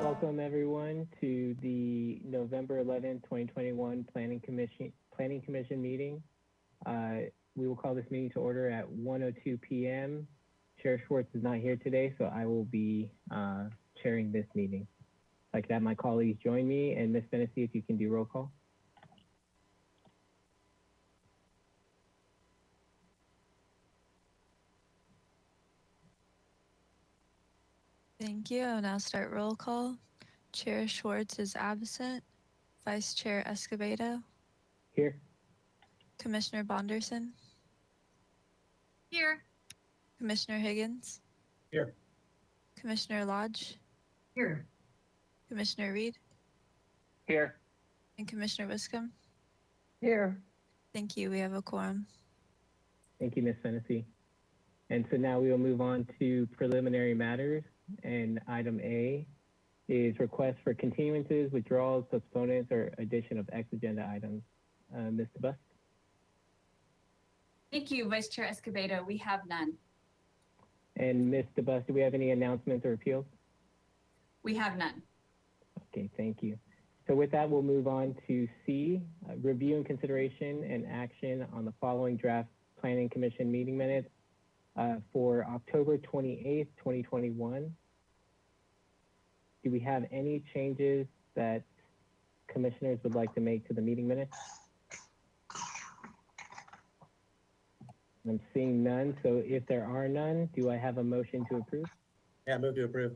Welcome everyone to the November 11th, 2021 Planning Commission meeting. We will call this meeting to order at 1:02 p.m. Chair Schwartz is not here today, so I will be chairing this meeting. I could have my colleagues join me, and Ms. Fennessy, if you can do roll call. Thank you. I'll now start roll call. Chair Schwartz is absent. Vice Chair Escobedo. Here. Commissioner Bonderson. Here. Commissioner Higgins. Here. Commissioner Lodge. Here. Commissioner Reed. Here. And Commissioner Wiscombe. Here. Thank you. We have a quorum. Thank you, Ms. Fennessy. And so now we will move on to preliminary matters. And item A is request for continuances, withdrawals, postponements, or addition of X agenda items. Ms. DeBusk? Thank you, Vice Chair Escobedo. We have none. And Ms. DeBusk, do we have any announcements or appeals? We have none. Okay, thank you. So with that, we'll move on to C, review and consideration and action on the following draft Planning Commission meeting minutes for October 28th, 2021. Do we have any changes that commissioners would like to make to the meeting minutes? I'm seeing none, so if there are none, do I have a motion to approve? Yeah, move to approve.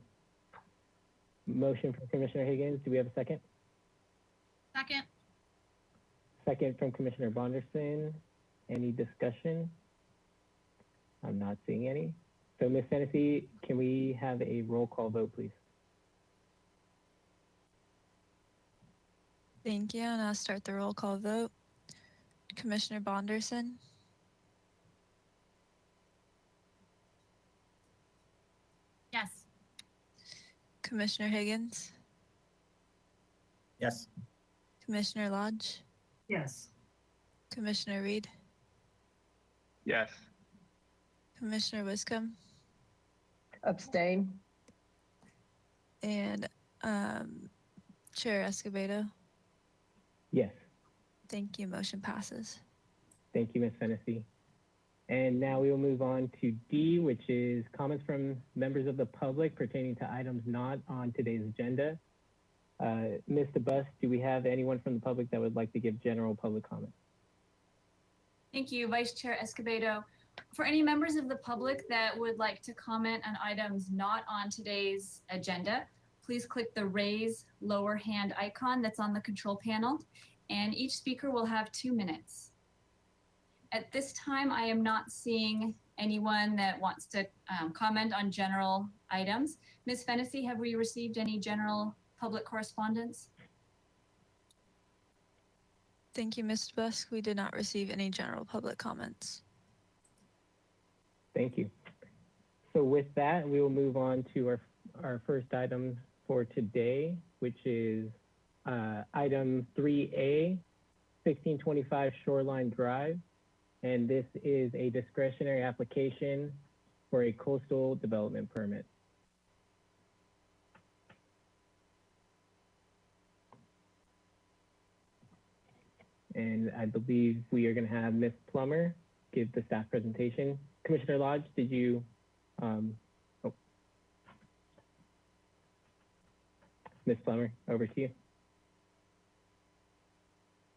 Motion from Commissioner Higgins. Do we have a second? Second. Second from Commissioner Bonderson. Any discussion? I'm not seeing any. So Ms. Fennessy, can we have a roll call vote, please? Thank you. And I'll start the roll call vote. Commissioner Bonderson. Yes. Commissioner Higgins. Yes. Commissioner Lodge. Yes. Commissioner Reed. Yes. Commissioner Wiscombe. Abstain. And Chair Escobedo. Yes. Thank you. Motion passes. Thank you, Ms. Fennessy. And now we will move on to D, which is comments from members of the public pertaining to items not on today's agenda. Ms. DeBusk, do we have anyone from the public that would like to give general public comment? Thank you, Vice Chair Escobedo. For any members of the public that would like to comment on items not on today's agenda, please click the raise lower hand icon that's on the control panel, and each speaker will have 2 minutes. At this time, I am not seeing anyone that wants to comment on general items. Ms. Fennessy, have we received any general public correspondence? Thank you, Ms. Busk. We did not receive any general public comments. Thank you. So with that, we will move on to our first item for today, which is item 3A, 1625 Shoreline Drive. And this is a discretionary application for a coastal development permit. And I believe we are going to have Ms. Plummer give the staff presentation. Commissioner Lodge, did you? Ms. Plummer, over to you.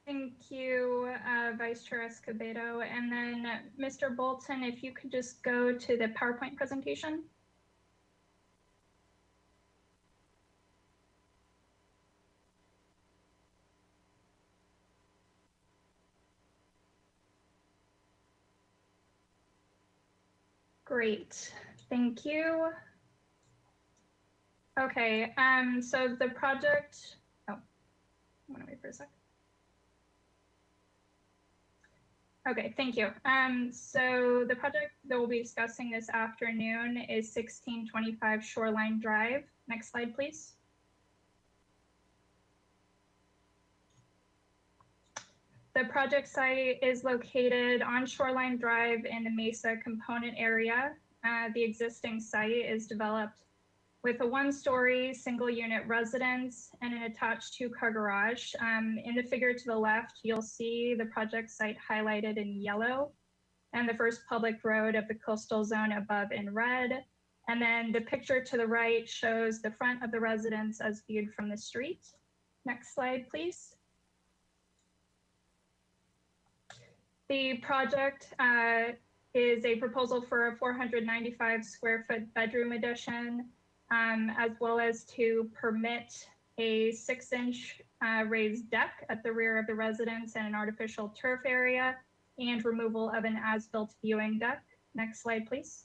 Thank you, Vice Chair Escobedo. And then Mr. Bolton, if you could just go to the PowerPoint presentation. Great, thank you. Okay, so the project, oh, I'm gonna wait for a sec. Okay, thank you. So the project that we'll be discussing this afternoon is 1625 Shoreline Drive. Next slide, please. The project site is located on Shoreline Drive in the Mesa component area. The existing site is developed with a one-story single-unit residence and an attached two-car garage. In the figure to the left, you'll see the project site highlighted in yellow and the first public road of the coastal zone above in red. And then the picture to the right shows the front of the residence as viewed from the street. Next slide, please. The project is a proposal for a 495 square foot bedroom addition, as well as to permit a 6-inch raised deck at the rear of the residence and an artificial turf area, and removal of an as-built viewing deck. Next slide, please.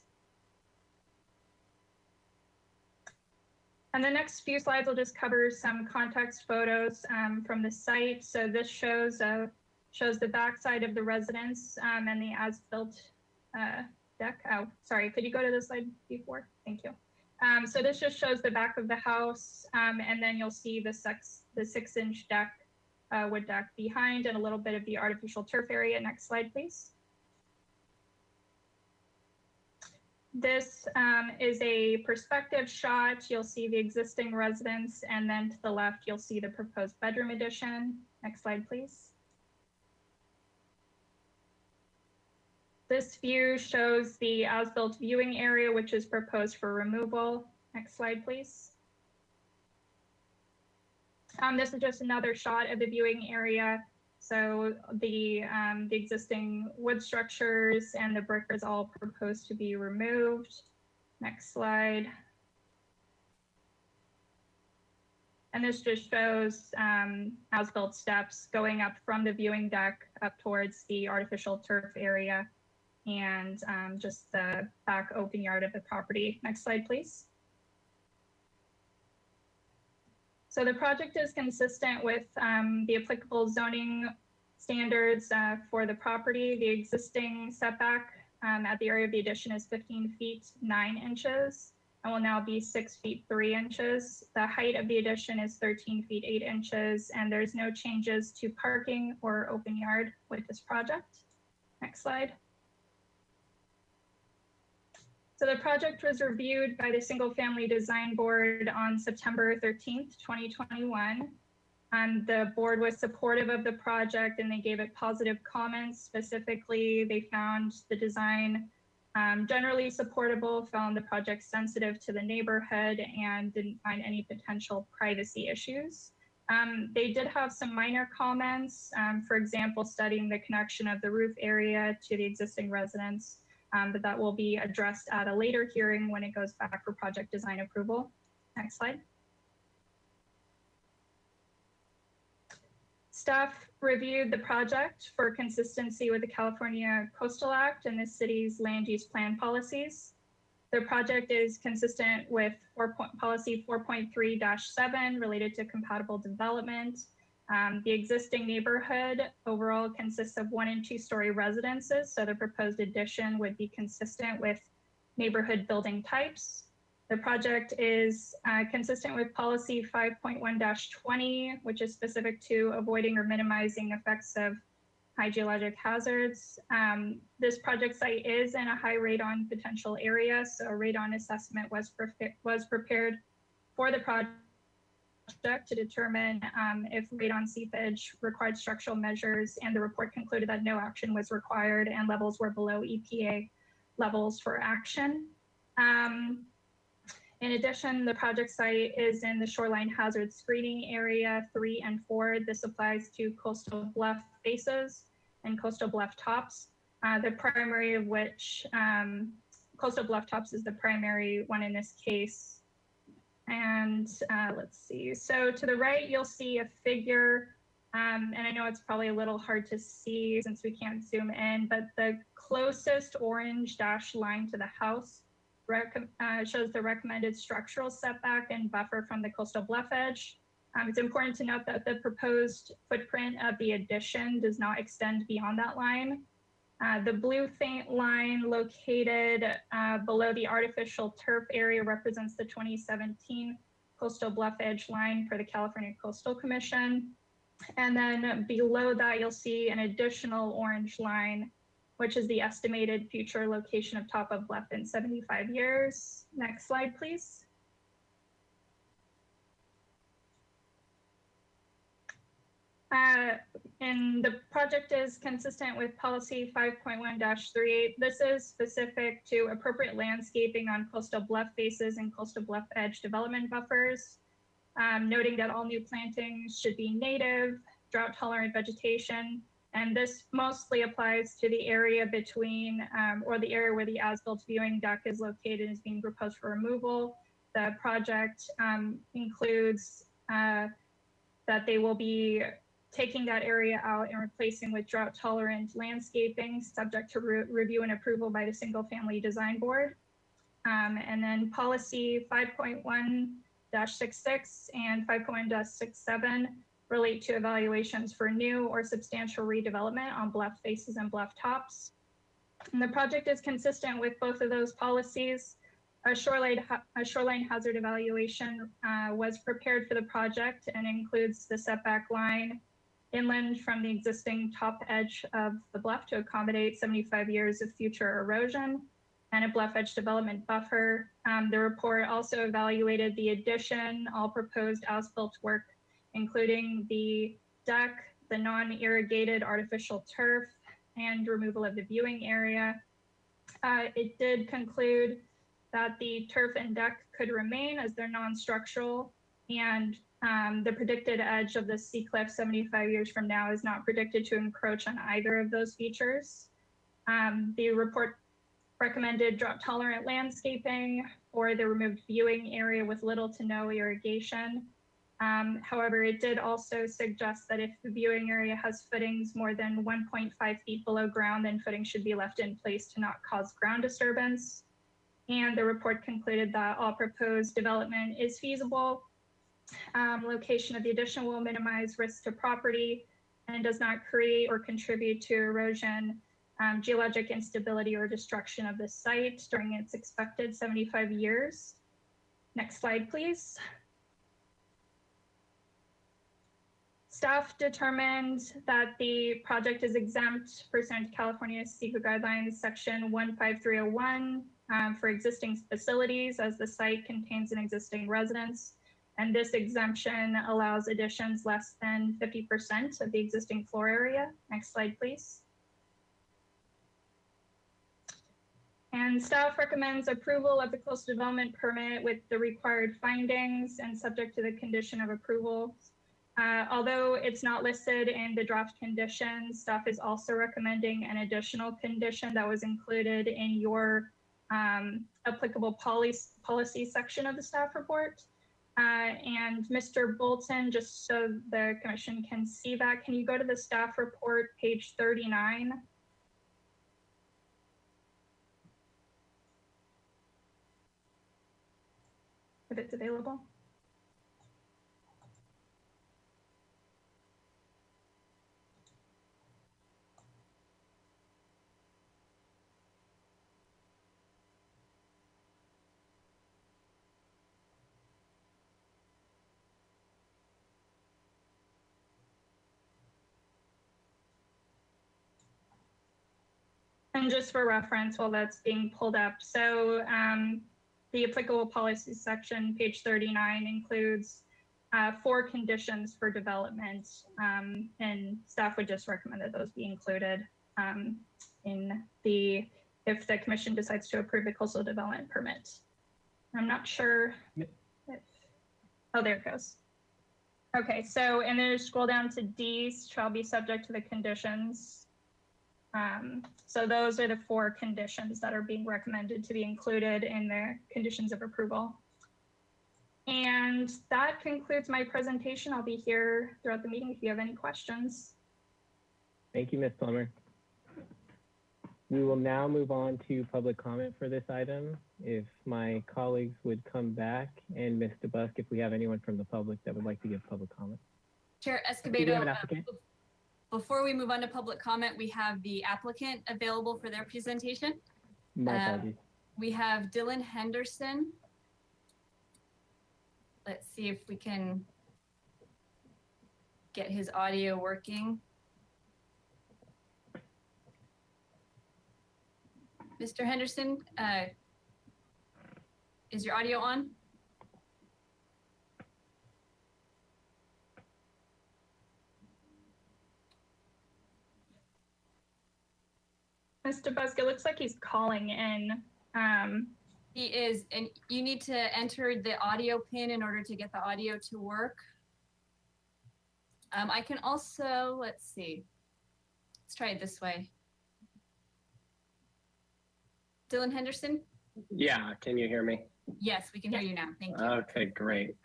And the next few slides will just cover some context photos from the site. So this shows the backside of the residence and the as-built deck. Oh, sorry, could you go to the slide before? Thank you. So this just shows the back of the house, and then you'll see the 6-inch deck, wood deck behind, and a little bit of the artificial turf area. Next slide, please. This is a perspective shot. You'll see the existing residence, and then to the left, you'll see the proposed bedroom addition. Next slide, please. This view shows the as-built viewing area, which is proposed for removal. Next slide, please. This is just another shot of the viewing area. So the existing wood structures and the brick is all proposed to be removed. Next slide. And this just shows as-built steps going up from the viewing deck up towards the artificial turf area, and just the back open yard of the property. Next slide, please. So the project is consistent with the applicable zoning standards for the property. The existing setback at the area of the addition is 15 feet 9 inches and will now be 6 feet 3 inches. The height of the addition is 13 feet 8 inches, and there's no changes to parking or open yard with this project. Next slide. So the project was reviewed by the Single Family Design Board on September 13th, 2021. The board was supportive of the project and they gave it positive comments. Specifically, they found the design generally supportable, found the project sensitive to the neighborhood, and didn't find any potential privacy issues. They did have some minor comments, for example, studying the connection of the roof area to the existing residence. But that will be addressed at a later hearing when it goes back for project design approval. Next slide. Staff reviewed the project for consistency with the California Coastal Act and the city's land use plan policies. The project is consistent with policy 4.3-7 related to compatible development. The existing neighborhood overall consists of 1- and 2-story residences, so the proposed addition would be consistent with neighborhood building types. The project is consistent with policy 5.1-20, which is specific to avoiding or minimizing effects of high geologic hazards. This project site is in a high radon potential area, so a radon assessment was prepared for the project to determine if radon seepage required structural measures, and the report concluded that no action was required and levels were below EPA levels for action. In addition, the project site is in the shoreline hazard screening area 3 and 4. This applies to coastal bluff faces and coastal bluff tops, the primary of which coastal bluff tops is the primary one in this case. And let's see, so to the right, you'll see a figure, and I know it's probably a little hard to see since we can't zoom in, but the closest orange dashed line to the house shows the recommended structural setback and buffer from the coastal bluff edge. It's important to note that the proposed footprint of the addition does not extend beyond that line. The blue faint line located below the artificial turf area represents the 2017 coastal bluff edge line for the California Coastal Commission. And then below that, you'll see an additional orange line, which is the estimated future location of top of bluff in 75 years. Next slide, please. And the project is consistent with policy 5.1-38. This is specific to appropriate landscaping on coastal bluff faces and coastal bluff edge development buffers, noting that all new plantings should be native, drought tolerant vegetation. And this mostly applies to the area between, or the area where the as-built viewing deck is located and is being proposed for removal. The project includes that they will be taking that area out and replacing with drought tolerant landscaping, subject to review and approval by the Single Family Design Board. And then policy 5.1-66 and 5.1-67 relate to evaluations for new or substantial redevelopment on bluff faces and bluff tops. And the project is consistent with both of those policies. A shoreline hazard evaluation was prepared for the project and includes the setback line inland from the existing top edge of the bluff to accommodate 75 years of future erosion and a bluff edge development buffer. The report also evaluated the addition, all proposed as-built work, including the deck, the non-irrigated artificial turf, and removal of the viewing area. It did conclude that the turf and deck could remain as they're non-structural, and the predicted edge of the sea cliff 75 years from now is not predicted to encroach on either of those features. The report recommended drought tolerant landscaping for the removed viewing area with little to no irrigation. However, it did also suggest that if the viewing area has footings more than 1.5 feet below ground, then footings should be left in place to not cause ground disturbance. And the report concluded that all proposed development is feasible. Location of the addition will minimize risk to property and does not create or contribute to erosion, geologic instability, or destruction of the site during its expected 75 years. Next slide, please. Staff determined that the project is exempt pursuant to California SEQA guidelines section 15301 for existing facilities, as the site contains an existing residence. And this exemption allows additions less than 50% of the existing floor area. Next slide, please. And staff recommends approval of the coastal development permit with the required findings and subject to the condition of approval. Although it's not listed in the draft conditions, staff is also recommending an additional condition that was included in your applicable policy section of the staff report. And Mr. Bolton, just so the commission can see that, can you go to the staff report, page 39? If it's available. And just for reference, while that's being pulled up, so the applicable policies section, page 39, includes 4 conditions for development, and staff would just recommend that those be included if the commission decides to approve the coastal development permit. I'm not sure if, oh, there it goes. Okay, so, and then scroll down to D, shall be subject to the conditions. So those are the 4 conditions that are being recommended to be included in the conditions of approval. And that concludes my presentation. I'll be here throughout the meeting if you have any questions. Thank you, Ms. Plummer. We will now move on to public comment for this item. If my colleagues would come back, and Ms. DeBusk, if we have anyone from the public that would like to give public comment. Chair Do we have an Escobedo, applicant? before we move on to public comment, we have the applicant available for their presentation. My apologies. We have Dylan Henderson. Let's see if we can get his audio working. Mr. Henderson, is your audio on? Mr. Busk, it looks like he's calling in. He is, and you need to enter the audio pin in order to get the audio to work. I can also, let's see. Let's try it this way. Dylan Henderson? Yeah, can you hear me? Yes, we can hear you now. Thank you. Okay, great.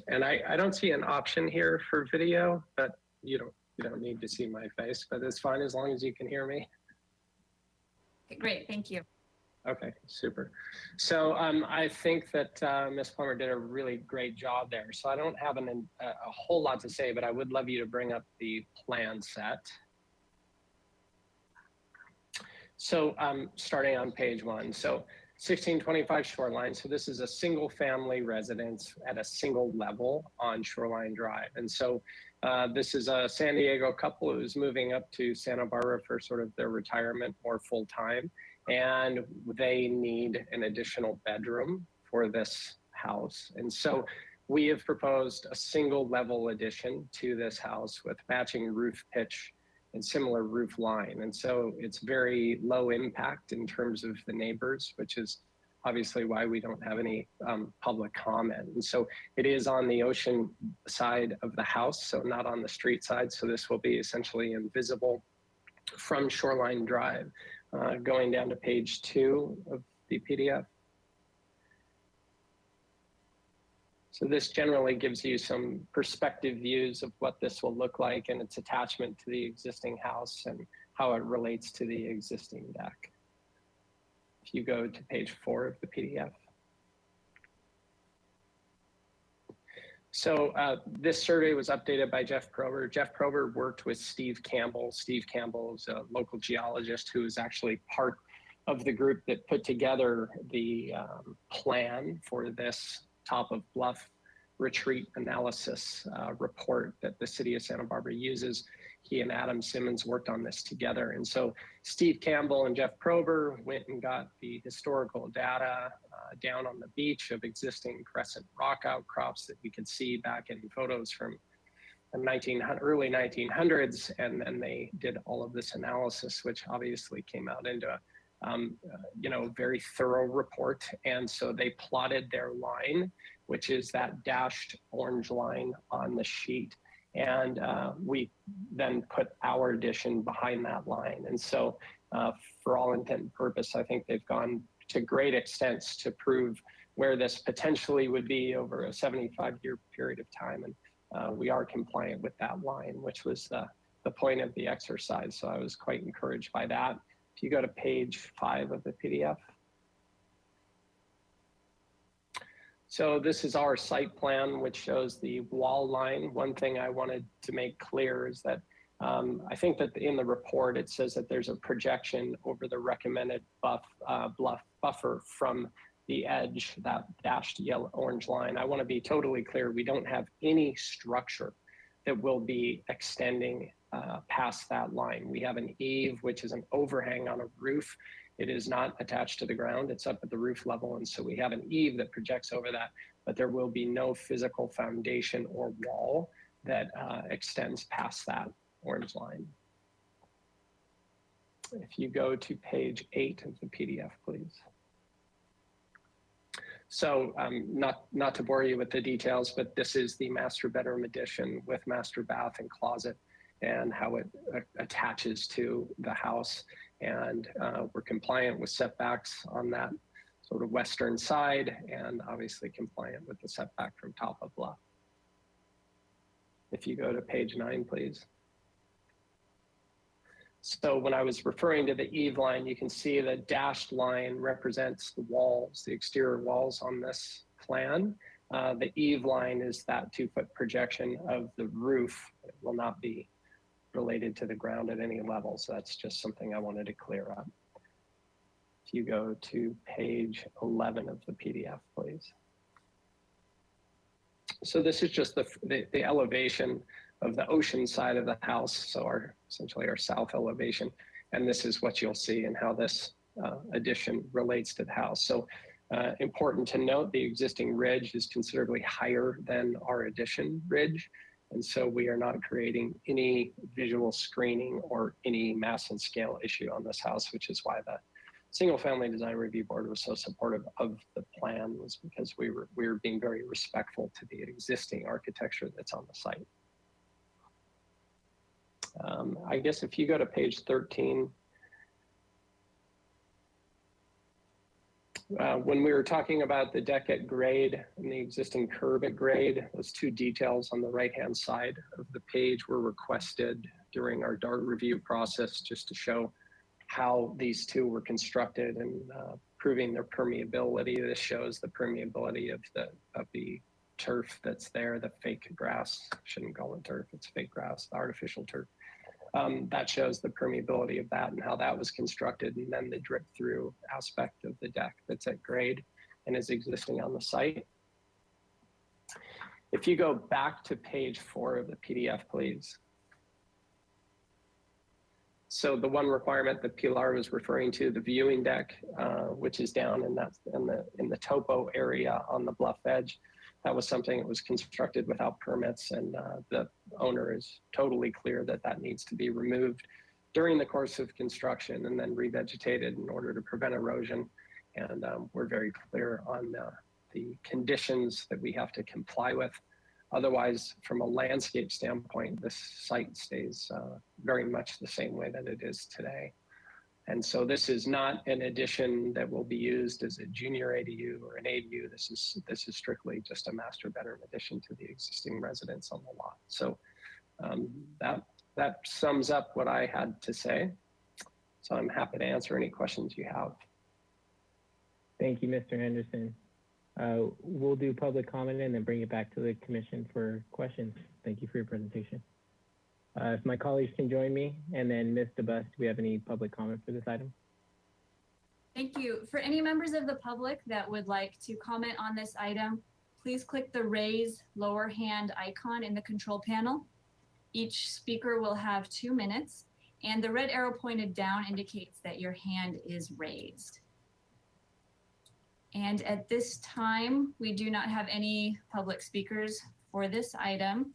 And I don't see an option here for video, but you don't need to see my face, but it's fine as long as you can hear me. Okay, great, thank you. Okay, super. So I think that Ms. Plummer did a really great job there. So I don't have a whole lot to say, but I would love you to bring up the plan set. So starting on page 1. So 1625 Shoreline. So this is a single family residence at a single level on Shoreline Drive. And so this is a San Diego couple who's moving up to Santa Barbara for sort of their retirement more full time. And they need an additional bedroom for this house. And so we have proposed a single level addition to this house with matching roof pitch and similar roof line. And so it's very low impact in terms of the neighbors, which is obviously why we don't have any public comment. And so it is on the ocean side of the house, so not on the street side. So this will be essentially invisible from Shoreline Drive. Going down to page 2 of the PDF. So this generally gives you some perspective views of what this will look like and its attachment to the existing house and how it relates to the existing deck. If you go to page 4 of the PDF. So this survey was updated by Jeff Prober. Jeff Prober worked with Steve Campbell. Steve Campbell is a local geologist who is actually part of the group that put together the plan for this top of bluff retreat analysis report that the city of Santa Barbara uses. He and Adam Simmons worked on this together. And so Steve Campbell and Jeff Prober went and got the historical data down on the beach of existing crescent rock outcrops that we could see back in photos from the early 1900s. And then they did all of this analysis, which obviously came out into a very thorough report. And so they plotted their line, which is that dashed orange line on the sheet. And we then put our addition behind that line. And so for all intent and purpose, I think they've gone to great extents to prove where this potentially would be over a 75-year period of time. And we are compliant with that line, which was the point of the exercise. So I was quite encouraged by that. If you go to page 5 of the PDF. So this is our site plan, which shows the wall line. One thing I wanted to make clear is that I think that in the report, it says that there's a projection over the recommended bluff buffer from the edge, that dashed yellow orange line. I want to be totally clear. We don't have any structure that will be extending past that line. We have an eave, which is an overhang on a roof. It is not attached to the ground. It's up at the roof level. And so we have an eave that projects over that, but there will be no physical foundation or wall that extends past that orange line. If you go to page 8 of the PDF, please. So not to bore you with the details, but this is the master bedroom addition with master bath and closet and how it attaches to the house. And we're compliant with setbacks on that sort of western side and obviously compliant with the setback from top of bluff. If you go to page 9, please. So when I was referring to the eave line, you can see the dashed line represents the walls, the exterior walls on this plan. The eave line is that 2-foot projection of the roof. It will not be related to the ground at any level. So that's just something I wanted to clear up. If you go to page 11 of the PDF, please. So this is just the elevation of the ocean side of the house. So essentially our south elevation. And this is what you'll see and how this addition relates to the house. So important to note, the existing ridge is considerably higher than our addition ridge. And so we are not creating any visual screening or any mass and scale issue on this house, which is why the Single Family Design Review Board was so supportive of the plan, was because we were being very respectful to the existing architecture that's on the site. I guess if you go to page 13, when we were talking about the deck at grade and the existing curb at grade, those two details on the right-hand side of the page were requested during our DART review process, just to show how these two were constructed and proving their permeability. This shows the permeability of the turf that's there, the fake grass. Shouldn't call it turf, it's fake grass, the artificial turf. That shows the permeability of that and how that was constructed, and then the drip through aspect of the deck that's at grade and is existing on the site. If you go back to page 4 of the PDF, please. So the one requirement that Pilar was referring to, the viewing deck, which is down in the topo area on the bluff edge, that was something that was constructed without permits, and the owner is totally clear that that needs to be removed during the course of construction and then revegetated in order to prevent erosion. And we're very clear on the conditions that we have to comply with. Otherwise, from a landscape standpoint, this site stays very much the same way that it is today. And so this is not an addition that will be used as a junior ADU or an ADU. This is strictly just a master bedroom addition to the existing residence on the lot. So that sums up what I had to say. So I'm happy to answer any questions you have. Thank you, Mr. Henderson. We'll do public comment and then bring it back to the commission for questions. Thank you for your presentation. If my colleagues can join me, and then Ms. DeBus, do we have any public comment for this item? Thank you. For any members of the public that would like to comment on this item, please click the raise lower hand icon in the control panel. Each speaker will have 2 minutes, and the red arrow pointed down indicates that your hand is raised. And at this time, we do not have any public speakers for this item.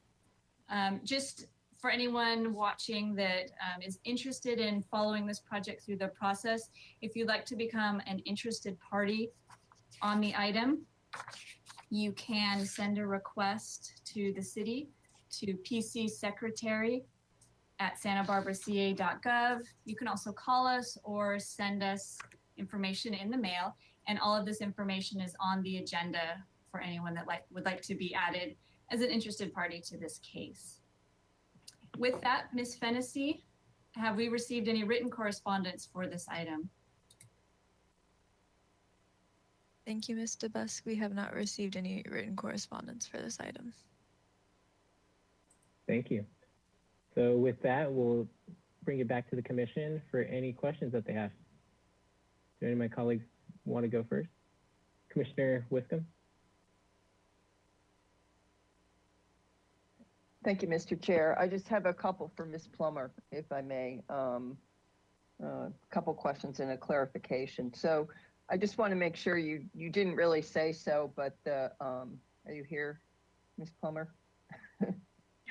Just for anyone watching that is interested in following this project through the process, if you'd like to become an interested party on the item, you can send a request to the city, to pcsecretary@santabarbaraca.gov. You can also call us or send us information in the mail, and all of this information is on the agenda for anyone that would like to be added as an interested party to this case. With that, Ms. Fennessy, have we received any written correspondence for this item? Thank you, Ms. DeBusk. We have not received any written correspondence for this item. Thank you. So with that, we'll bring it back to the commission for any questions that they have. Do any of my colleagues want to go first? Commissioner Wiscombe? Thank you, Mr. Chair. I just have a couple for Ms. Plummer, if I may. A couple questions and a clarification. So I just want to make sure you didn't really say so, but are you here, Ms. Plummer?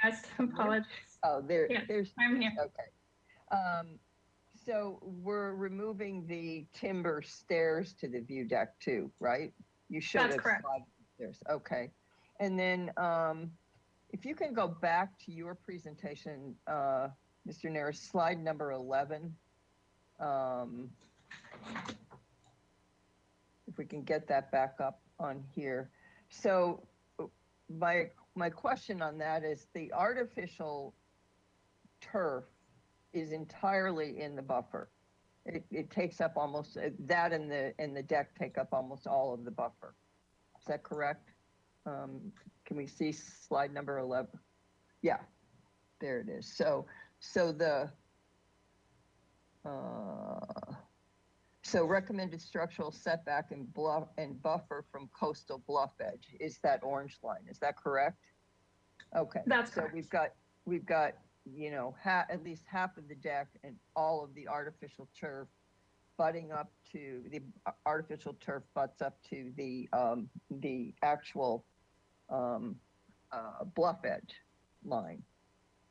Yes, apologies. Oh, Yes, there's. I'm here. Okay. So we're removing the timber stairs to the view deck too, right? You showed That's us correct. stairs. Okay. And then if you can go back to your presentation, Mr. Neris, slide number 11. If we can get that back up on here. So my question on that is, the artificial turf is entirely in the buffer. It takes up almost that, and the deck take up almost all of the buffer. Is that correct? Can we see slide number 11? Yeah, there it is. So recommended structural setback and buffer from coastal bluff edge is that orange line. Is that correct? Okay. That's so correct. we've got at least half of the deck and all of the artificial turf butting up to the artificial turf butts up to the actual bluff edge. line,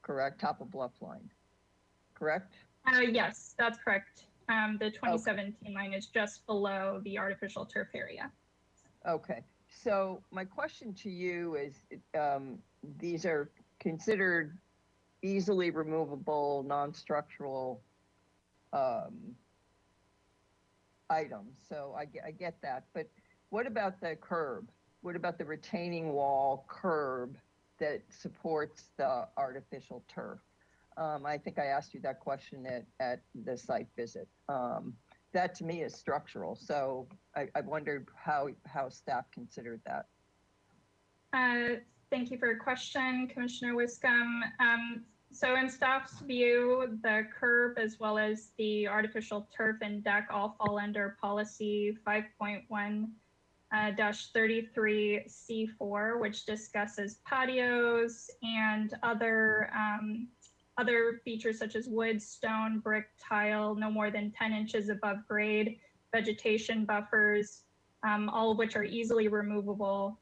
correct? Top of bluff line, correct? Yes, that's correct. The 2017 line is just below the artificial turf area. Okay, so my question to you is, these are considered easily removable, non-structural items. So I get that, but what about the curb? What about the retaining wall curb that supports the artificial turf? I think I asked you that question at the site visit. That to me is structural. So I wondered how staff considered that. Thank you for your question, Commissioner Wiscombe. So in staff's view, the curb as well as the artificial turf and deck all fall under policy 5.1-33C4, which discusses patios and other features such as wood, stone, brick, tile, no more than 10 inches above grade, vegetation buffers, all of which are easily removable.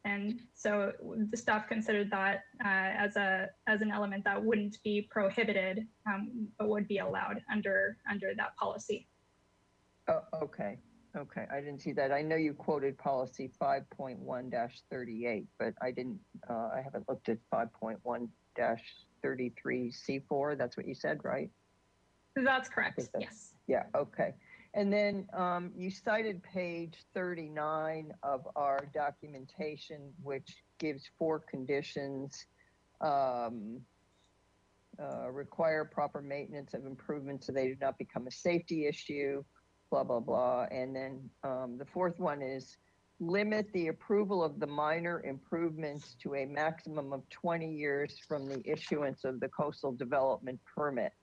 And so the staff considered that as an element that wouldn't be prohibited, but would be allowed under that policy. Oh, okay. I didn't see that. I know you quoted policy 5.1-38, but I haven't looked at 5.1-33C4. That's what you said, right? That's correct. Yes. Yeah. Okay. And then you cited page 39 of our documentation, which gives 4 conditions: require proper maintenance of improvements so they do not become a safety issue, blah, blah, blah. And then the 4th one is limit the approval of the minor improvements to a maximum of 20 years from the issuance of the coastal development permit.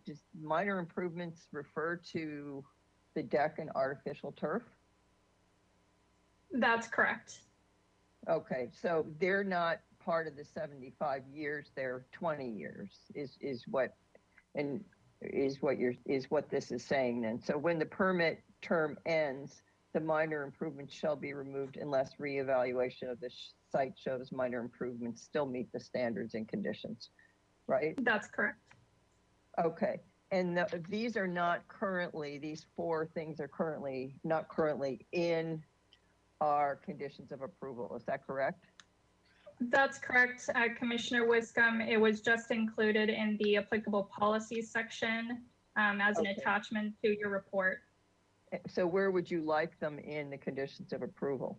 Just minor improvements refer to the deck and artificial turf? That's correct. Okay, so they're not part of the 75 years, they're 20 years is what this is saying then. So when the permit term ends, the minor improvements shall be removed unless reevaluation of the site shows minor improvements still meet the standards and conditions, right? That's correct. Okay, and these are not currently, these 4 things are not currently in our conditions of approval. Is that correct? That's correct, Commissioner Wiscombe. It was just included in the applicable policies section as an attachment to your report. So where would you like them in the conditions of approval?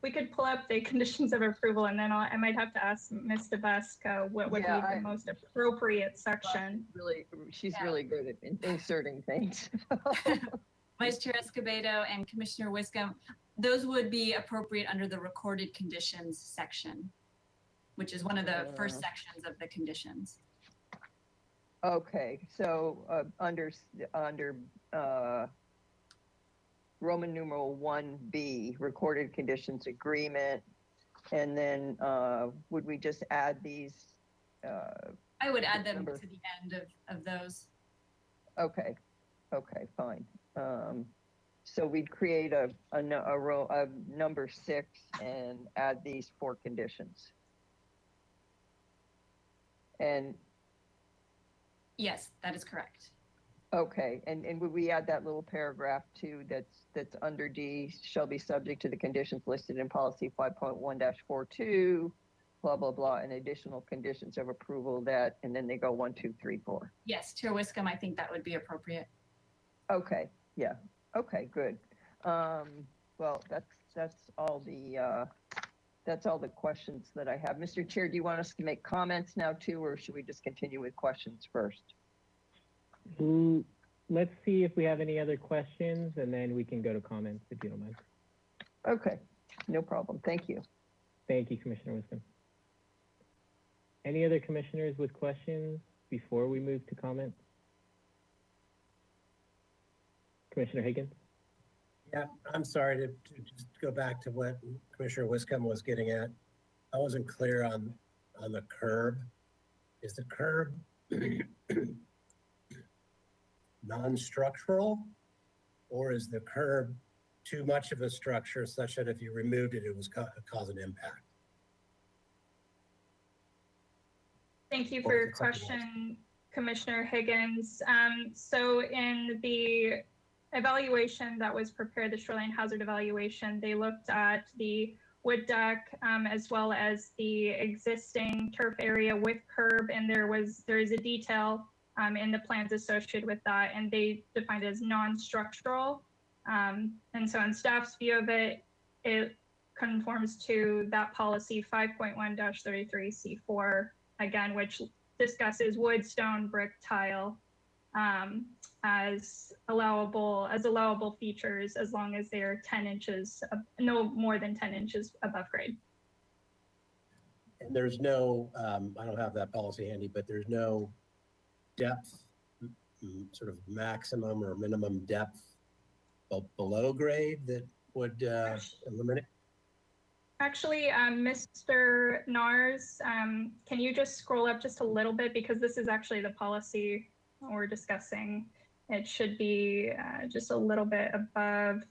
We could pull up the conditions of approval, and then I might have to ask Ms. DeVesca what would be the most appropriate section. She's really good at inserting things. Vice Chair Escobedo and Commissioner Wiscombe, those would be appropriate under the recorded conditions section, which is one of the first sections of the conditions. Okay, so under Roman numeral 1B, recorded conditions agreement, and then would we just add these? I would add them to the end of those. Okay, fine. So we'd create a number 6 and add these 4 conditions. And yes, that is correct. okay, and would we add that little paragraph too that's under D, shall be subject to the conditions listed in policy 5.1-42, blah, blah, blah, and additional conditions of approval that, and then they go 1, 2, 3, 4. Yes, Chair Wiscombe, I think that would be appropriate. Okay, yeah, okay, good. Well, that's all the questions that I have. Mr. Chair, do you want us to make comments now too, or should we just continue with questions first? Let's see if we have any other questions, and then we can go to comments if you don't mind. Okay, no problem. Thank you. Thank you, Commissioner Wiscombe. Any other commissioners with questions before we move to comments? Commissioner Higgins? Yeah, I'm sorry to just go back to what Commissioner Wiscombe was getting at. I wasn't clear on the curb. Is the curb non-structural Or is the curb too much of a structure such that if you removed it, it was cause an impact? Thank you Or for is your it something else? question, Commissioner Higgins. So in the evaluation that was prepared, the shoreline hazard evaluation, they looked at the wood deck as well as the existing turf area with curb, and there is a detail in the plans associated with that, and they defined it as non-structural. And so in staff's view of it, it conforms to that policy 5.1-33C4, again, which discusses wood, stone, brick, tile as allowable features as long as they are 10 inches, no more than 10 inches above grade. And there's no, I don't have that policy handy, but there's no depth, sort of maximum or minimum depth below grade that would eliminate? Actually, Mr. Nars, can you just scroll up just a little bit, because this is actually the policy we're discussing. It should be just a little bit above,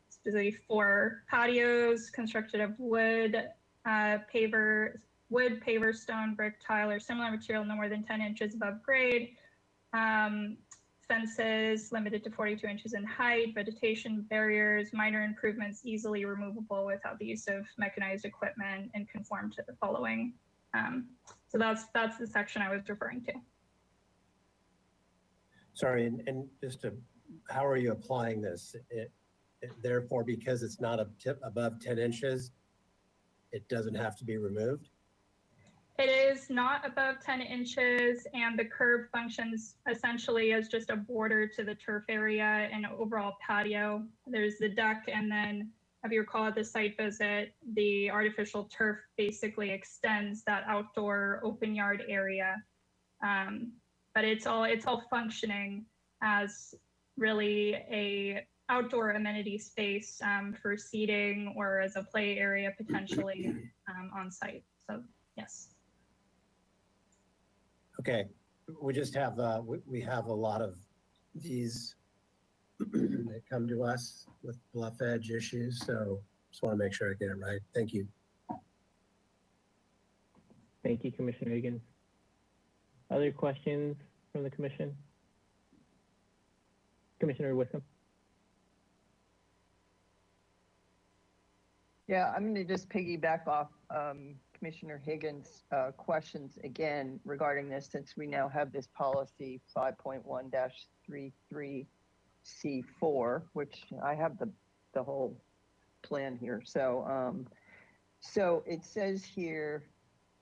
specifically for patios constructed of wood, paver, stone, brick, tile, or similar material no more than 10 inches above grade. Fences limited to 42 inches in height, vegetation barriers, minor improvements easily removable without the use of mechanized equipment, and conform to the following. So that's the section I was referring to. Sorry, and just to, how are you applying this? Therefore, because it's not above 10 inches, it doesn't have to be removed? It is not above 10 inches, and the curb functions essentially as just a border to the turf area and overall patio. There's the deck, and then, if you recall at the site visit, the artificial turf basically extends that outdoor open yard area. But it's all functioning as really a outdoor amenity space for seating or as a play area potentially on site. So yes. Okay, we just have, we have a lot of these that come to us with bluff edge issues, so just want to make sure I get it right. Thank you. Thank you, Commissioner Higgins. Other questions from the commission? Commissioner Wiscombe? Yeah, I'm going to just piggyback off Commissioner Higgins' questions again regarding this, since we now have this policy 5.1-33C4, which I have the whole plan here. So, so it says here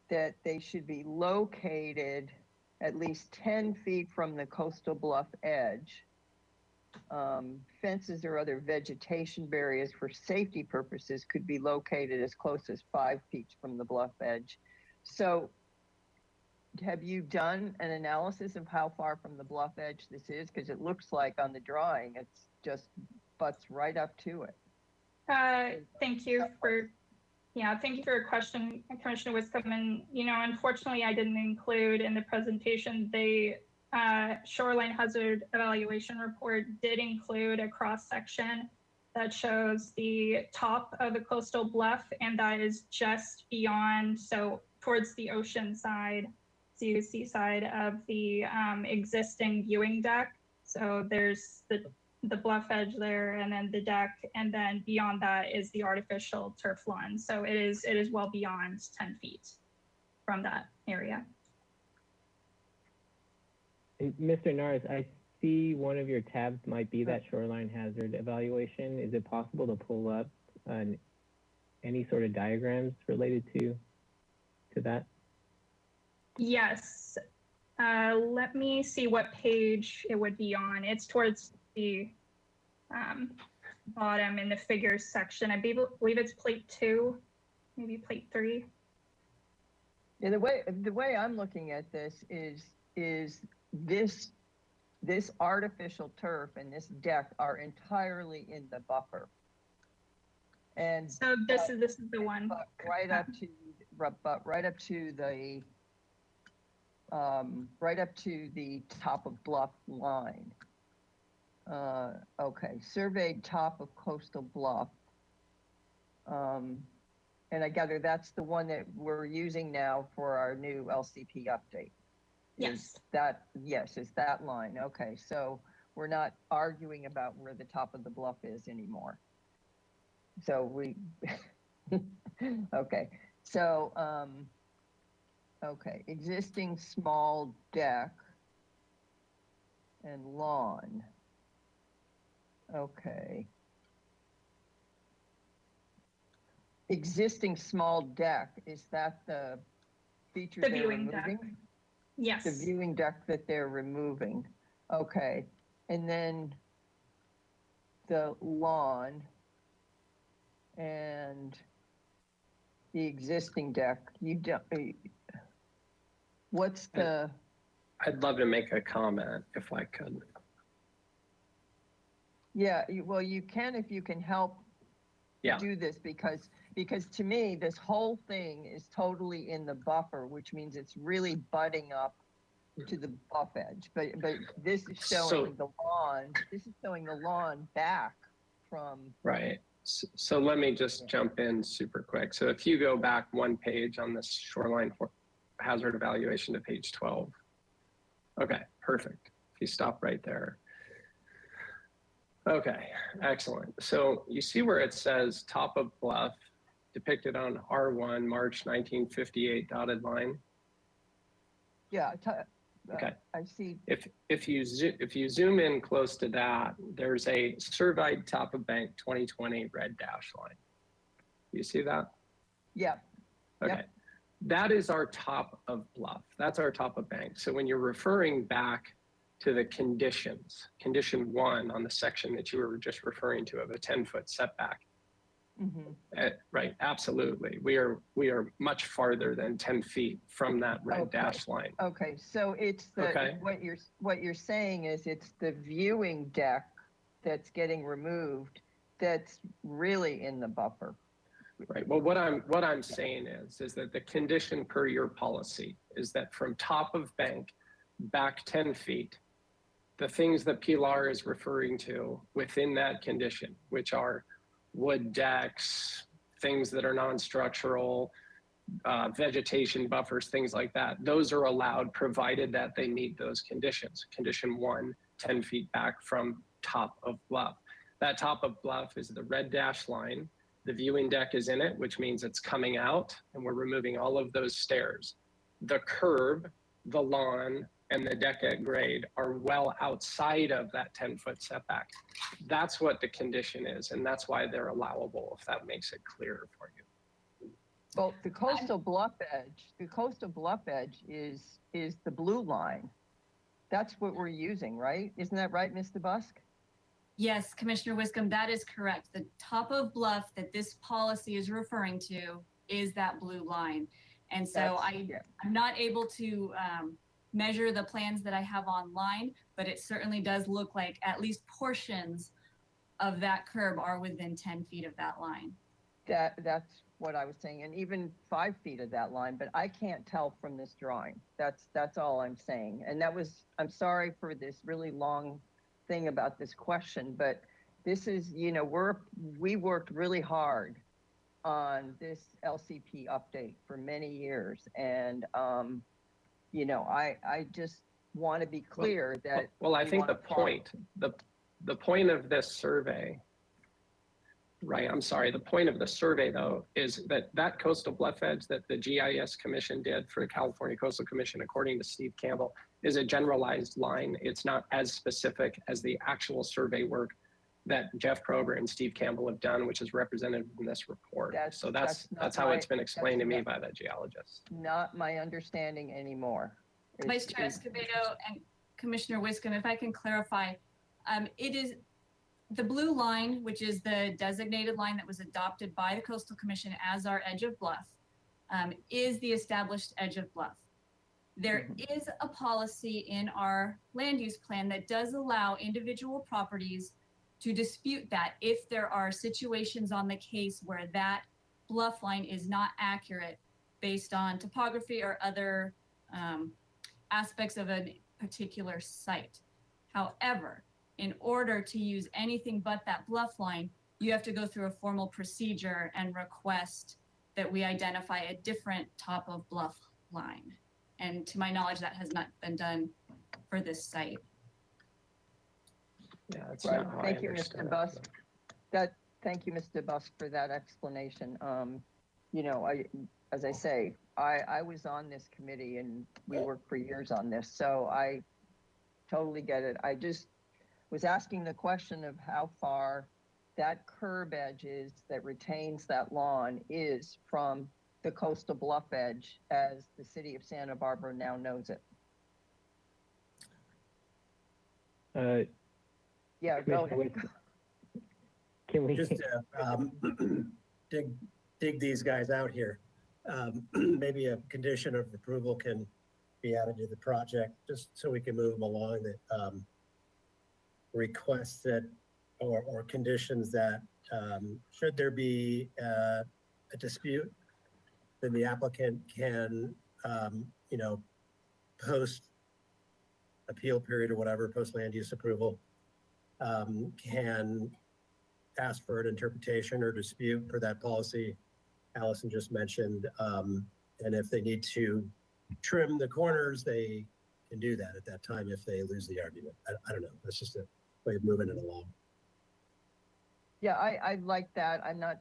that they should be located at least 10 feet from the coastal bluff edge. Fences or other vegetation barriers for safety purposes could be located as close as 5 feet from the bluff edge. So have you done an analysis of how far from the bluff edge this is? Because it looks like on the drawing, it's just butts right up to it. Thank you for your question, Commissioner Wiscombe. And, unfortunately, I didn't include in the presentation, the shoreline hazard evaluation report did include a cross section that shows the top of the coastal bluff, and that is just beyond, so towards the ocean side, CUC side of the existing viewing deck. So there's the bluff edge there, and then the deck, and then beyond that is the artificial turf lawn. So it is well beyond 10 feet from that area. Mr. Nars, I see one of your tabs might be that shoreline hazard evaluation. Is it possible to pull up any sort of diagrams related to that? Yes. Let me see what page it would be on. It's towards the bottom in the figures section. I believe it's plate 2, maybe plate 3. Yeah, the way I'm looking at this is this artificial turf and this deck are entirely in the buffer. And so this is the one. Right up to the top of bluff line. Okay, surveyed top of coastal bluff. And I gather that's the one that we're using now for our new LCP update. Yes. Is that line. Okay, so we're not arguing about where the top of the bluff is anymore. So we, okay, so, okay, existing small deck and lawn. Okay. Existing small deck, is that the feature The they're viewing deck. removing? Yes. The viewing deck that they're removing. Okay, and then the lawn and the existing deck, you don't, what's the, I'd love to make a comment if I could. yeah, well, you can if you can help Yeah. do this because to me, this whole thing is totally in the buffer, which means it's really butting up to the buff edge. But this is showing the lawn. This is showing the lawn back from. Right. So let me just jump in super quick. So if you go back one page on this shoreline hazard evaluation to page 12. Okay, perfect. If you stop right there. Okay, excellent. So you see where it says top of bluff depicted on R1 March 1958 dotted line? Yeah, Okay. I see. If you zoom in close to that, there's a surveyed top of bank 2020 red dash line. You see that? Yeah. Okay. Yep. That is our top of bluff. That's our top of bank. So when you're referring back to the conditions, condition 1 on the section that you were just referring to of a 10-foot setback, right, absolutely. We are much farther than 10 feet from that red dash line. Okay, so it's the Okay. what you're saying is it's the viewing deck that's getting removed that's really in the buffer. Right. Well, what I'm saying is that the condition per your policy is that from top of bank back 10 feet, the things that Pilar is referring to within that condition, which are wood decks, things that are non-structural, vegetation buffers, things like that, those are allowed provided that they meet those conditions. Condition 1, 10 feet back from top of bluff. That top of bluff is the red dash line. The viewing deck is in it, which means it's coming out, and we're removing all of those stairs. The curb, the lawn, and the deck at grade are well outside of that 10-foot setback. That's what the condition is, and that's why they're allowable, if that makes it clearer for you. Well, the coastal bluff edge is the blue line. That's what we're using, right? Isn't that right, Mr. Busk? Yes, Commissioner Wiscombe, that is correct. The top of bluff that this policy is referring to is that blue line. And so I'm not able to measure the plans that I have online, but it certainly does look like at least portions of that curb are within 10 feet of that line. That's what I was saying, and even 5 feet of that line, but I can't tell from this drawing. That's all I'm saying. And I'm sorry for this really long thing about this question, but this is, we worked really hard on this LCP update for many years. And, I just want to be clear that. Well, I think the point of this survey, right? I'm sorry. The point of the survey, though, is that coastal bluff edge that the GIS Commission did for the California Coastal Commission, according to Steve Campbell, is a generalized line. It's not as specific as the actual survey work that Jeff Prober and Steve Campbell have done, which is represented in this report. So that's how it's been explained to me by the geologist. Not my understanding anymore. Vice Chair Escobedo and Commissioner Wiscombe, if I can clarify, it is the blue line, which is the designated line that was adopted by the Coastal Commission as our edge of bluff, is the established edge of bluff. There is a policy in our land use plan that does allow individual properties to dispute that if there are situations on the case where that bluff line is not accurate based on topography or other aspects of a particular site. However, in order to use anything but that bluff line, you have to go through a formal procedure and request that we identify a different top of bluff line. And to my knowledge, that has not been done for this site. Yeah, that's Right. not how I Thank you, understood Mr. it, Busk. but- Thank you, Mr. Busk, for that explanation. You know, as I say, I was on this committee and we worked for years on this, so I totally get it. I just was asking the question of how far that curb edge is that retains that lawn is from the coastal bluff edge as the city of Santa Barbara now knows it. Yeah, go Commissioner ahead. Woods, can we? Just to dig these guys out here, maybe a condition of approval can be added to the project, just so we can move them along, that requests that, or conditions that, should there be a dispute, then the applicant can, you know, post appeal period or whatever, post land use approval, can ask for an interpretation or dispute for that policy Allison just mentioned. And if they need to trim the corners, they can do that at that time if they lose the argument. I don't know. That's just a way of moving it along. Yeah, I like that. I'm not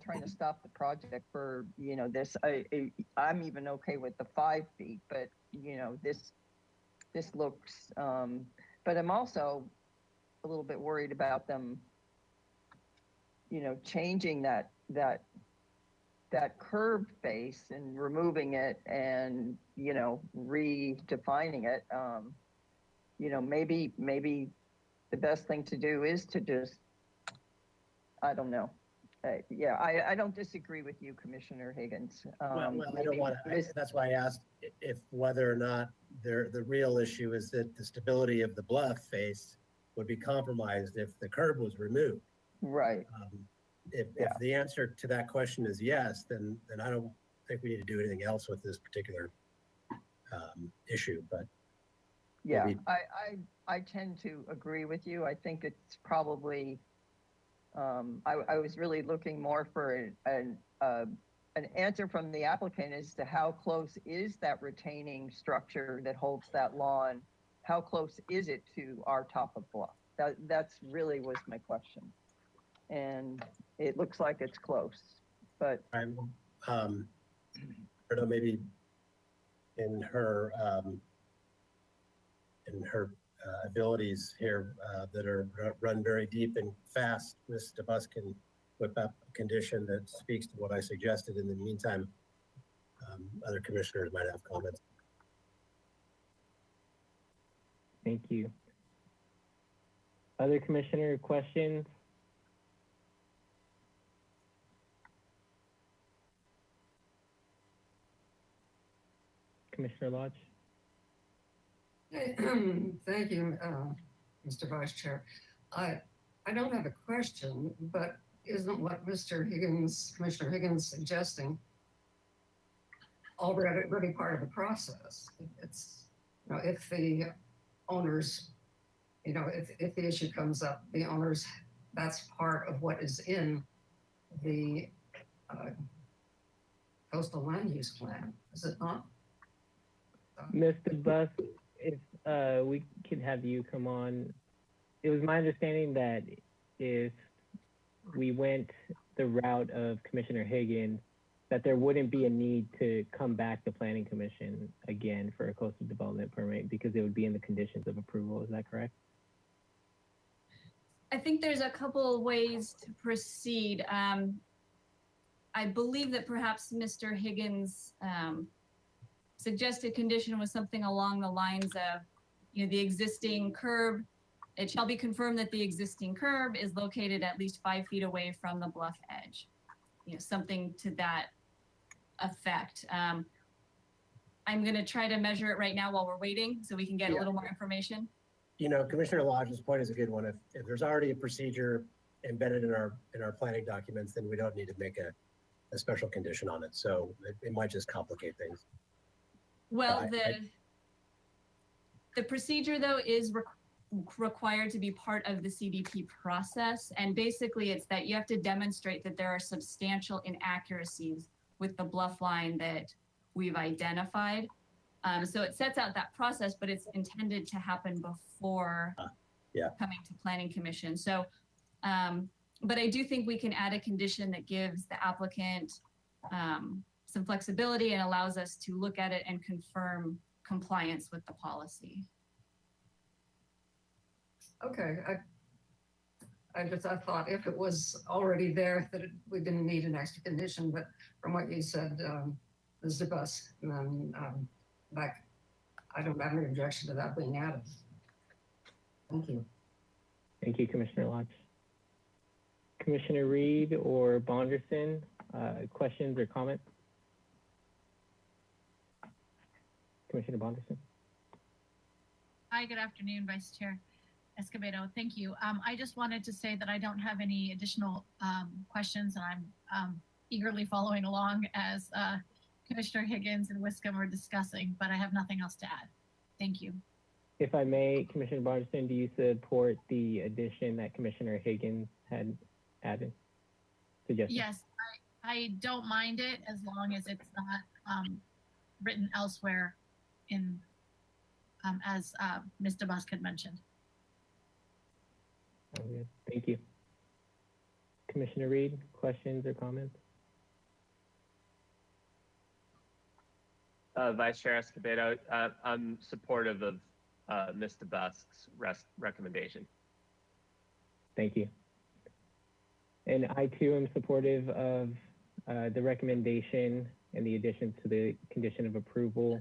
trying to stop the project for, you know, this. I'm even okay with the 5 feet, but you know, this looks, but I'm also a little bit worried about them, you know, changing that curved face and removing it and, you know, redefining it. You know, maybe the best thing to do is to just, I don't know. Yeah, I don't disagree with you, Commissioner Higgins. Well, I don't want to, that's why I asked if whether or not the real issue is that the stability of the bluff face would be compromised if the curb was removed. Right. If the answer to that question is yes, then I don't think we need to do anything else with this particular issue, but. Yeah, maybe- I tend to agree with you. I think it's probably, I was really looking more for an answer from the applicant as to how close is that retaining structure that holds that lawn? How close is it to our top of bluff? That's really was my question. And it looks like it's close, but I don't know, maybe in her abilities here that are run very deep and fast, Ms. DeBus can whip up a condition that speaks to what I suggested. In the meantime, other commissioners might have comments. Thank you. Other commissioner questions? Commissioner Lodge? Thank you, Mr. Vice Chair. I don't have a question, but isn't what Mr. Higgins, Commissioner Higgins suggesting already part of the process? It's, you know, if the owners, you know, if the issue comes up, the owners, that's part of what is in the coastal land use plan, is it not? Mr. Buss, if we could have you come on. It was my understanding that if we went the route of Commissioner Higgins, that there wouldn't be a need to come back to Planning Commission again for a coastal development permit because it would be in the conditions of approval. Is that correct? I think there's a couple ways to proceed. I believe that perhaps Mr. Higgins' suggested condition was something along the lines of, you know, the existing curb. It shall be confirmed that the existing curb is located at least 5 feet away from the bluff edge. You know, something to that effect. I'm going to try to measure it right now while we're waiting so we can get a little more information. You know, Commissioner Lodge's point is a good one. If there's already a procedure embedded in our planning documents, then we don't need to make a special condition on it. So it might just complicate things. Well, the procedure though is required to be part of the CDP process. And basically it's that you have to demonstrate that there are substantial inaccuracies with the bluff line that we've identified. So it sets out that process, but it's intended to happen before coming to Planning Commission. So, but I do think we can add a condition that gives the applicant some flexibility and allows us to look at it and confirm compliance with the policy. Okay, I thought if it was already there that we didn't need an extra condition, but from what you said, Ms. DeBus, then I don't have any objection to that being added. Thank you. Thank you, Commissioner Lodge. Commissioner Reed or Bonderson, questions or comments? Commissioner Bonderson. Hi, good afternoon, Vice Chair Escobedo. Thank you. I just wanted to say that I don't have any additional questions, and I'm eagerly following along as Commissioner Higgins and Wiscombe are discussing, but I have nothing else to add. Thank you. If I may, Commissioner Bonderson, do you support the addition that Commissioner Higgins had added? Suggested? Yes, I don't mind it as long as it's not written elsewhere in as Ms. DeBusk had mentioned. Okay, thank you. Commissioner Reed, questions or comments? Vice Chair Escobedo, I'm supportive of Ms. DeBusk's recommendation. Thank you. And I too am supportive of the recommendation and the addition to the condition of approval.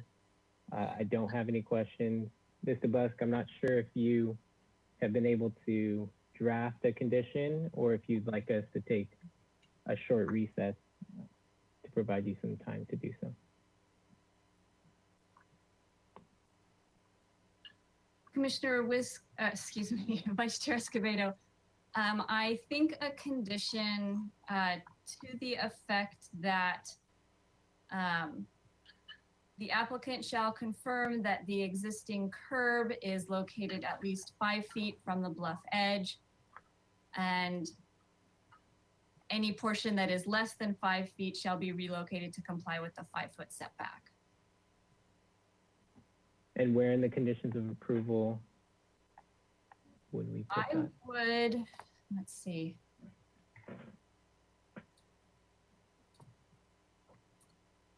I don't have any questions. Ms. DeBusk, I'm not sure if you have been able to draft a condition or if you'd like us to take a short recess to provide you some time to do so. Commissioner Vice Chair Escobedo, I think a condition to the effect that the applicant shall confirm that the existing curb is located at least 5 feet from the bluff edge, and any portion that is less than 5 feet shall be relocated to comply with the 5-foot setback. And where in the conditions of approval would we put that? Would, let's see.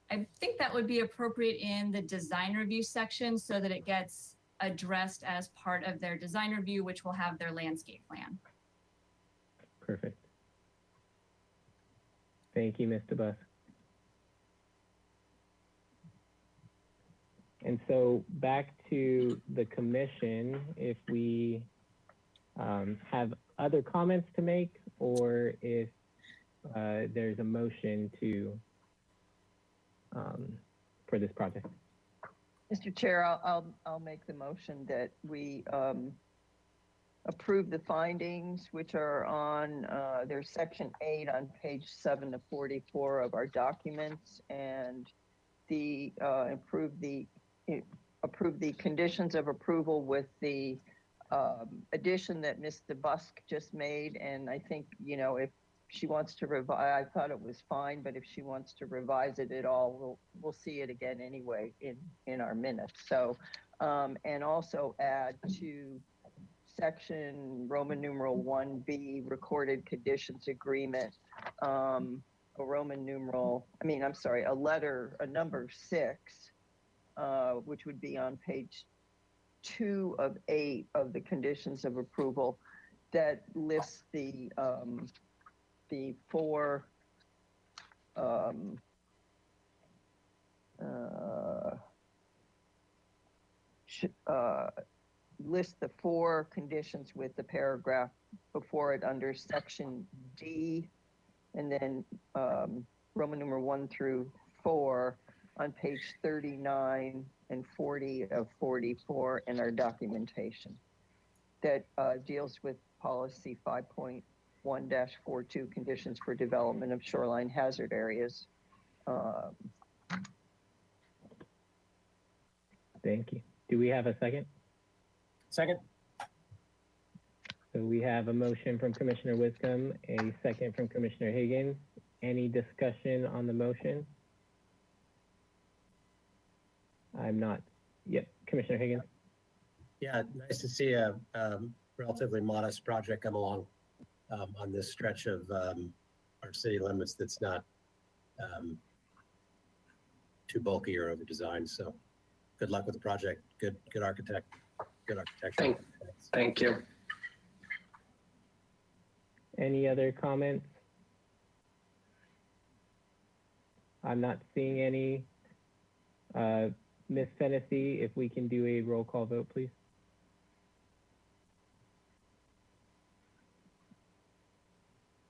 I think that would be appropriate in the design review section so that it gets addressed as part of their design review, which will have their landscape plan. Perfect. Thank you, Ms. DeBusk. And so back to the commission, if we have other comments to make, or if there's a motion to for this project. Mr. Chair, I'll make the motion that we approve the findings, which are on there's section 8 on page 7 to 44 of our documents, and the approve the conditions of approval with the addition that Ms. DeBusk just made. And I think, you know, if she wants to revise, I thought it was fine, but if she wants to revise it at all, we'll see it again anyway in our minutes. So, and also add to section Roman numeral 1B, recorded conditions agreement, a number 6, which would be on page 2 of 8 of the conditions of approval, that lists the 4 list the 4 conditions with the paragraph before it under section D, and then Roman numeral 1 through 4 on page 39 and 40 of 44 in our documentation that deals with policy 5.1-42 conditions for development of shoreline hazard areas. Thank you. Do we have a second? Second. So we have a motion from Commissioner Wiscombe, a second from Commissioner Higgins. Any discussion on the motion? I'm not. Yep, Commissioner Higgins. Yeah, nice to see a relatively modest project come along on this stretch of our city limits that's not too bulky or over-designed. So good luck with the project. Good architect. Good architecture. Thank you. Any other comments? I'm not seeing any. Ms. Fennessy, if we can do a roll call vote, please.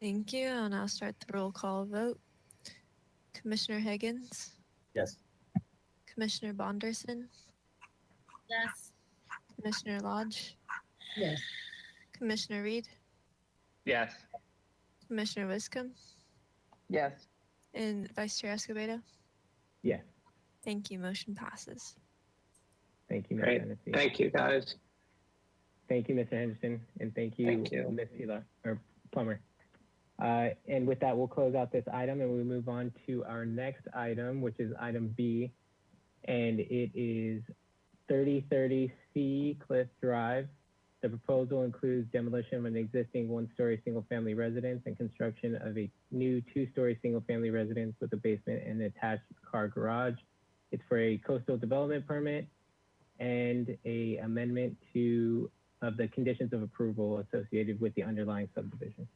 Thank you. I'll now start the roll call vote. Commissioner Higgins, Yes. Commissioner Bonderson, Yes. Commissioner Lodge, Yes. Commissioner Reed, Yes. Commissioner Wiscombe, Yes. and Vice Chair Escobedo. Yes. Thank you. Motion passes. Thank you, Ms. Great. Fennessy. Thank you, guys. Thank you, Mr. Henderson, and thank you, Thank you. Ms. Plummer. And with that, we'll close out this item and we'll move on to our next item, which is item B, and it is 3030 C Cliff Drive. The proposal includes demolition of an existing one-story single-family residence and construction of a new two-story single-family residence with a basement and an attached car garage. It's for a coastal development permit and a amendment of the conditions of approval associated with the underlying subdivision.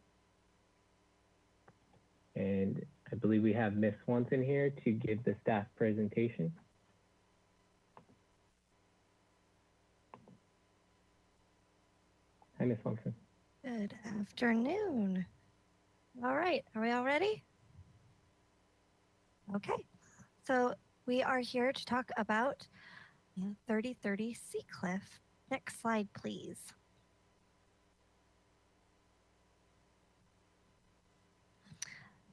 And I believe we have Ms. Swanson here to give the staff presentation. Hi, Ms. Swanson. Good afternoon. All right, are we all ready? Okay, so we are here to talk about 3030 Seacliff. Next slide, please.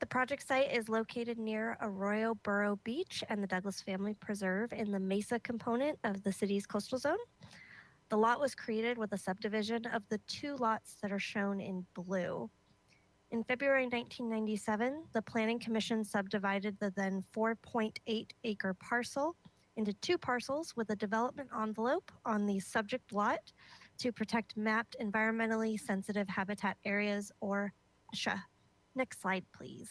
The project site is located near Arroyo Burro Beach and the Douglas Family Preserve in the Mesa component of the city's coastal zone. The lot was created with a subdivision of the two lots that are shown in blue. In February 1997, the Planning Commission subdivided the then 4.8 acre parcel into two parcels with a development envelope on the subject lot to protect mapped environmentally sensitive habitat areas, or MSHA. Next slide, please.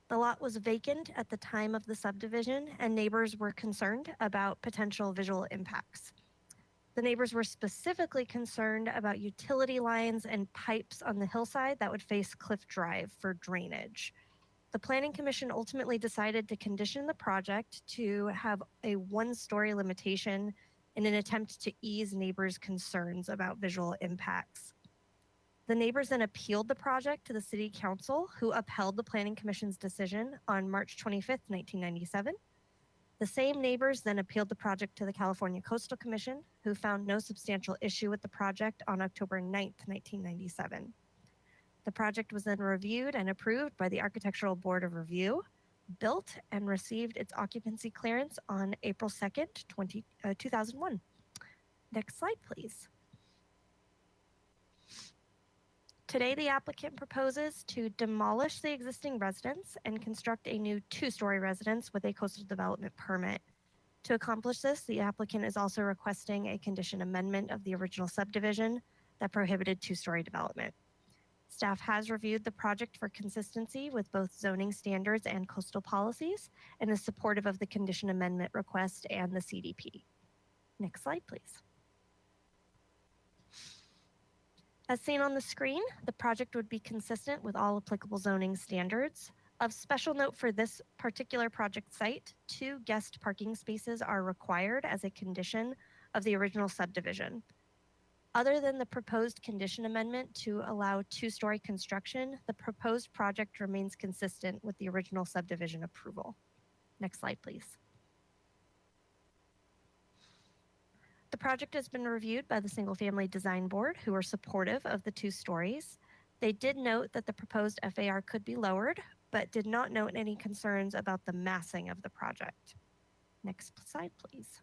The lot was vacant at the time of the subdivision, and neighbors were concerned about potential visual impacts. The neighbors were specifically concerned about utility lines and pipes on the hillside that would face Cliff Drive for drainage. The Planning Commission ultimately decided to condition the project to have a one-story limitation in an attempt to ease neighbors' concerns about visual impacts. The neighbors then appealed the project to the City Council, who upheld the Planning Commission's decision on March 25th, 1997. The same neighbors then appealed the project to the California Coastal Commission, who found no substantial issue with the project on October 9th, 1997. The project was then reviewed and approved by the Architectural Board of Review, built and received its occupancy clearance on April 2nd, 2001. Next slide, please. Today, the applicant proposes to demolish the existing residence and construct a new two-story residence with a coastal development permit. To accomplish this, the applicant is also requesting a condition amendment of the original subdivision that prohibited two-story development. Staff has reviewed the project for consistency with both zoning standards and coastal policies and is supportive of the condition amendment request and the CDP. Next slide, please. As seen on the screen, the project would be consistent with all applicable zoning standards. Of special note for this particular project site, 2 guest parking spaces are required as a condition of the original subdivision. Other than the proposed condition amendment to allow two-story construction, the proposed project remains consistent with the original subdivision approval. Next slide, please. The project has been reviewed by the Single Family Design Board, who are supportive of the 2 stories. They did note that the proposed FAR could be lowered, but did not note any concerns about the massing of the project. Next slide, please.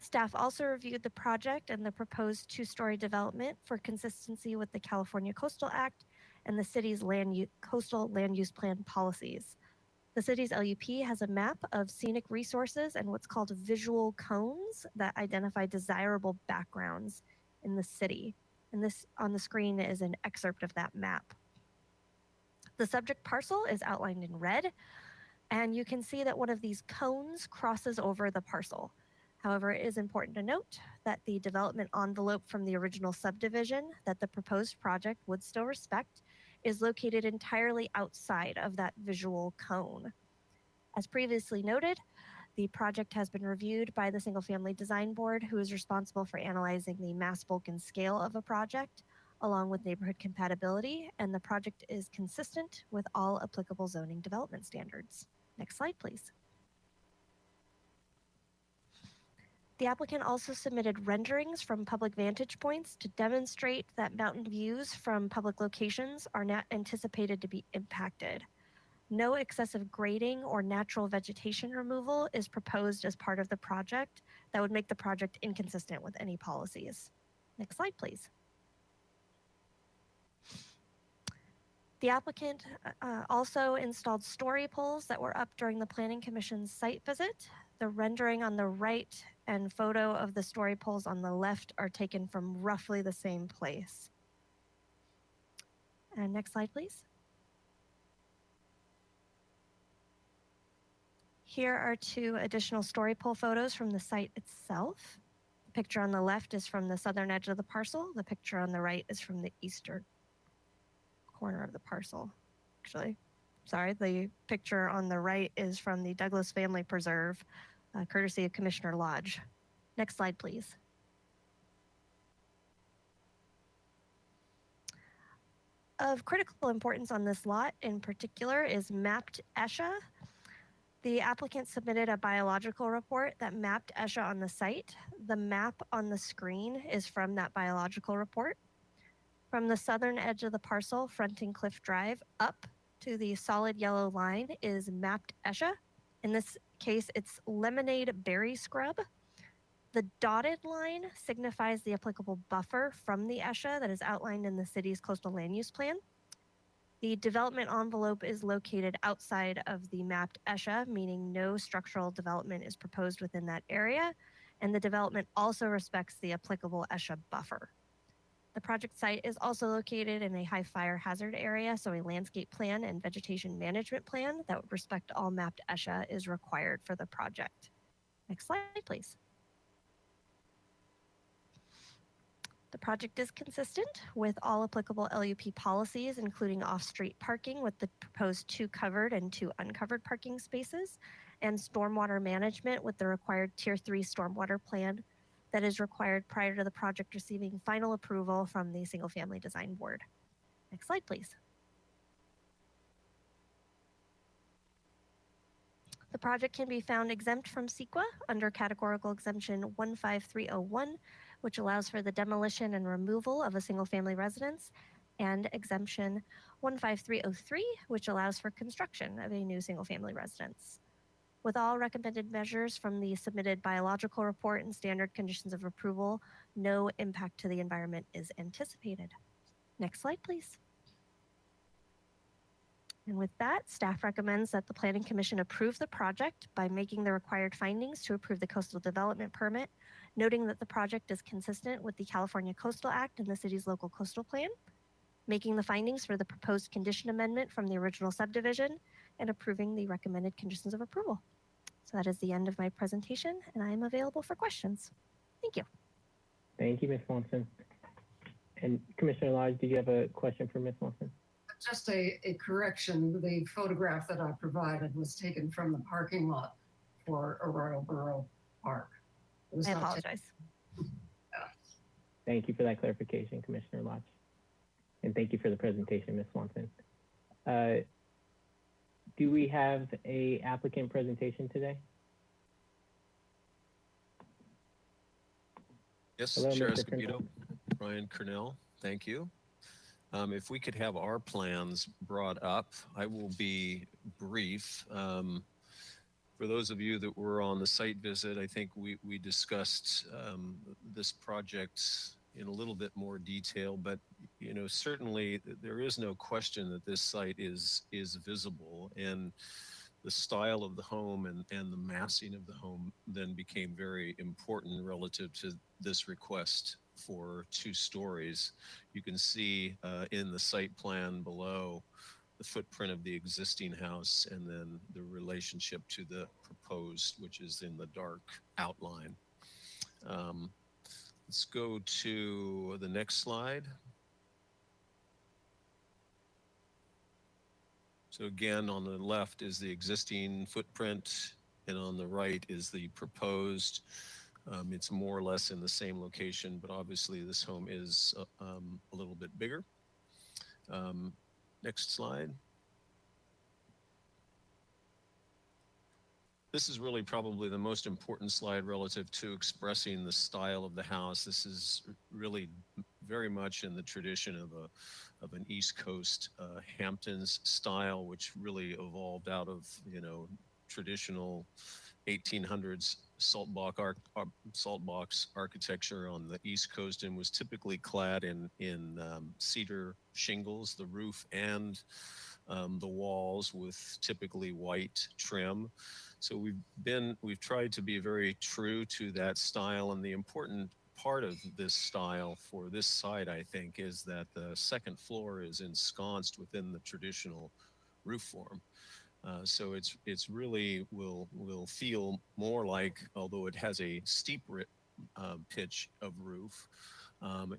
Staff also reviewed the project and the proposed two-story development for consistency with the California Coastal Act and the city's coastal land use plan policies. The city's LUP has a map of scenic resources and what's called visual cones that identify desirable backgrounds in the city. And this on the screen is an excerpt of that map. The subject parcel is outlined in red, and you can see that one of these cones crosses over the parcel. However, it is important to note that the development envelope from the original subdivision that the proposed project would still respect is located entirely outside of that visual cone. As previously noted, the project has been reviewed by the Single Family Design Board, who is responsible for analyzing the mass, bulk, and scale of a project, along with neighborhood compatibility, and the project is consistent with all applicable zoning development standards. Next slide, please. The applicant also submitted renderings from public vantage points to demonstrate that mountain views from public locations are not anticipated to be impacted. No excessive grading or natural vegetation removal is proposed as part of the project that would make the project inconsistent with any policies. Next slide, please. The applicant also installed story poles that were up during the Planning Commission's site visit. The rendering on the right and photo of the story poles on the left are taken from roughly the same place. And next slide, please. Here are two additional story pole photos from the site itself. The picture on the left is from the southern edge of the parcel. The picture on the right is from the eastern corner of the parcel. Actually, sorry, the picture on the right is from the Douglas Family Preserve, courtesy of Commissioner Lodge. Next slide, please. Of critical importance on this lot in particular is mapped ESHA. The applicant submitted a biological report that mapped ESHA on the site. The map on the screen is from that biological report. From the southern edge of the parcel, fronting Cliff Drive, up to the solid yellow line is mapped ESHA. In this case, it's Lemonade Berry Scrub. The dotted line signifies the applicable buffer from the ESHA that is outlined in the city's coastal land use plan. The development envelope is located outside of the mapped ESHA, meaning no structural development is proposed within that area, and the development also respects the applicable ESHA buffer. The project site is also located in a high fire hazard area, so a landscape plan and vegetation management plan that would respect all mapped ESHA is required for the project. Next slide, please. The project is consistent with all applicable LUP policies, including off-street parking with the proposed 2 covered and 2 uncovered parking spaces, and stormwater management with the required Tier 3 stormwater plan that is required prior to the project receiving final approval from the Single Family Design Board. Next slide, please. The project can be found exempt from CEQA under categorical exemption 15301, which allows for the demolition and removal of a single family residence, and exemption 15303, which allows for construction of a new single family residence. With all recommended measures from the submitted biological report and standard conditions of approval, no impact to the environment is anticipated. Next slide, please. And with that, staff recommends that the Planning Commission approve the project by making the required findings to approve the coastal development permit, noting that the project is consistent with the California Coastal Act and the city's local coastal plan, making the findings for the proposed condition amendment from the original subdivision, and approving the recommended conditions of approval. So that is the end of my presentation, and I am available for questions. Thank you. Thank you, Ms. Swanson. And Commissioner Lodge, did you have a question for Ms. Swanson? Just a correction. The photograph that I provided was taken from the parking lot for Arroyo Burrow Park. I apologize. Thank you for that clarification, Commissioner Lodge. And thank you for the presentation, Ms. Swanson. Do we have a applicant presentation today? Yes, Hello, Chair Mr. Escobedo, Crenshaw. Ryan Cornell, thank you. If we could have our plans brought up, I will be brief. for those of you that were on the site visit, I think we discussed this project in a little bit more detail, but you know, certainly there is no question that this site is visible, and the style of the home and the massing of the home then became very important relative to this request for 2 stories. You can see in the site plan below the footprint of the existing house and then the relationship to the proposed, which is in the dark outline. Let's go to the next slide. So again, on the left is the existing footprint, and on the right is the proposed. It's more or less in the same location, but obviously this home is a little bit bigger. Next slide. This is really probably the most important slide relative to expressing the style of the house. This is really very much in the tradition of an East Coast Hamptons style, which really evolved out of, you know, traditional 1800s salt box architecture on the East Coast, and was typically clad in cedar shingles, the roof and the walls with typically white trim. So we've tried to be very true to that style, and the important part of this style for this site, I think, is that the second floor is ensconced within the traditional roof form. So it's really will feel more like, although it has a steep pitch of roof,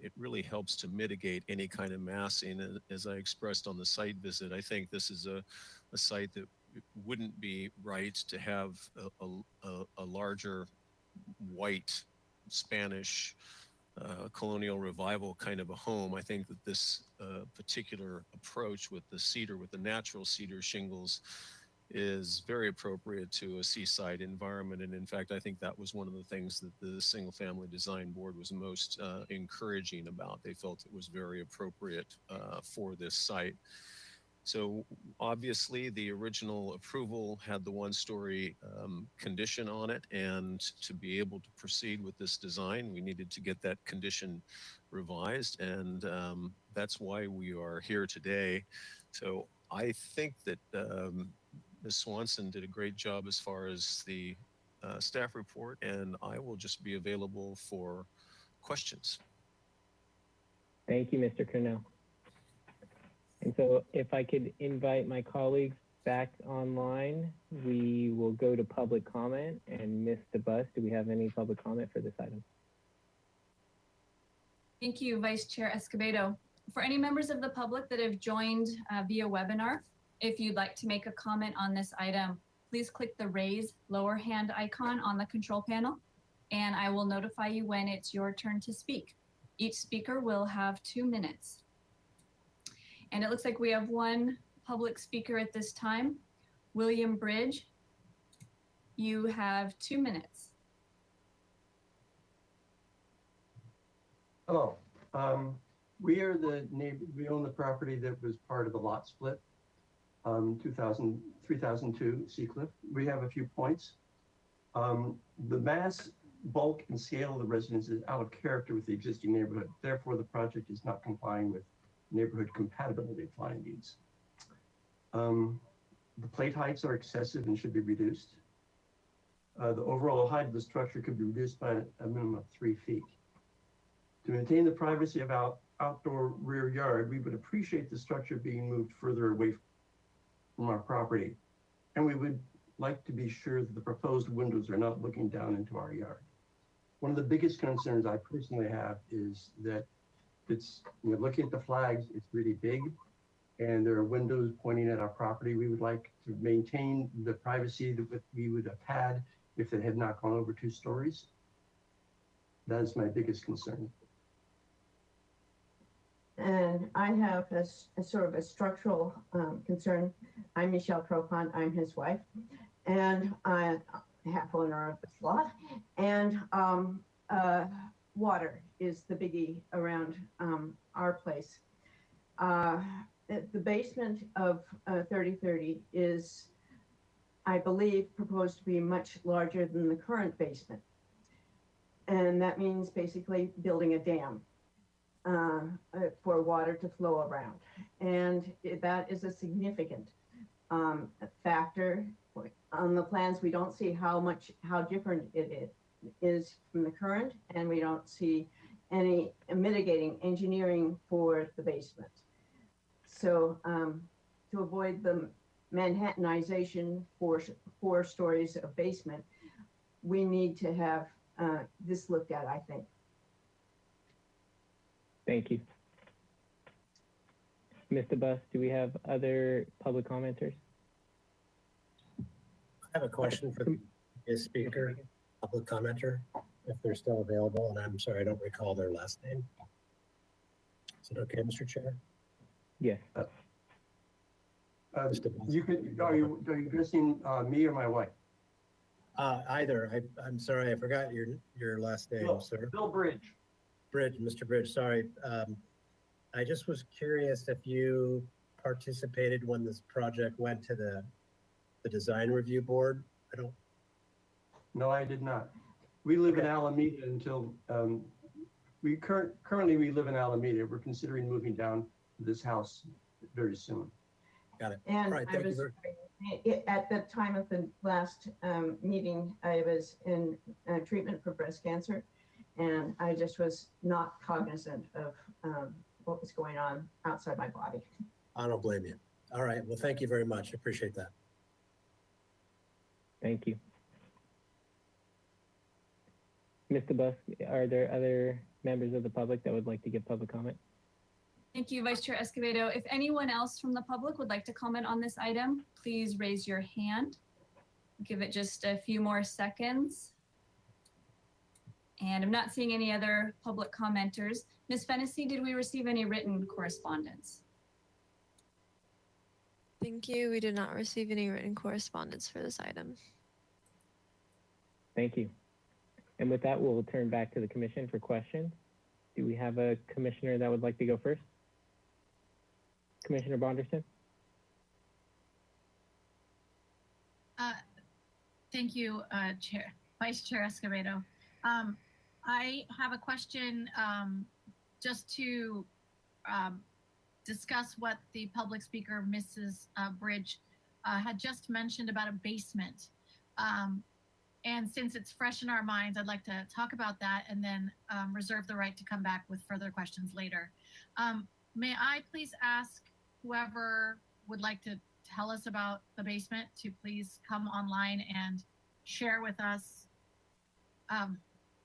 it really helps to mitigate any kind of massing. And as I expressed on the site visit, I think this is a site that it wouldn't be right to have a larger white Spanish colonial revival kind of a home. I think that this particular approach with the cedar, with the natural cedar shingles, is very appropriate to a seaside environment. And in fact, I think that was one of the things that the Single Family Design Board was most encouraging about. They felt it was very appropriate for this site. So obviously the original approval had the 1-story condition on it, and to be able to proceed with this design, we needed to get that condition revised, and that's why we are here today. So I think that Ms. Swanson did a great job as far as the staff report, and I will just be available for questions. Thank you, Mr. Cornell. And so if I could invite my colleagues back online, we will go to public comment. And Mr. Buss, do we have any public comment for this item? Thank you, Vice Chair Escobedo. For any members of the public that have joined via webinar, if you'd like to make a comment on this item, please click the raise lower hand icon on the control panel, and I will notify you when it's your turn to speak. Each speaker will have 2 minutes. And it looks like we have one public speaker at this time. William Bridge, you have 2 minutes. Hello. We are the neighbor. We own the property that was part of the lot split, 3002 Seacliff. We have a few points. The mass, bulk, and scale of the residence is out of character with the existing neighborhood. Therefore, the project is not complying with neighborhood compatibility findings. The plate heights are excessive and should be reduced. The overall height of the structure could be reduced by a minimum of 3 feet. To maintain the privacy of outdoor rear yard, we would appreciate the structure being moved further away from our property. And we would like to be sure that the proposed windows are not looking down into our yard. One of the biggest concerns I personally have is that it's, looking at the flags, it's really big, and there are windows pointing at our property. We would like to maintain the privacy that we would have had if it had not gone over 2 stories. That is my biggest concern. And I have a sort of a structural concern. I'm Michelle Propon, I'm his wife, and I'm half owner of this lot. And water is the biggie around our place. The basement of 3030 is I believe, proposed to be much larger than the current basement. And that means basically building a dam for water to flow around. And that is a significant factor. On the plans, we don't see how different it is from the current, and we don't see any mitigating engineering for the basement. So to avoid the Manhattanization for 4 stories of basement, we need to have this looked at, I think. Thank you. Mr. Buss, do we have other public commenters? I have a question for the speaker, public commenter, if they're still available, and I'm sorry, I don't recall their last name. Is it okay, Mr. Chair? Yes. You could, are you addressing me or my wife? Either. I'm sorry, I forgot your last name, sir. Bill Bridge. Bridge, Mr. Bridge, sorry. I just was curious if you participated when this project went to the design review board. No, I did not. We live in Alameda until, currently we live in Alameda. We're considering moving down to this house very soon. Got it. And All right, I was, at the time of the last meeting, I was in treatment for breast cancer, and I just was not cognizant of what was going on outside my body. I don't blame you. All right, well, thank you very much. I appreciate that. Thank you. Mr. Buss, are there other members of the public that would like to give public comment? Thank you, Vice Chair Escobedo. If anyone else from the public would like to comment on this item, please raise your hand. Give it just a few more seconds. And I'm not seeing any other public commenters. Ms. Fennessy, did we receive any written correspondence? Thank you. We did not receive any written correspondence for this item. Thank you. And with that, we'll turn back to the commission for questions. Do we have a commissioner that would like to go first? Commissioner Bonderson? Thank you, Vice Chair Escobedo. I have a question just to discuss what the public speaker, Mrs. Bridge, had just mentioned about a basement. And since it's fresh in our minds, I'd like to talk about that and then reserve the right to come back with further questions later. May I please ask whoever would like to tell us about the basement to please come online and share with us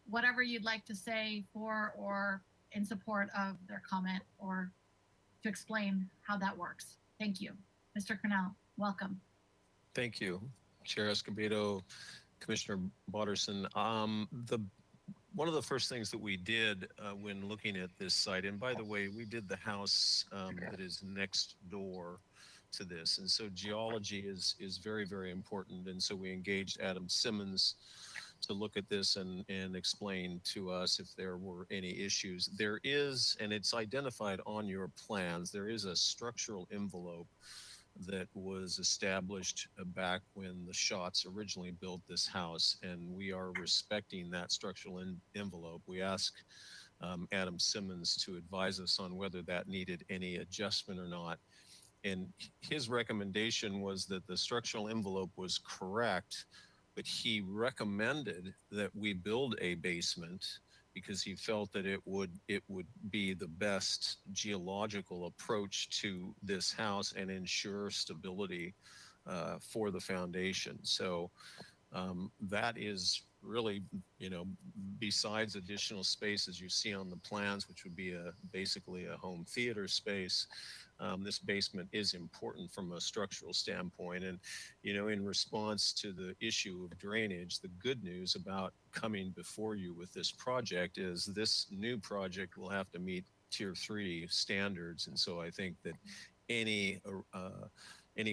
whatever you'd like to say for or in support of their comment or to explain how that works. Thank you. Mr. Cornell, welcome. Thank you, Chair Escobedo, Commissioner Bonderson. One of the first things that we did when looking at this site, and by the way, we did the house that is next door to this, and so geology is very, very important. And so we engaged Adam Simmons to look at this and explain to us if there were any issues. There is, and it's identified on your plans, there is a structural envelope that was established back when the Schatz originally built this house, and we are respecting that structural envelope. We asked Adam Simmons to advise us on whether that needed any adjustment or not. And his recommendation was that the structural envelope was correct, but he recommended that we build a basement because he felt that it would be the best geological approach to this house and ensure stability for the foundation. So that is really, besides additional space as you see on the plans, which would be basically a home theater space. This basement is important from a structural standpoint. And, in response to the issue of drainage, the good news about coming before you with this project is this new project will have to meet Tier 3 standards. And so I think that any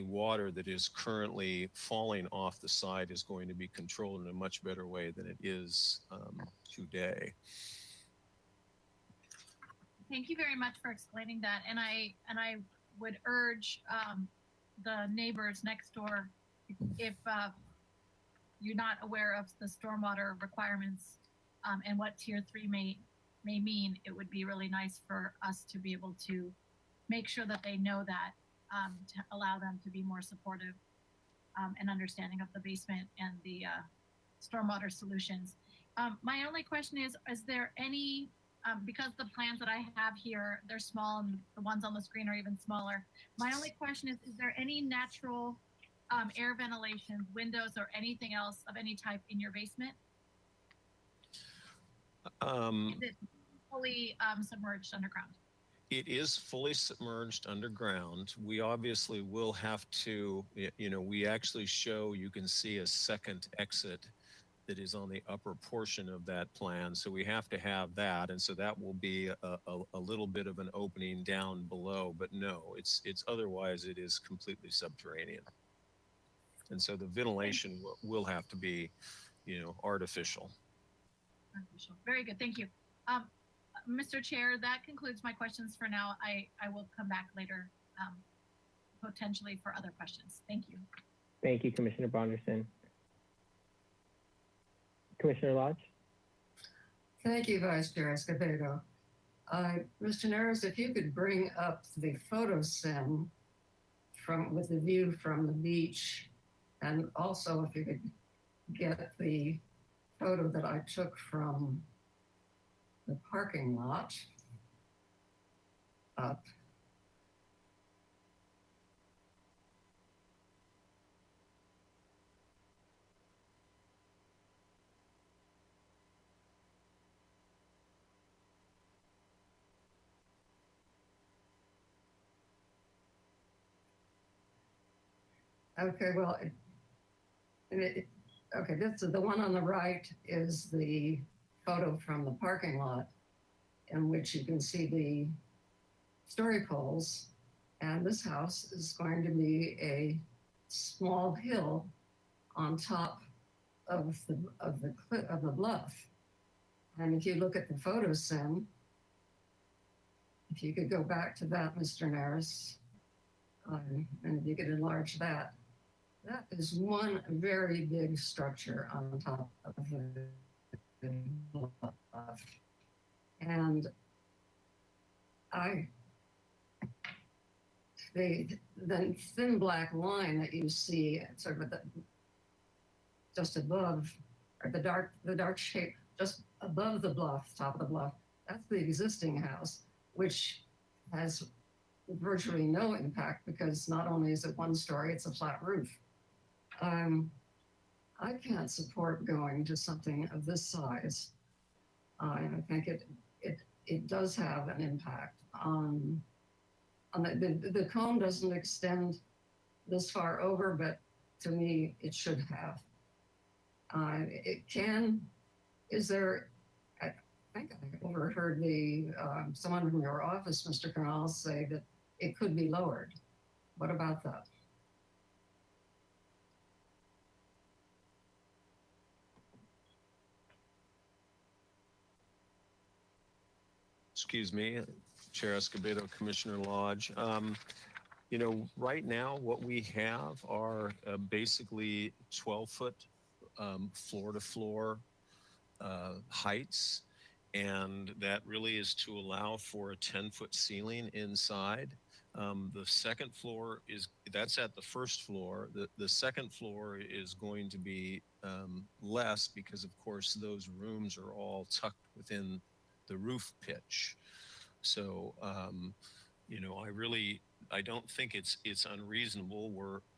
water that is currently falling off the side is going to be controlled in a much better way than it is today. Thank you very much for explaining that. And I would urge the neighbors next door if you're not aware of the stormwater requirements and what tier 3 may mean, it would be really nice for us to be able to make sure that they know that, to allow them to be more supportive and understanding of the basement and the stormwater solutions. My only question is there any, because the plans that I have here, they're small and the ones on the screen are even smaller. My only question is there any natural air ventilation, windows, or anything else of any type in your basement? Is it fully submerged underground? It is fully submerged underground. We obviously will have to, we actually show, you can see a second exit that is on the upper portion of that plan. So we have to have that. And so that will be a little bit of an opening down below, but no, it's otherwise it is completely subterranean. And so the ventilation will have to be, artificial. Artificial. Very good. Thank you. Mr. Chair, that concludes my questions for now. I will come back later, potentially for other questions. Thank you. Thank you, Commissioner Bonderson. Commissioner Lodge? Thank you, Vice Chair Escobedo. Mr. Neris, if you could bring up the photo sim with the view from the beach, and also if you could get the photo that I took from the parking lot up. Okay, well, okay, this is the one on the right is the photo from the parking lot in which you can see the story poles. And this house is going to be a small hill on top of the bluff. And if you look at the photo sim, if you could go back to that, Mr. Neris, and if you could enlarge that, that is one very big structure on top of the bluff. And the thin black line that you see sort of just above, or the dark shape just above the bluff, top of the bluff, that's the existing house, which has virtually no impact because not only is it one story, it's a flat roof. I can't support going to something of this size. I think it does have an impact on the cone doesn't extend this far over, but to me, it should have. It can, I think I overheard someone from your office, Mr. Canales, say that it could be lowered. What about that? Excuse me, Chair Escobedo, Commissioner Lodge. Right now what we have are basically 12-foot floor-to-floor heights, and that really is to allow for a 10-foot ceiling inside. The second floor that's at the first floor. The second floor is going to be less because, of course, those rooms are all tucked within the roof pitch. So, I don't think it's unreasonable.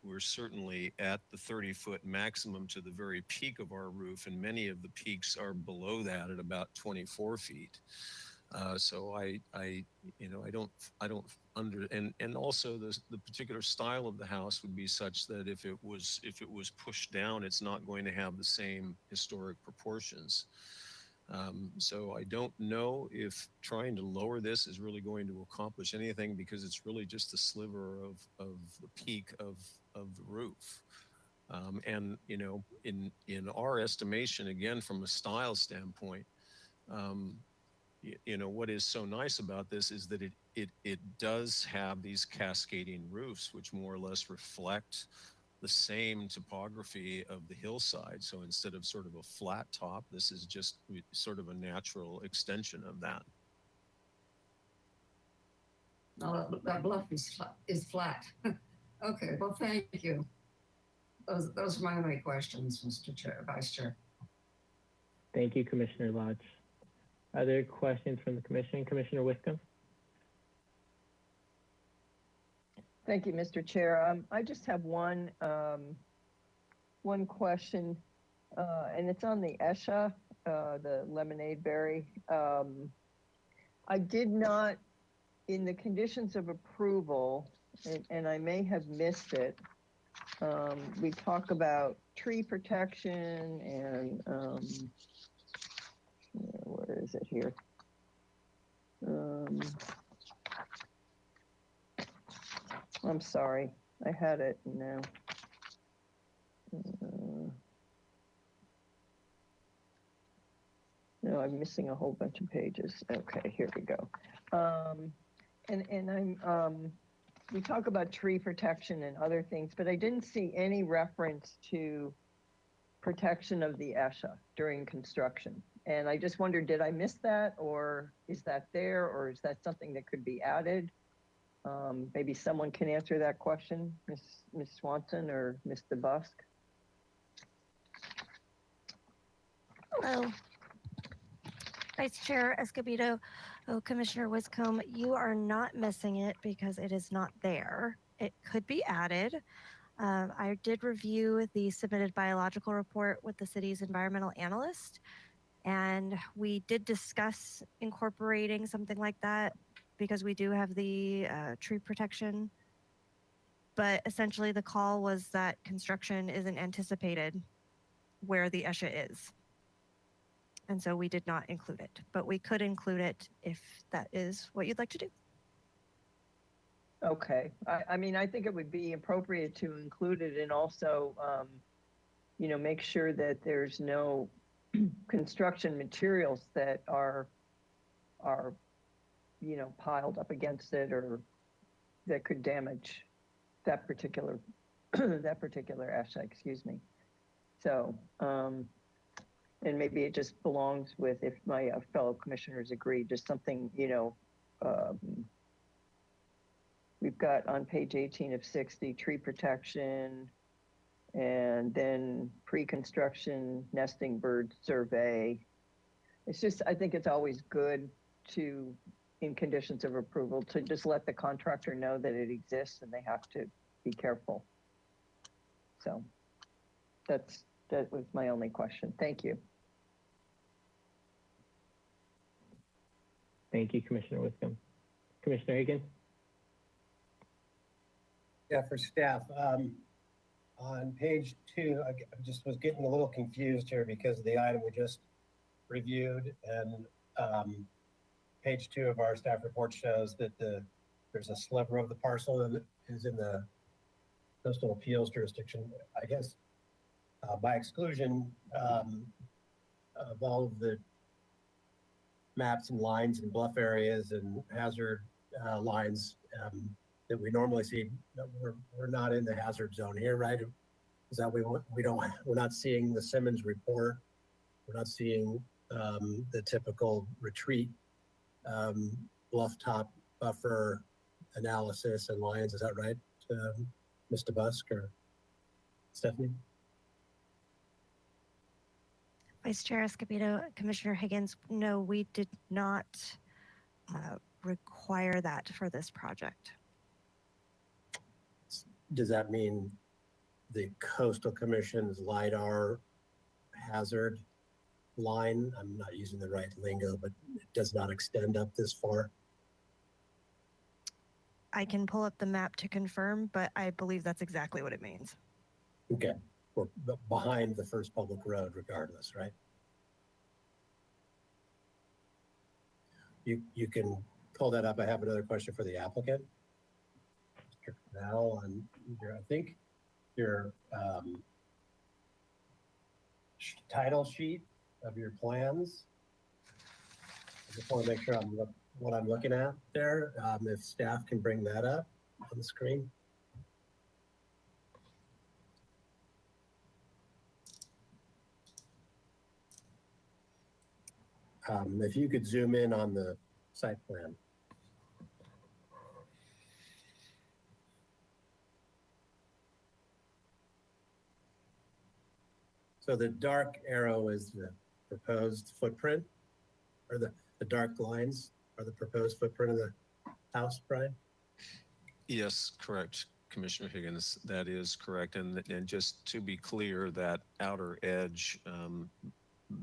We're certainly at the 30-foot maximum to the very peak of our roof, and many of the peaks are below that at about 24 feet. So I don't and also the particular style of the house would be such that if it was pushed down, it's not going to have the same historic proportions. So I don't know if trying to lower this is really going to accomplish anything because it's really just a sliver of the peak of the roof. And in our estimation, again, from a style standpoint, what is so nice about this is that it does have these cascading roofs, which more or less reflect the same topography of the hillside. So instead of sort of a flat top, this is just sort of a natural extension of that. No, that bluff is flat. Okay, well, thank you. Those are my only questions, Mr. Chair, Vice Chair. Thank you, Commissioner Lodge. Other questions from the commission? Commissioner Wiscombe? Thank you, Mr. Chair. I just have one question, and it's on the ESHA, the lemonade berry. I did not, in the conditions of approval, and I may have missed it, we talk about tree protection and, where is it here? I'm sorry, I had it now. No, I'm missing a whole bunch of pages. Okay, here we go. We talk about tree protection and other things, but I didn't see any reference to protection of the ESHA during construction. And I just wondered, did I miss that, or is that there, or is that something that could be added? Maybe someone can answer that question, Ms. Swanson or Mr. Busk. Hello. Vice Chair Escobedo, Commissioner Wiscombe, you are not missing it because it is not there. It could be added. I did review the submitted biological report with the city's environmental analyst, and we did discuss incorporating something like that because we do have the tree protection. But essentially the call was that construction isn't anticipated where the ESHA is. And so we did not include it, but we could include it if that is what you'd like to do. Okay, I mean, I think it would be appropriate to include it and also, make sure that there's no construction materials that are, piled up against it or that could damage that particular, ESHA, excuse me. So, and maybe it just belongs with, if my fellow commissioners agree, just something, we've got on page 18 of 60, tree protection, and then pre-construction nesting bird survey. It's just, I think it's always good to, in conditions of approval, to just let the contractor know that it exists and they have to be careful. So that was my only question. Thank you. Thank you, Commissioner Wiscombe. Commissioner Higgins? Yeah, for staff, on page 2, I just was getting a little confused here because of the item we just reviewed, and page 2 of our staff report shows that there's a sliver of the parcel that is in the coastal appeals jurisdiction. I guess by exclusion of all of the maps and lines and bluff areas and hazard lines that we normally see, we're not in the hazard zone here, right? Is that we're not seeing the Simmons report. We're not seeing the typical retreat bluff top buffer analysis and lines. Is that right, Mr. Busk or Stephanie? Vice Chair Escobedo, Commissioner Higgins, no, we did not require that for this project. Does that mean the Coastal Commission's LIDAR hazard line, I'm not using the right lingo, but it does not extend up this far? I can pull up the map to confirm, but I believe that's exactly what it means. Okay, we're behind the first public road regardless, right? You can pull that up. I have another question for the applicant. Mr. Canal, on your, I think your title sheet of your plans. I just want to make sure what I'm looking at there. If staff can bring that up on the screen. If you could zoom in on the site plan. So the dark arrow is the proposed footprint, or the dark lines are the proposed footprint of the house, Brian? Yes, correct, Commissioner Higgins. That is correct. And just to be clear, that outer edge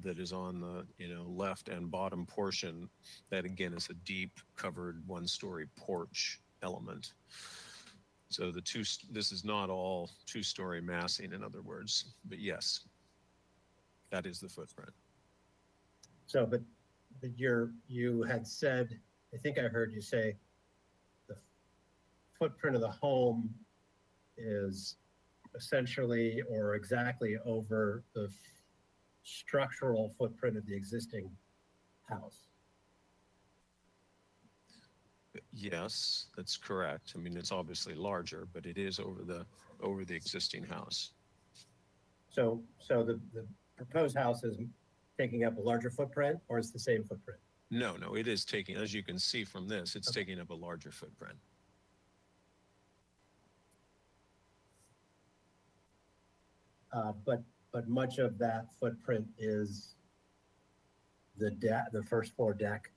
that is on the left and bottom portion, that again is a deep covered one-story porch element. So this is not all two-story massing, in other words, but yes, that is the footprint. So, but you had said, I think I heard you say, the footprint of the home is essentially or exactly over the structural footprint of the existing house. Yes, that's correct. I mean, it's obviously larger, but it is over the existing house. So the proposed house is taking up a larger footprint, or it's the same footprint? No, it is taking, as you can see from this, it's taking up a larger footprint. But much of that footprint is the first floor deck.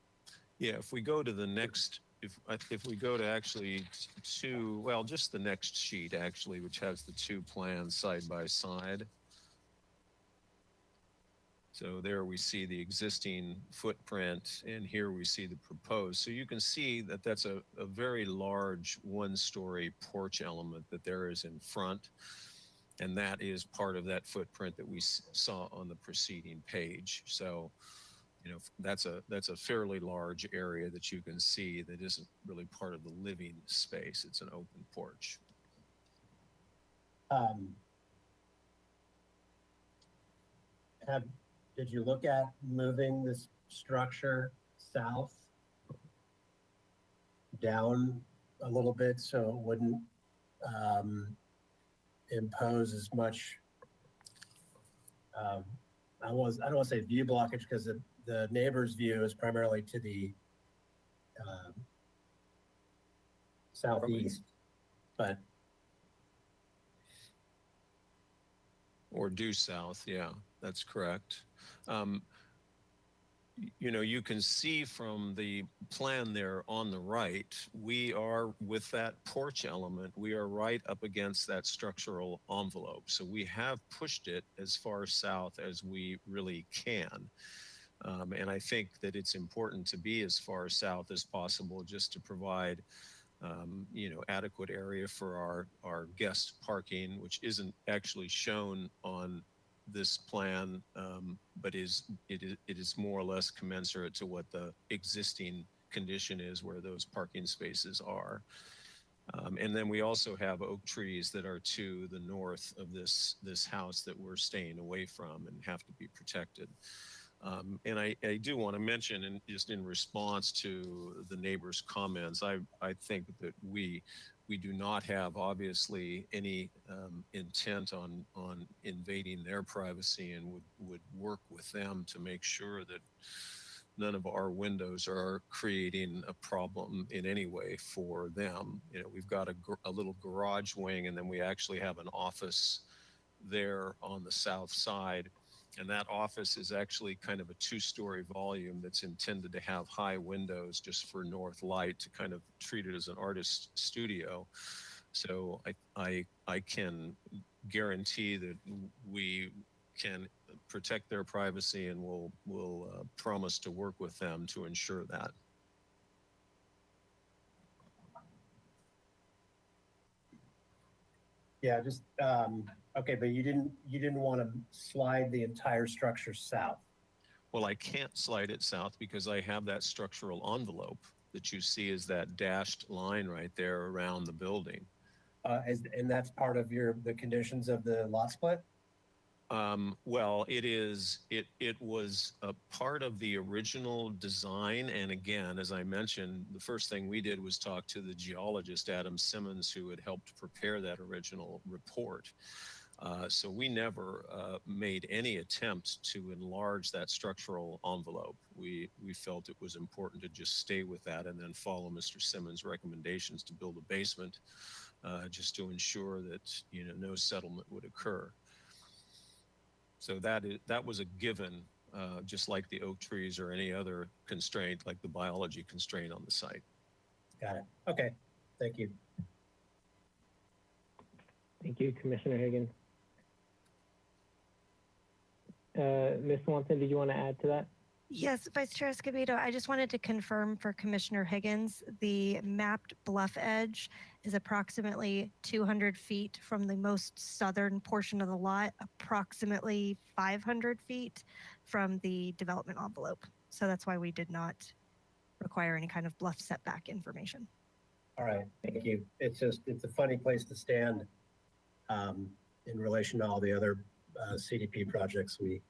Yeah, if we go to the next, if we go to actually just the next sheet actually, which has the two plans side by side. So there we see the existing footprint, and here we see the proposed. So you can see that that's a very large one-story porch element that there is in front. And that is part of that footprint that we saw on the preceding page. So, that's a fairly large area that you can see that isn't really part of the living space. It's an open porch. Did you look at moving this structure south down a little bit so it wouldn't impose as much, I don't want to say view blockage, because the neighbor's view is primarily to the southeast, but. Or due south, yeah, that's correct. You can see from the plan there on the right, we are, with that porch element, we are right up against that structural envelope. So we have pushed it as far south as we really can. And I think that it's important to be as far south as possible just to provide adequate area for our guest parking, which isn't actually shown on this plan, but it is more or less commensurate to what the existing condition is where those parking spaces are. And then we also have oak trees that are to the north of this house that we're staying away from and have to be protected. And I do want to mention, and just in response to the neighbors' comments, I think that we do not have obviously any intent on invading their privacy, and would work with them to make sure that none of our windows are creating a problem in any way for them. We've got a little garage wing, and then we actually have an office there on the south side. And that office is actually kind of a two-story volume that's intended to have high windows just for north light, to kind of treat it as an artist studio. So I can guarantee that we can protect their privacy, and we'll promise to work with them to ensure that. Yeah, just okay, but you didn't want to slide the entire structure south. Well, I can't slide it south because I have that structural envelope that you see as that dashed line right there around the building. And that's part of the conditions of the lot split? Well, it was a part of the original design. And again, as I mentioned, the first thing we did was talk to the geologist, Adam Simmons, who had helped prepare that original report. So we never made any attempt to enlarge that structural envelope. We felt it was important to just stay with that and then follow Mr. Simmons' recommendations to build a basement, just to ensure that no settlement would occur. So that was a given, just like the oak trees or any other constraint, like the biology constraint on the site. Got it. Okay. Thank you. Thank you, Commissioner Higgins. Ms. Swanson, did you want to add to that? Yes, Vice Chair Escobedo, I just wanted to confirm for Commissioner Higgins, the mapped bluff edge is approximately 200 feet from the most southern portion of the lot, approximately 500 feet from the development envelope. So that's why we did not require any kind of bluff setback information. All right, thank you. It's a funny place to stand in relation to all the other CDP projects we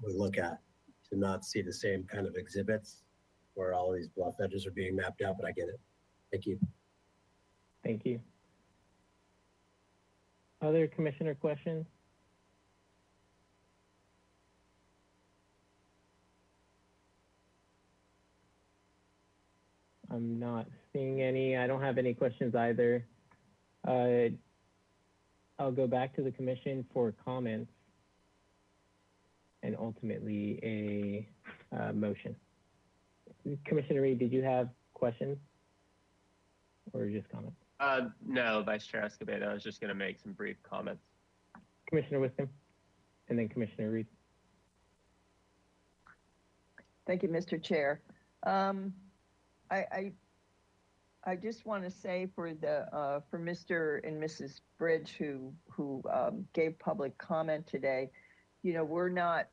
look at, to not see the same kind of exhibits where all these bluff edges are being mapped out, but I get it. Thank you. Thank you. Other commissioner questions? I'm not seeing any. I don't have any questions either. I'll go back to the commission for comments and ultimately a motion. Commissioner Reed, did you have questions or just comments? No, Vice Chair Escobedo. I was just going to make some brief comments. Commissioner Wiscombe, and then Commissioner Reed. Thank you, Mr. Chair. I just want to say for Mr. and Mrs. Bridge who gave public comment today, we're not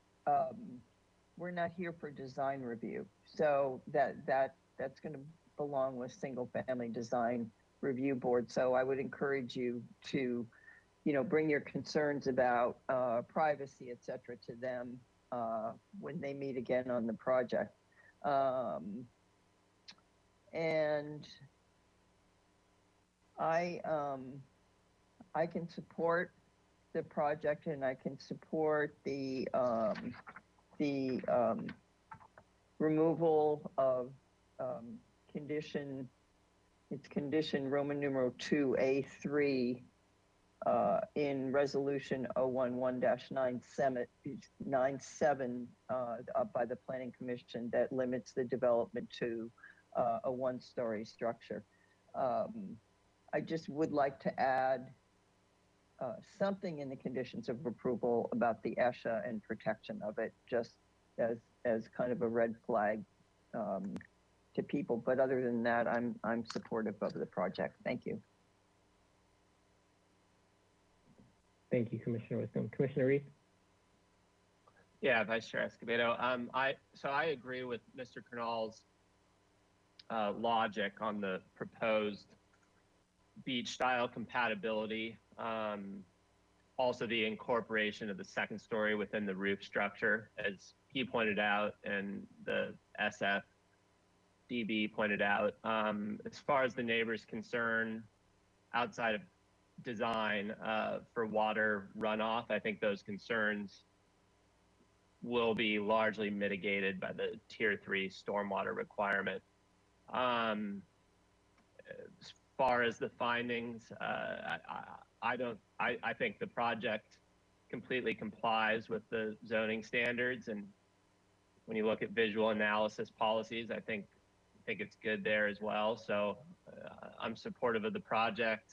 here for design review, so that's going to belong with single family design review board. So I would encourage you to bring your concerns about privacy, et cetera, to them when they meet again on the project. And I can support the project, and I can support the removal of condition Roman numeral 2A3 in resolution 011-97 by the Planning Commission that limits the development to a one-story structure. I just would like to add something in the conditions of approval about the ESHA and protection of it, just as kind of a red flag to people. But other than that, I'm supportive of the project. Thank you. Thank you, Commissioner Wiscombe. Commissioner Reed? Yeah, Vice Chair Escobedo. I agree with Mr. Kernall's logic on the proposed beach style compatibility. Also the incorporation of the second story within the roof structure, as he pointed out, and the SFDB pointed out. As far as the neighbor's concern, outside of design for water runoff, I think those concerns will be largely mitigated by the Tier 3 stormwater requirement. As far as the findings, I think the project completely complies with the zoning standards, and when you look at visual analysis policies, I think it's good there as well. So I'm supportive of the project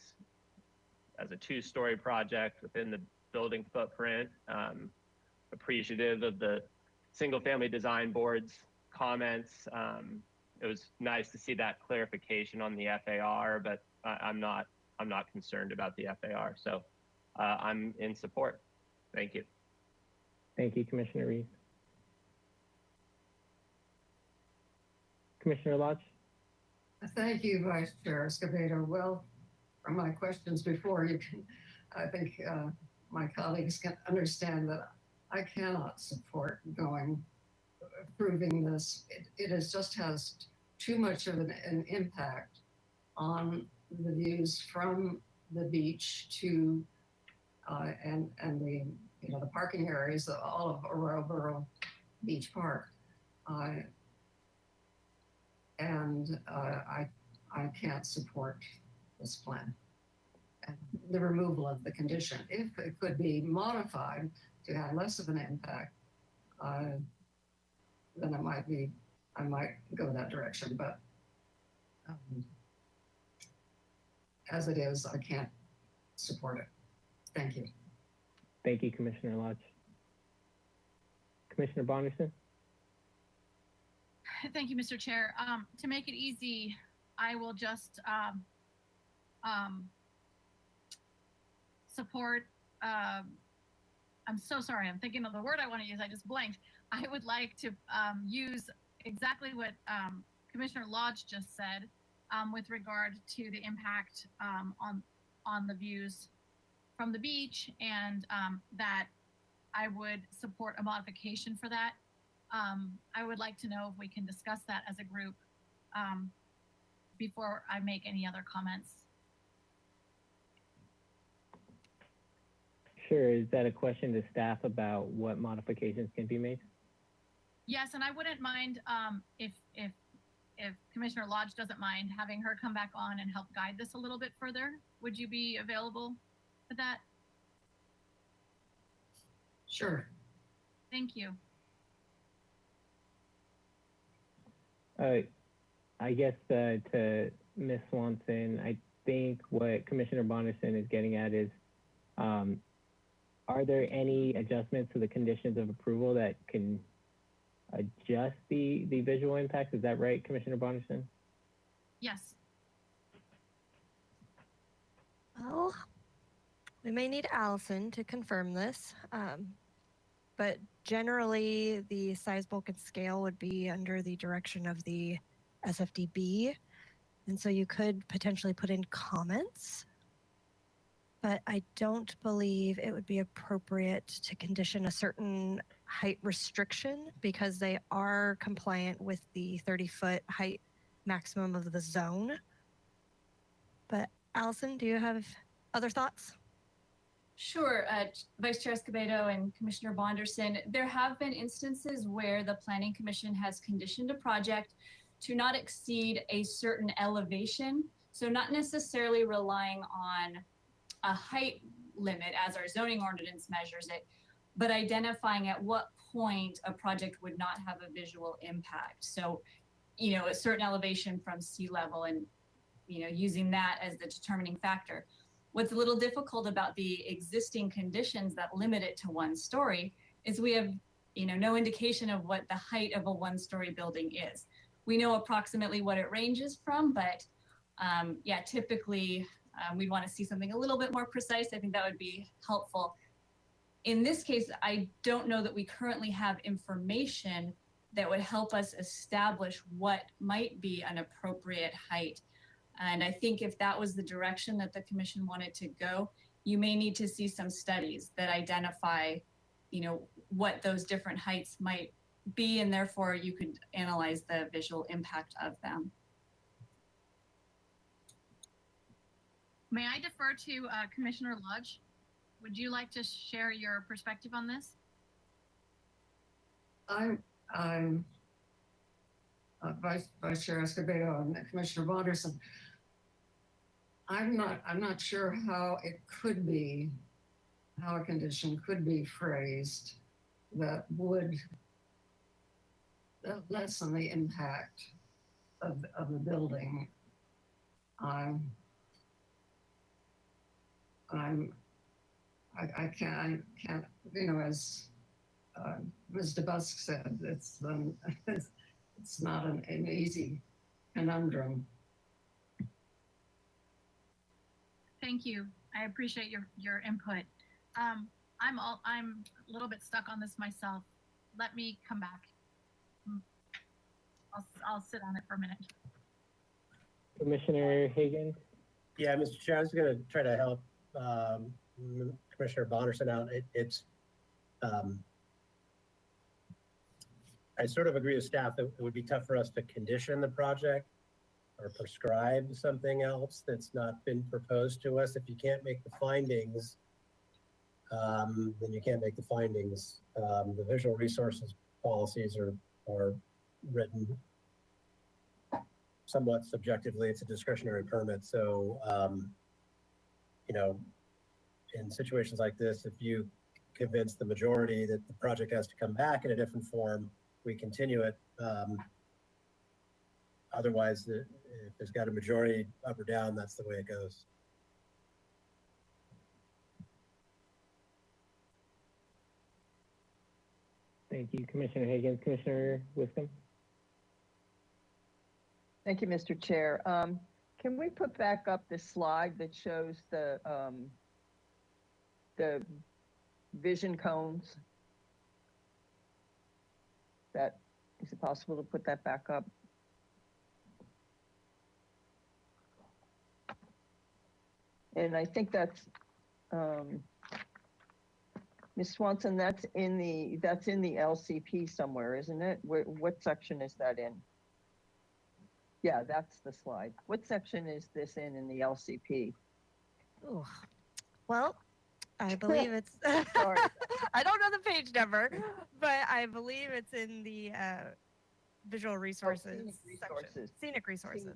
as a two-story project within the building footprint. Appreciative of the single-family design board's comments. It was nice to see that clarification on the FAR, but I'm not concerned about the FAR. So I'm in support. Thank you. Thank you, Commissioner Reed. Commissioner Lodge? Thank you, Vice Chair Escobedo. Well, from my questions before, I think my colleagues can understand that I cannot support approving this. It just has too much of an impact on the views from the beach to and the, you know, the parking areas, all of Arroyo Burro Beach Park. I can't support this plan. And the removal of the condition, if it could be modified to have less of an impact, then I might go that direction. But as it is, I can't support it. Thank you. Thank you, Commissioner Lodge. Commissioner Bonderson? Thank you, Mr. Chair. To make it easy, I will just support, I'm so sorry, I'm thinking of the word I want to use, I just blanked. I would like to use exactly what Commissioner Lodge just said with regard to the impact on the views from the beach, and that I would support a modification for that. I would like to know if we can discuss that as a group before I make any other comments. Sure. Is that a question to staff about what modifications can be made? Yes, and I wouldn't mind if Commissioner Lodge doesn't mind having her come back on and help guide this a little bit further. Would you be available for that? Sure. Thank you. I guess to Ms. Swanson, I think what Commissioner Bonderson is getting at is, are there any adjustments to the conditions of approval that can adjust the visual impacts? Is that right, Commissioner Bonderson? Yes. Well, we may need Allison to confirm this, but generally the size, bulk, and scale would be under the direction of the SFDB. And so you could potentially put in comments, but I don't believe it would be appropriate to condition a certain height restriction because they are compliant with the 30-foot height maximum of the zone. But Allison, do you have other thoughts? Sure, Vice Chair Escobedo and Commissioner Bonderson, there have been instances where the Planning Commission has conditioned a project to not exceed a certain elevation. So not necessarily relying on a height limit as our zoning ordinance measures it, but identifying at what point a project would not have a visual impact. So, you know, a certain elevation from sea level and, you know, using that as the determining factor. What's a little difficult about the existing conditions that limit it to 1 story is we have, you know, no indication of what the height of a 1-story building is. We know approximately what it ranges from, but yeah, typically we'd want to see something a little bit more precise. I think that would be helpful. In this case, I don't know that we currently have information that would help us establish what might be an appropriate height. And I think if that was the direction that the commission wanted to go, you may need to see some studies that identify, you know, what those different heights might be, and therefore you could analyze the visual impact of them. May I defer to Commissioner Lodge? Would you like to share your perspective on this? I'm Vice Chair Escobedo and Commissioner Bonderson. I'm not sure how a condition could be phrased that would lessen the impact of the building. I can't, you know, as Ms. DeBusk said, it's not an easy conundrum. Thank you. I appreciate your input. I'm a little bit stuck on this myself. Let me come back. I'll sit on it for a minute. Commissioner Higgins? Yeah, Mr. Chair, I was going to try to help Commissioner Bonderson out. I sort of agree with staff that it would be tough for us to condition the project or prescribe something else that's not been proposed to us. If you can't make the findings then you can't make the findings. The visual resources policies are written somewhat subjectively. It's a discretionary permit. So, you know, in situations like this, if you convince the majority that the project has to come back in a different form, we continue it. Otherwise, if it's got a majority up or down, that's the way it goes. Thank you, Commissioner Higgins. Commissioner Wiscombe? Thank you, Mr. Chair. Can we put back up the slide that shows the vision cones? Is it possible to put that back up? And I think that's, Ms. Swanson, that's in the LCP somewhere, isn't it? What section is that in? Yeah, that's the slide. What section is this in the LCP? Ooh. Well, I believe it's, Sorry. I don't know the page number, but I believe it's in the visual resources section. Scenic resources.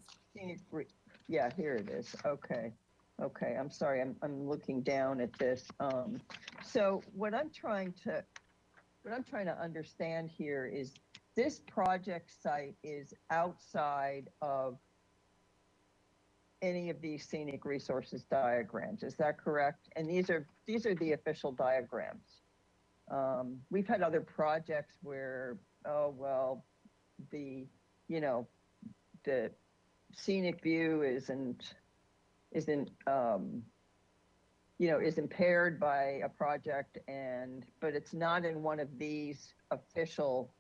Yeah, here it is. Okay. Okay, I'm sorry, I'm looking down at this. So what I'm trying to understand here is this project site is outside of any of these scenic resources diagrams. Is that correct? And these are the official diagrams. We've had other projects where, oh well, the scenic view is impaired by a project, but it's not in one of these official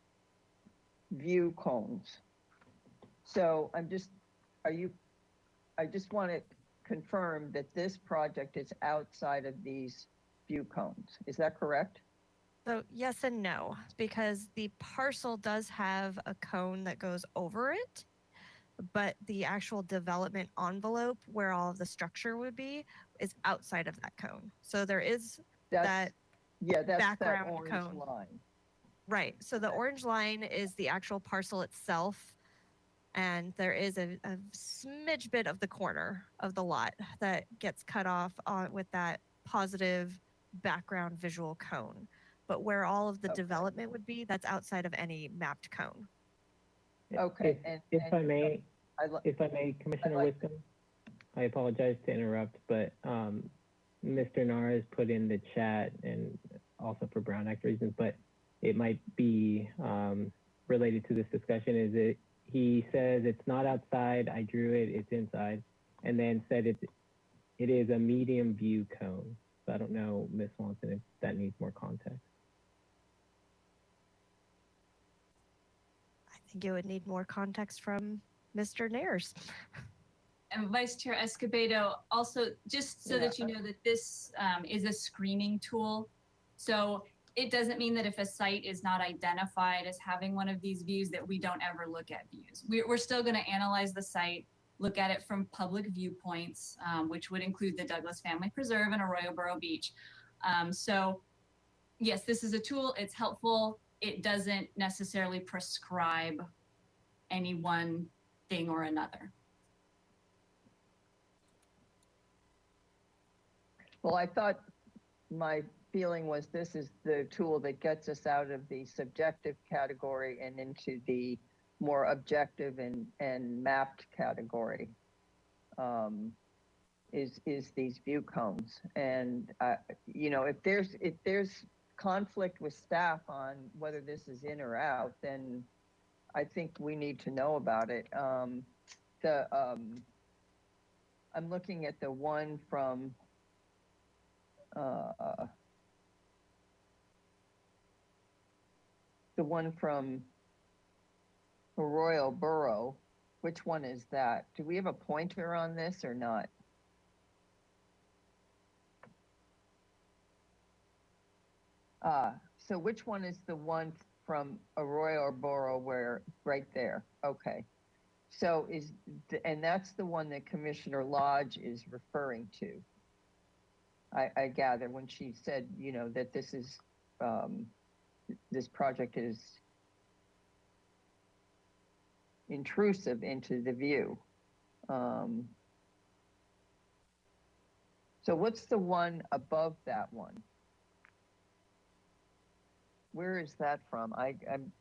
view cones. So I just want to confirm that this project is outside of these view cones. Is that correct? So yes and no, because the parcel does have a cone that goes over it, but the actual development envelope where all of the structure would be is outside of that cone. So there is that's background that orange cone. line. Right. So the orange line is the actual parcel itself. And there is a smidge bit of the corner of the lot that gets cut off with that positive background visual cone. But where all of the development would be, that's outside of any mapped cone. Okay. If I may, Commissioner Wiscombe, I apologize to interrupt, but Mr. Nara has put in the chat, and also for Brown Act reasons, but it might be related to this discussion, he says it's not outside, I drew it, it's inside, and then said it is a medium view cone. So I don't know, Ms. Swanson, if that needs more context. I think it would need more context from Mr. Nares. And Vice Chair Escobedo, also just so that you know that this is a screening tool. So it doesn't mean that if a site is not identified as having one of these views that we don't ever look at views. We're still going to analyze the site, look at it from public viewpoints, which would include the Douglas Family Preserve and Arroyo Burro Beach. So yes, this is a tool, it's helpful. It doesn't necessarily prescribe any one thing or another. Well, I thought my feeling was this is the tool that gets us out of the subjective category and into the more objective and mapped category, is these view cones. And if there's conflict with staff on whether this is in or out, then I think we need to know about it. I'm looking at the one from Arroyo Burro. Which one is that? Do we have a pointer on this or not? So which one is the one from Arroyo Burro where, right there? Okay. So and that's the one that Commissioner Lodge is referring to. I gather when she said, that this is, this project is intrusive into the view. So what's the one above that one? Where is that from? I'm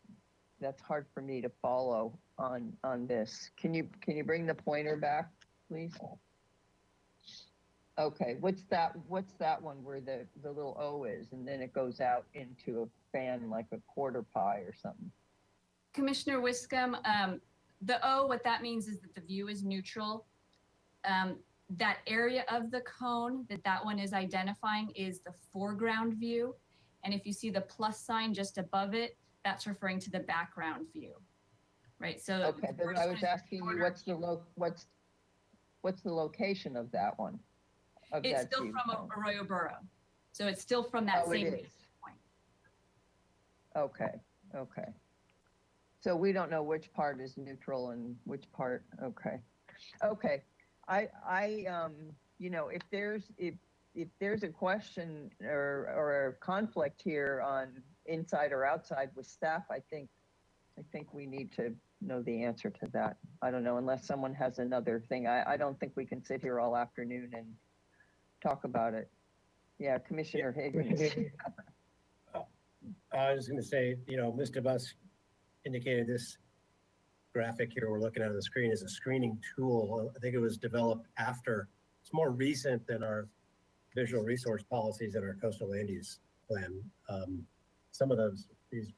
that's hard for me to follow on this. Can you bring the pointer back, please? Okay, what's that one where the little O is, and then it goes out into a fan like a quarter pie or something? Commissioner Wiscombe, the O, what that means is that the view is neutral. That area of the cone that one is identifying is the foreground view. And if you see the plus sign just above it, that's referring to the background view, right? So okay, but I was asking you, what's the location of that one? It's still from Arroyo Burro, so it's still from that same point. Okay. So we don't know which part is neutral and which part. Okay. I if there's a question or a conflict here on inside or outside with staff, I think we need to know the answer to that. I don't know, unless someone has another thing. I don't think we can sit here all afternoon and talk about it. Yeah, Commissioner Higgins. I was going to say, Mr. Buss indicated this graphic here we're looking at on the screen is a screening tool. I think it was developed after, it's more recent than our visual resource policies and our coastal land use plan. Some of these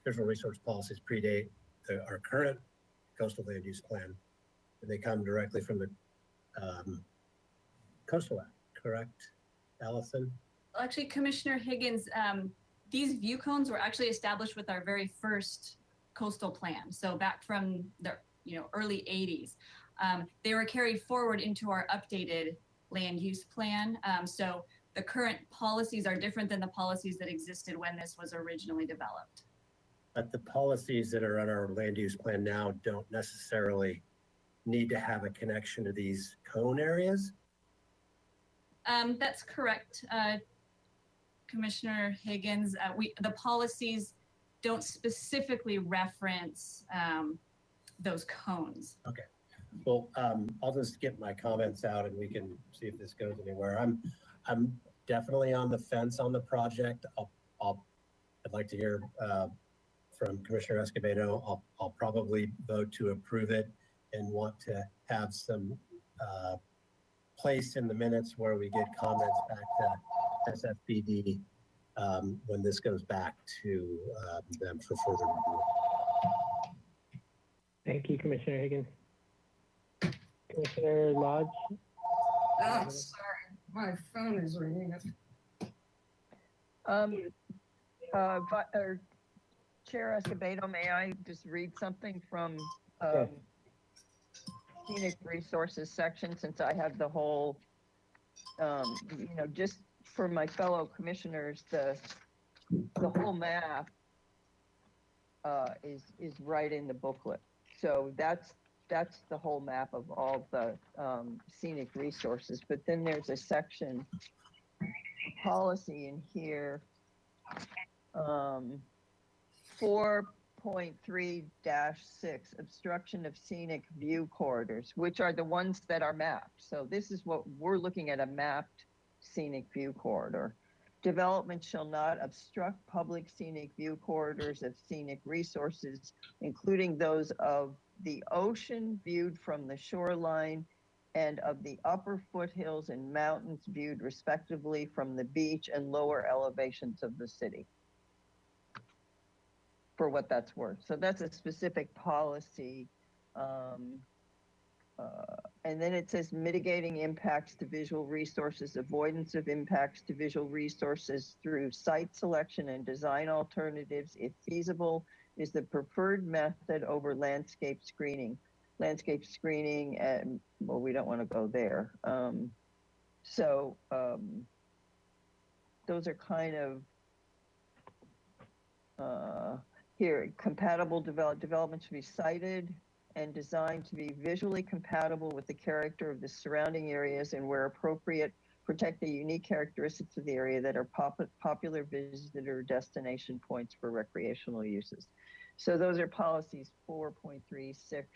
visual resource policies predate our current coastal land use plan, and they come directly from the Coastal Act, correct, Allison? Actually, Commissioner Higgins, these view cones were actually established with our very first coastal plan. So back from the early 80s. They were carried forward into our updated land use plan. So the current policies are different than the policies that existed when this was originally developed. But the policies that are on our land use plan now don't necessarily need to have a connection to these cone areas? That's correct, Commissioner Higgins. The policies don't specifically reference those cones. Okay. Well, I'll just get my comments out and we can see if this goes anywhere. I'm definitely on the fence on the project. I'd like to hear from Commissioner Escobedo. I'll probably vote to approve it and want to have some place in the minutes where we get comments back to SFPD when this goes back to them for further review. Thank you, Commissioner Higgins. Commissioner Lodge? Oh, sorry, my phone is ringing. Chair Escobedo, may I just read something from Scenic Resources section, since I have the whole, just for my fellow commissioners, the whole map is right in the booklet. So that's the whole map of all the scenic resources. But then there's a section policy in here, 4.3-6, obstruction of scenic view corridors, which are the ones that are mapped. So this is what we're looking at, a mapped scenic view corridor. Development shall not obstruct public scenic view corridors of scenic resources, including those of the ocean viewed from the shoreline and of the upper foothills and mountains viewed respectively from the beach and lower elevations of the city. For what that's worth. So that's a specific policy. And then it says mitigating impacts to visual resources, avoidance of impacts to visual resources through site selection and design alternatives, if feasible, is the preferred method over landscape screening. Landscape screening, well, we don't want to go there. Those are kind of, here, compatible development should be sited and designed to be visually compatible with the character of the surrounding areas, and where appropriate, protect the unique characteristics of the area that are popular visitor destination points for recreational uses. So those are policies 4.3, 6,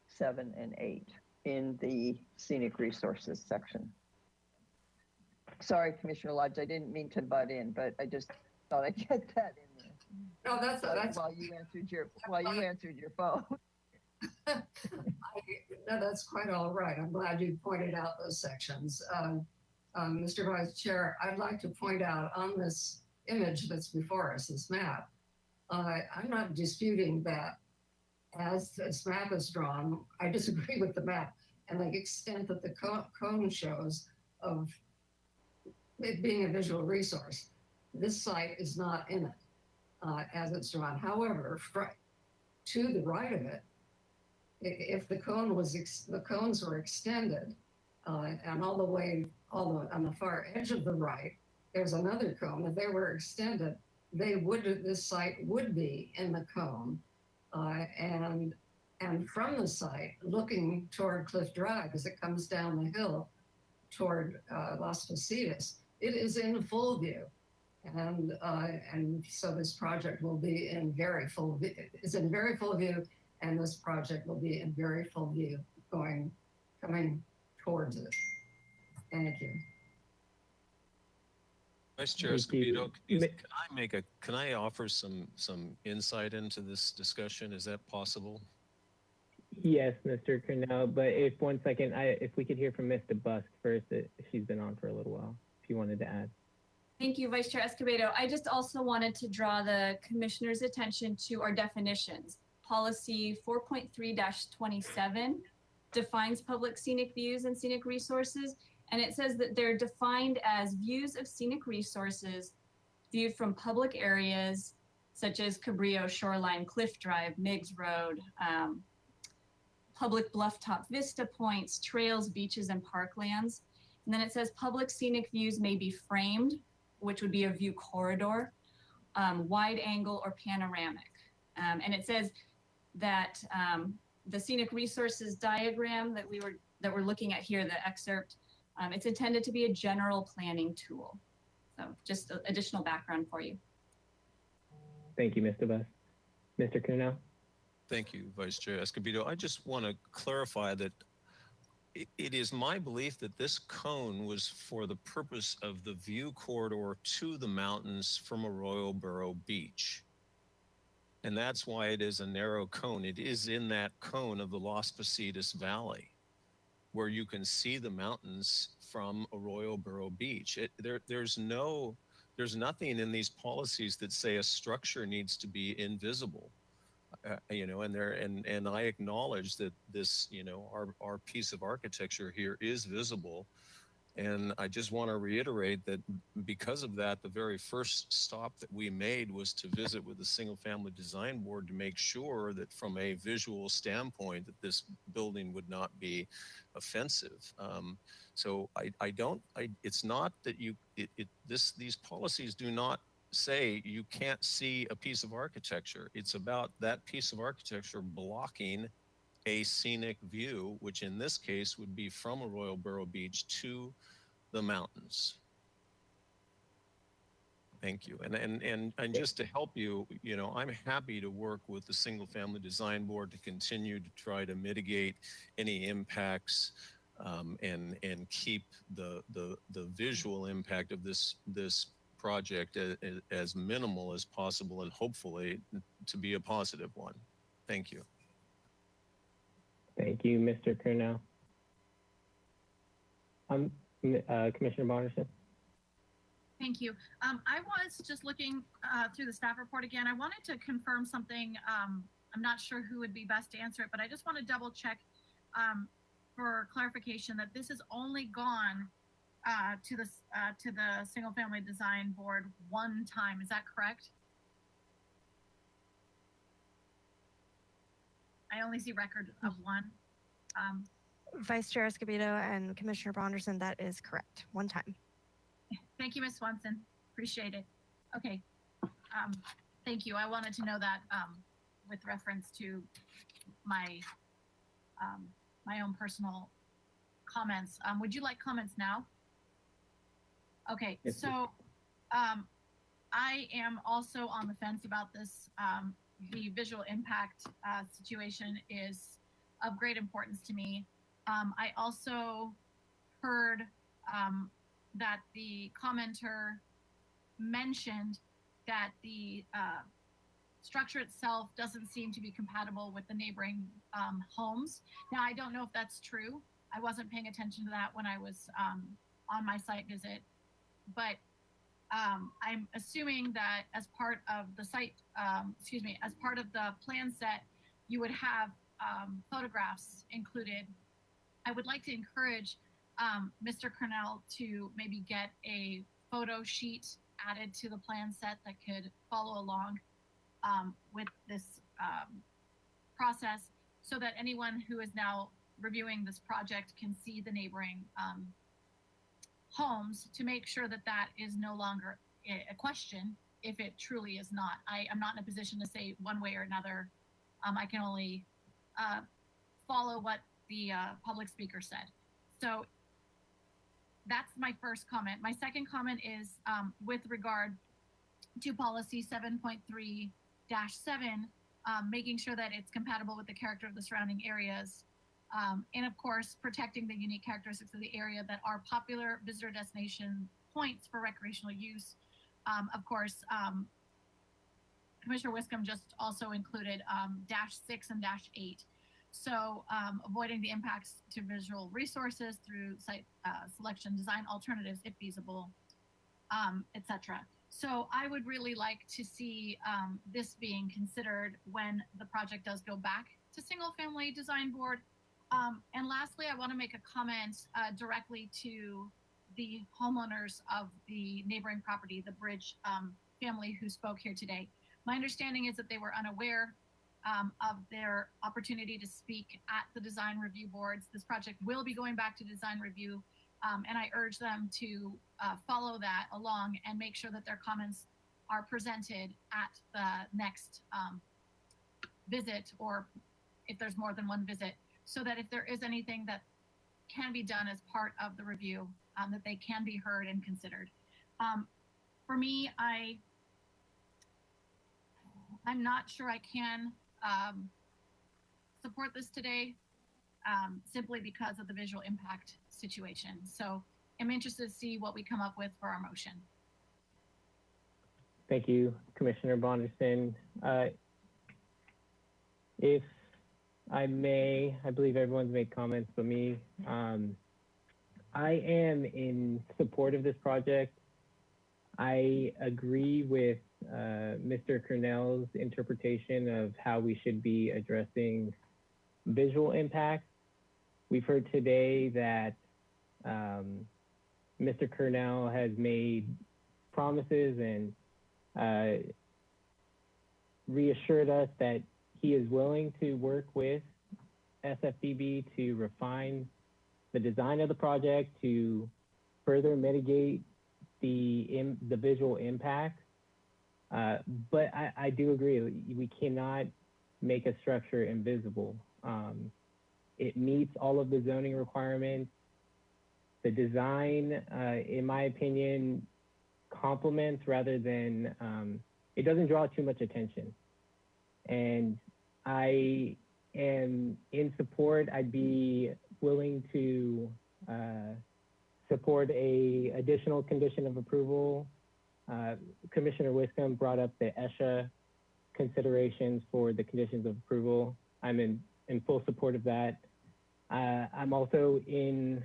7, and 8 in the scenic resources section. Sorry, Commissioner Lodge, I didn't mean to butt in, but I just thought I'd get that in there. No, that's while you answered your phone. No, that's quite all right. I'm glad you pointed out those sections. Mr. Vice Chair, I'd like to point out on this image that's before us, this map, I'm not disputing that as this map is drawn, I disagree with the map and the extent that the cone shows of it being a visual resource. This site is not in it as it's drawn. However, to the right of it, if the cones were extended and all the way on the far edge of the right, there's another cone. If they were extended, this site would be in the cone. And from the site, looking toward Cliff Drive as it comes down the hill toward Las Positas, it is in full view. And so this project will be in very full view. It's in very full view, and this project will be in very full view coming towards it. Thank you. Vice Chair Escobedo, can I offer some insight into this discussion? Is that possible? Yes, Mr. Cornell, but if we could hear from Mr. Busk first, she's been on for a little while, if you wanted to add. Thank you, Vice Chair Escobedo. I just also wanted to draw the commissioner's attention to our definitions. Policy 4.3-27 defines public scenic views and scenic resources, and it says that they're defined as views of scenic resources viewed from public areas such as Cabrillo Shoreline, Cliff Drive, Miggs Road, public bluff-top vista points, trails, beaches, and parklands. And then it says public scenic views may be framed, which would be a view corridor, wide angle or panoramic. And it says that the scenic resources diagram that we're looking at here, the excerpt, it's intended to be a general planning tool. So just additional background for you. Thank you, Mr. Busk. Mr. Cornell? Thank you, Vice Chair Escobedo. I just want to clarify that it is my belief that this cone was for the purpose of the view corridor to the mountains from Arroyo Burro Beach. And that's why it is a narrow cone. It is in that cone of the Las Positas Valley, where you can see the mountains from Arroyo Burro Beach. There's nothing in these policies that say a structure needs to be invisible. And I acknowledge that this, our piece of architecture here is visible. And I just want to reiterate that because of that, the very first stop that we made was to visit with the Single Family Design Board to make sure that from a visual standpoint that this building would not be offensive. So it's not that these policies do not say you can't see a piece of architecture. It's about that piece of architecture blocking a scenic view, which in this case would be from Arroyo Burro Beach to the mountains. Thank you. And just to help you, I'm happy to work with the Single Family Design Board to continue to try to mitigate any impacts and keep the visual impact of this project as minimal as possible, and hopefully to be a positive one. Thank you. Thank you, Mr. Cornell. Commissioner Bonderson. Thank you. I was just looking through the staff report again. I wanted to confirm something. I'm not sure who would be best to answer it, but I just want to double check for clarification that this has only gone to the Single Family Design Board one time. Is that correct? I only see record of one. Vice Chair Escobedo and Commissioner Bonderson, that is correct. One time. Thank you, Ms. Swanson. Appreciate it. Okay. Thank you. I wanted to know that with reference to my my own personal comments. Would you like comments now? Okay, Yes, so I am also on the fence about this. The visual impact situation is of great importance to me. I also heard that the commenter mentioned that the structure itself doesn't seem to be compatible with the neighboring homes. Now, I don't know if that's true. I wasn't paying attention to that when I was on my site visit, but I'm assuming that as part of the site, as part of the plan set, you would have photographs included. I would like to encourage Mr. Cornell to maybe get a photo sheet added to the plan set that could follow along with this process, so that anyone who is now reviewing this project can see the neighboring homes, to make sure that that is no longer a question if it truly is not. I'm not in a position to say one way or another. I can only follow what the public speaker said. So that's my first comment. My second comment is with regard to policy 7.3-7, making sure that it's compatible with the character of the surrounding areas. And of course, protecting the unique characteristics of the area that are popular visitor destination points for recreational use. Of course, Commissioner Wiscombe just also included -6 and -8. So avoiding the impacts to visual resources through site selection, design alternatives if feasible, etc. So I would really like to see this being considered when the project does go back to single family design board. And lastly, I want to make a comment directly to the homeowners of the neighboring property, the Bridge family who spoke here today. My understanding is that they were unaware of their opportunity to speak at the design review boards. This project will be going back to design review, and I urge them to follow that along and make sure that their comments are presented at the next visit, or if there's more than one visit, so that if there is anything that can be done as part of the review, that they can be heard and considered. For me, I'm not sure I can support this today, simply because of the visual impact situation. So I'm interested to see what we come up with for our motion. Thank you, Commissioner Bonderson. If I may, I believe everyone's made comments but me. I am in support of this project. I agree with Mr. Cornell's interpretation of how we should be addressing visual impacts. We've heard today that Mr. Cornell has made promises and reassured us that he is willing to work with SFDB to refine the design of the project to further mitigate the visual impact. But I do agree, we cannot make a structure invisible. It meets all of the zoning requirements. The design, in my opinion, complements rather than, it doesn't draw too much attention. And I am in support. I'd be willing to support a additional condition of approval. Commissioner Wiscombe brought up the ESHA considerations for the conditions of approval. I'm in full support of that. I'm also in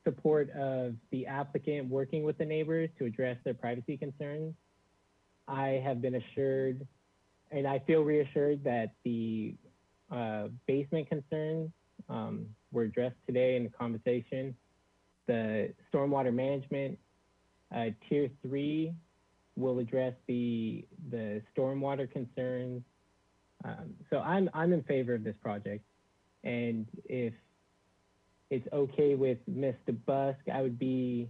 support of the applicant working with the neighbors to address their privacy concerns. I have been assured, and I feel reassured, that the basement concerns were addressed today in the conversation. The stormwater management tier 3 will address the stormwater concerns. So I'm in favor of this project, and if it's okay with Mr. Busk, I would be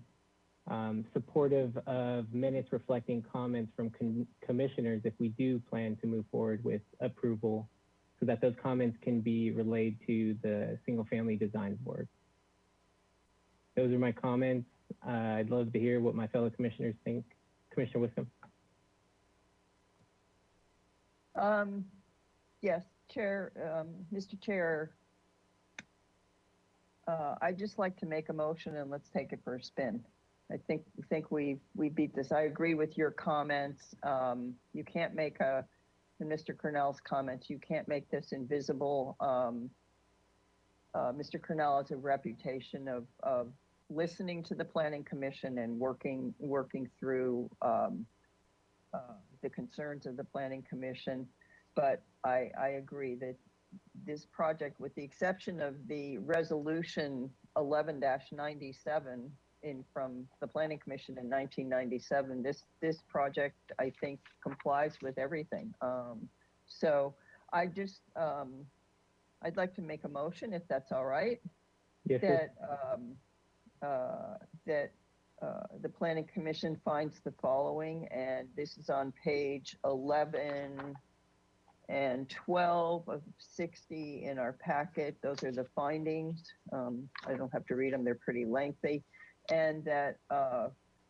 supportive of minutes reflecting comments from commissioners if we do plan to move forward with approval, so that those comments can be relayed to the single family design board. Those are my comments. I'd love to hear what my fellow commissioners think. Commissioner Wiscombe? Yes, Chair, Mr. Chair, I'd just like to make a motion and let's take it for a spin. I think we beat this. I agree with your comments. You can't make and Mr. Cornell's comments, you can't make this invisible. Mr. Cornell has a reputation of listening to the Planning Commission and working through the concerns of the Planning Commission. But I agree that this project, with the exception of the resolution 11-97 from the Planning Commission in 1997, this project, I think, complies with everything. So I just, I'd like to make a motion, if that's all right, Yes, that the Planning Commission finds the following, and this is on page 11 and 12 of 60 in our packet. Those are the findings. I don't have to read them, they're pretty lengthy. And that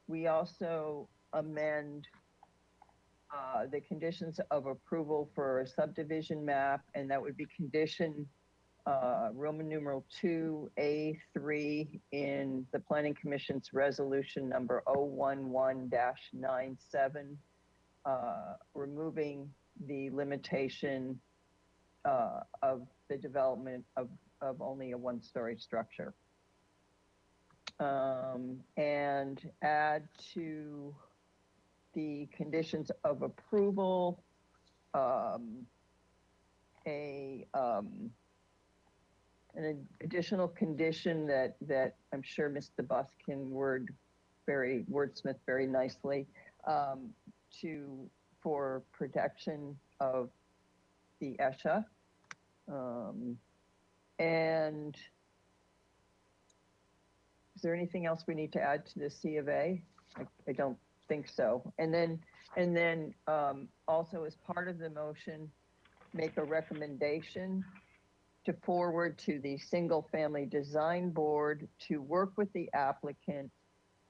we also amend the conditions of approval for a subdivision map, and that would be condition Roman numeral 2A3 in the Planning Commission's resolution number 011-97, removing the limitation of the development of only a one-story structure. And add to the conditions of approval an additional condition that I'm sure Mr. Bus can wordsmith very nicely for protection of the ESHA. And is there anything else we need to add to the C of A? I don't think so. And then also, as part of the motion, make a recommendation to forward to the Single Family Design Board to work with the applicant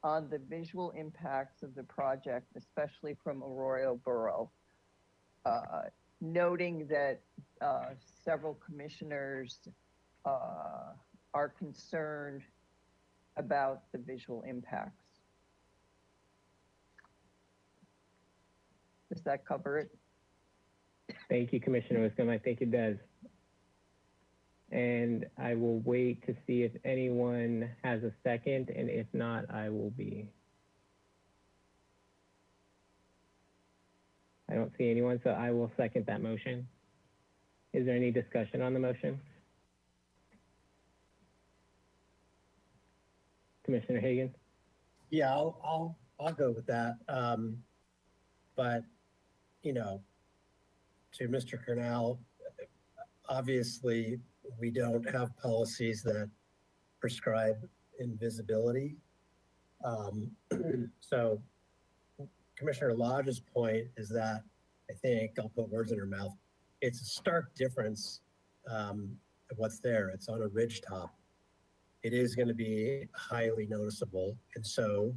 on the visual impacts of the project, especially from Arroyo Borough. Noting that several commissioners are concerned about the visual impacts. Does that cover it? Thank you, Commissioner Wiscombe. I think it does. And I will wait to see if anyone has a second, and if not, I will be. I don't see anyone, so I will second that motion. Is there any discussion on the motion? Commissioner Hagan? Yeah, I'll go with that. But, you know, to Mr. Cornell, obviously we don't have policies that prescribe invisibility. So Commissioner Lodge's point is that, I think, I'll put words in her mouth, it's a stark difference of what's there. It's on a ridge top. It is going to be highly noticeable. And so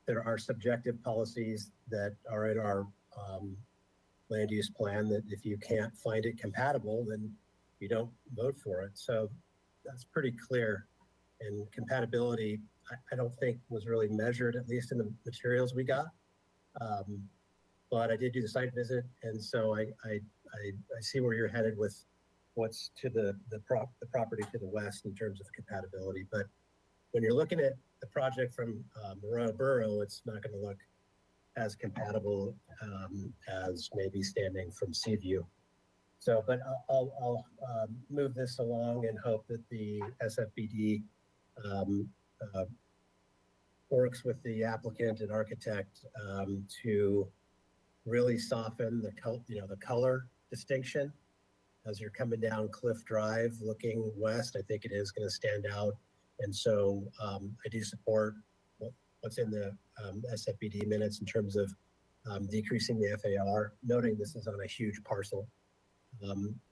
there are subjective policies that are in our land use plan that if you can't find it compatible, then you don't vote for it. So that's pretty clear. And compatibility, I don't think was really measured, at least in the materials we got. But I did do the site visit, and so I see where you're headed with what's to the property to the west in terms of compatibility. But when you're looking at the project from Arroyo Borough, it's not going to look as compatible as maybe standing from Seaview. So, but I'll move this along and hope that the SFBD works with the applicant and architect to really soften the color distinction as you're coming down Cliff Drive looking west. I think it is going to stand out, and so I do support what's in the SFBD minutes in terms of decreasing the FAR, noting this is on a huge parcel.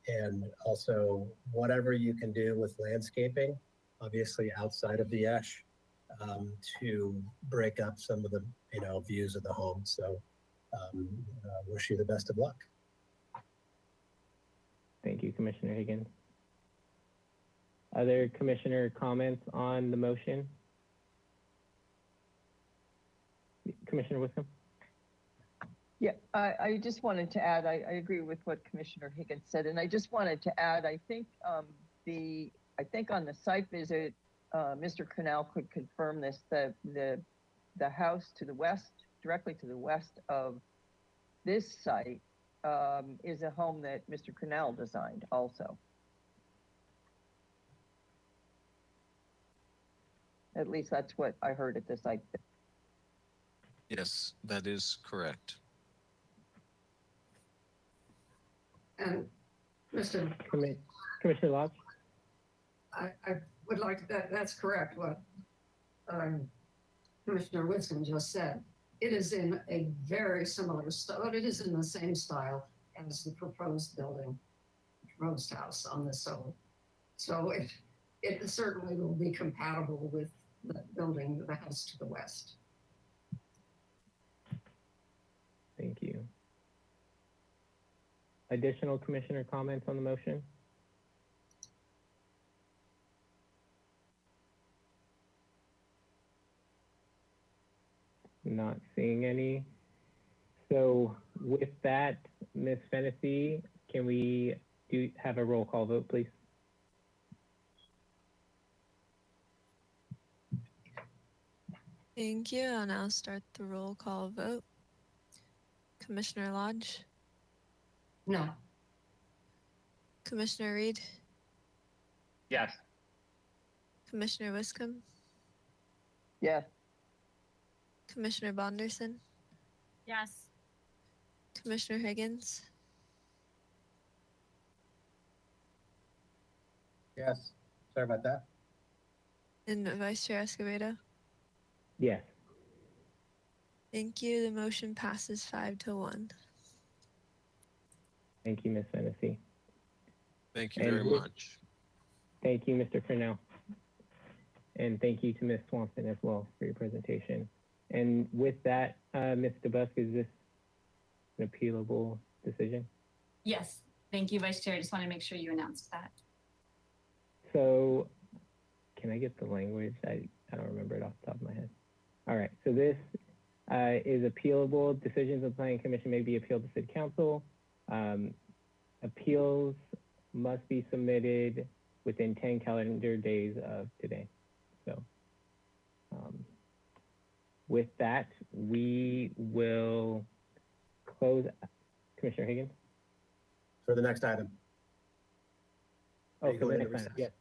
And also whatever you can do with landscaping obviously outside of the esh, to break up some of the, views of the home. So wish you the best of luck. Thank you, Commissioner Higgins. Other commissioner comments on the motion? Commissioner Wiscombe? Yeah, I just wanted to add, I agree with what Commissioner Higgins said, and I just wanted to add, I think on the site visit, Mr. Cornell could confirm this, the house to the west, directly to the west of this site, is a home that Mr. Cornell designed also. At least that's what I heard at the site. Yes, that is correct. And Mr. Commissioner Lodge? I would like, that's correct, what Commissioner Wiscombe just said. It is in a very similar style, it is in the same style as the proposed building, proposed house on the site. So it certainly will be compatible with the building, the house to the west. Thank you. Additional commissioner comments on the motion? Not seeing any. So with that, Ms. Fennessy, can we have a roll call vote, please? Thank you. I'll now start the roll call vote. Commissioner Lodge? No. Commissioner Reed? Yes. Commissioner Wiscombe? Yes. Commissioner Bonderson? Yes. Commissioner Higgins? Yes. Sorry about that. And Vice Chair Escobedo? Yes. Thank you. The motion passes 5-1. Thank you, Ms. Fennessy. Thank you And very much. Thank you, Mr. Cornell. And thank you to Ms. Swanson as well for your presentation. And with that, Ms. DeBusk, is this an appealable decision? Yes, thank you, Vice Chair. I just want to make sure you announced that. So can I get the language? I don't remember it off the top of my head. All right, so this is appealable. Decisions of the Planning Commission may be appealed to City Council. Appeals must be submitted within 10 calendar days of today. So with that, we will close. Commissioner Higgins? For the next item. Oh, for the next item, yes.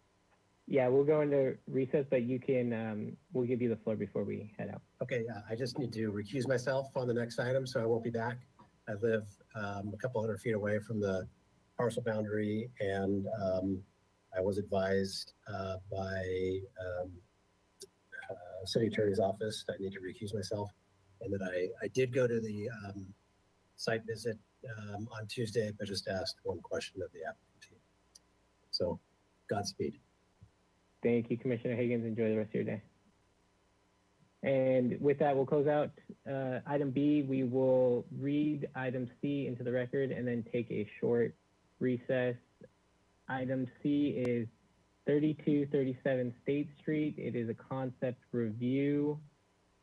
Yeah, we'll go into recess, but you can, we'll give you the floor before we head out. Okay, I just need to recuse myself on the next item, so I won't be back. I live a couple hundred feet away from the parcel boundary, and I was advised by city attorney's office that I need to recuse myself, and that I did go to the site visit on Tuesday, but just asked one question of the applicant team. So, Godspeed. Thank you, Commissioner Higgins. Enjoy the rest of your day. And with that, we'll close out item B. We will read item C into the record and then take a short recess. Item C is 3237 State Street. It is a concept review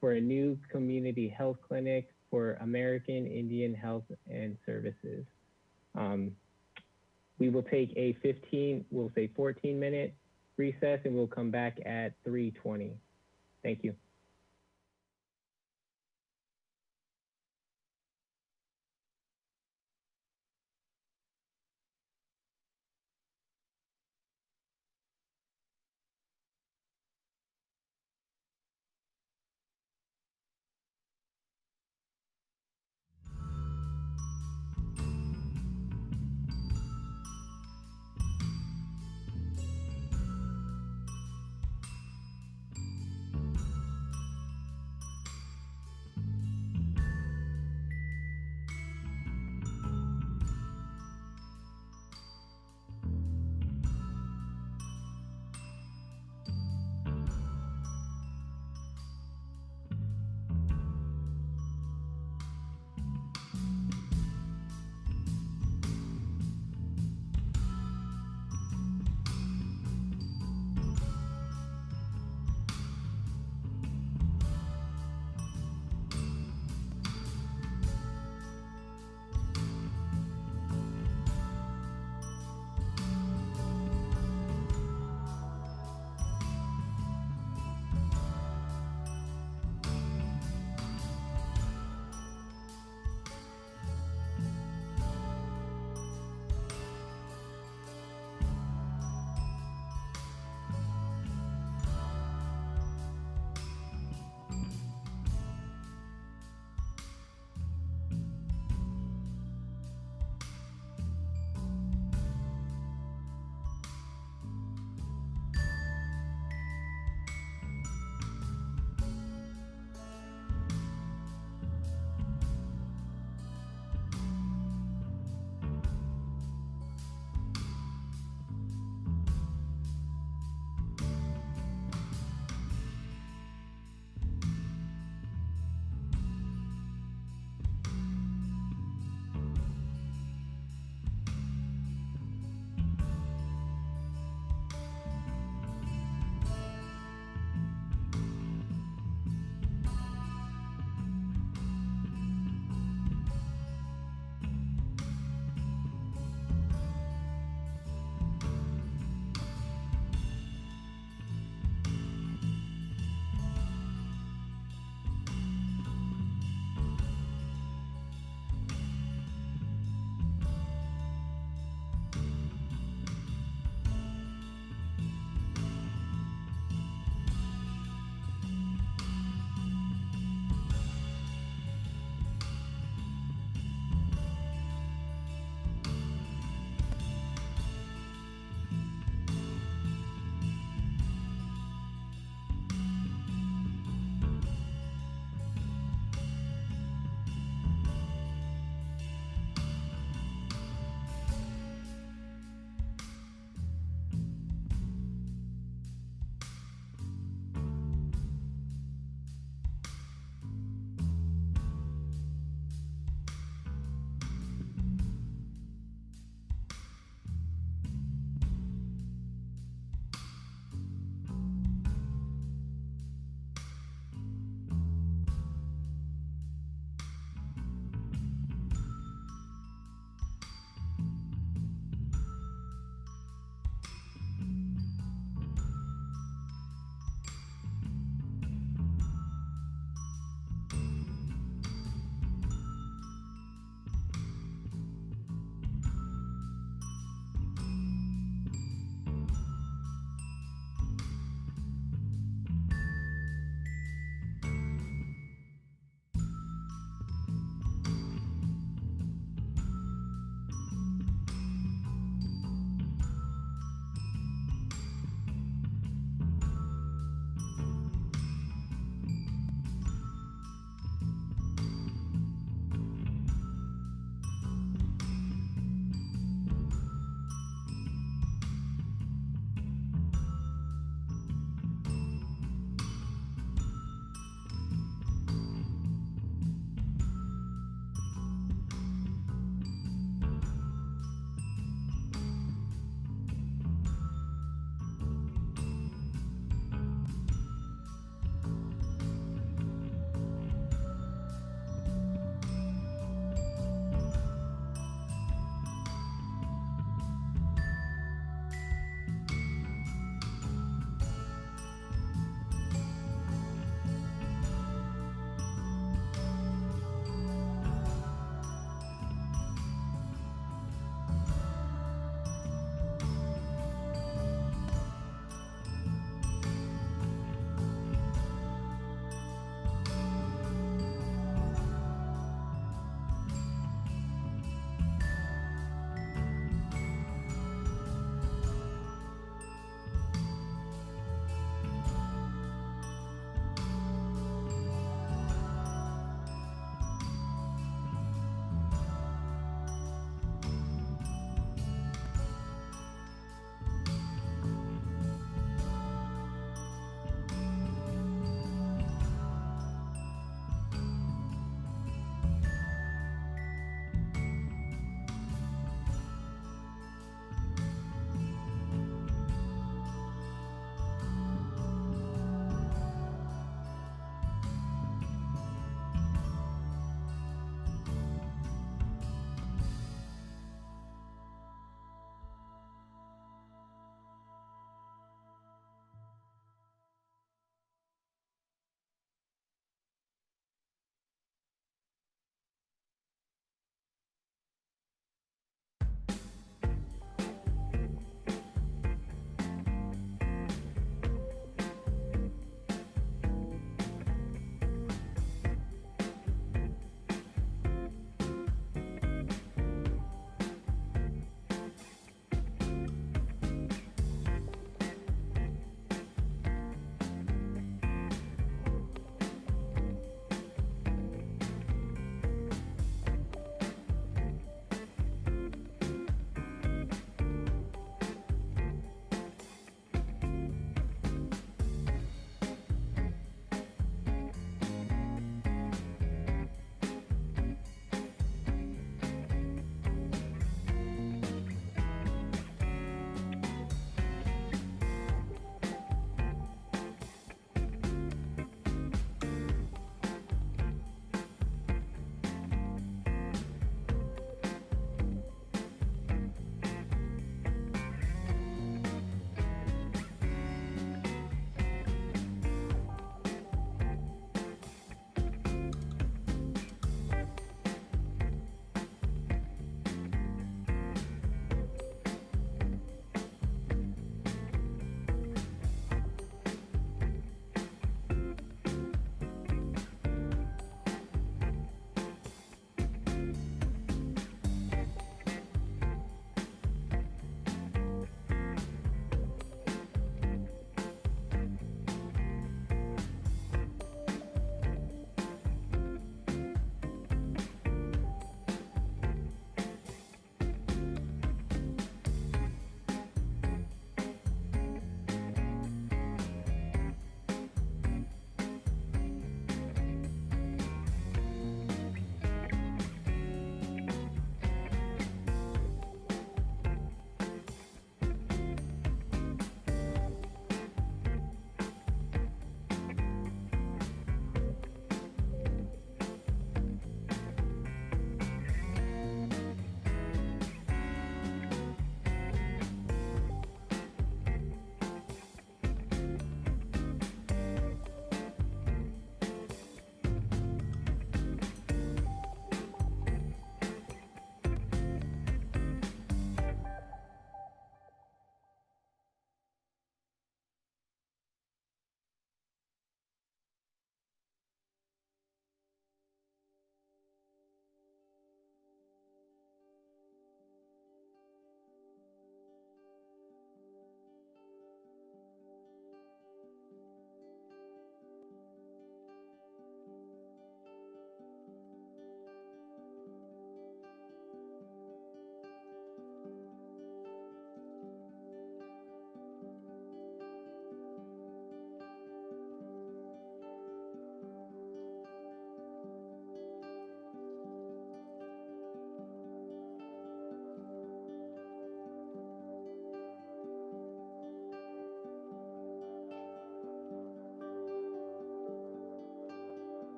for a new community health clinic for American Indian Health and Services. We will take a 14-minute recess, and we'll come back at 3:20. Thank you.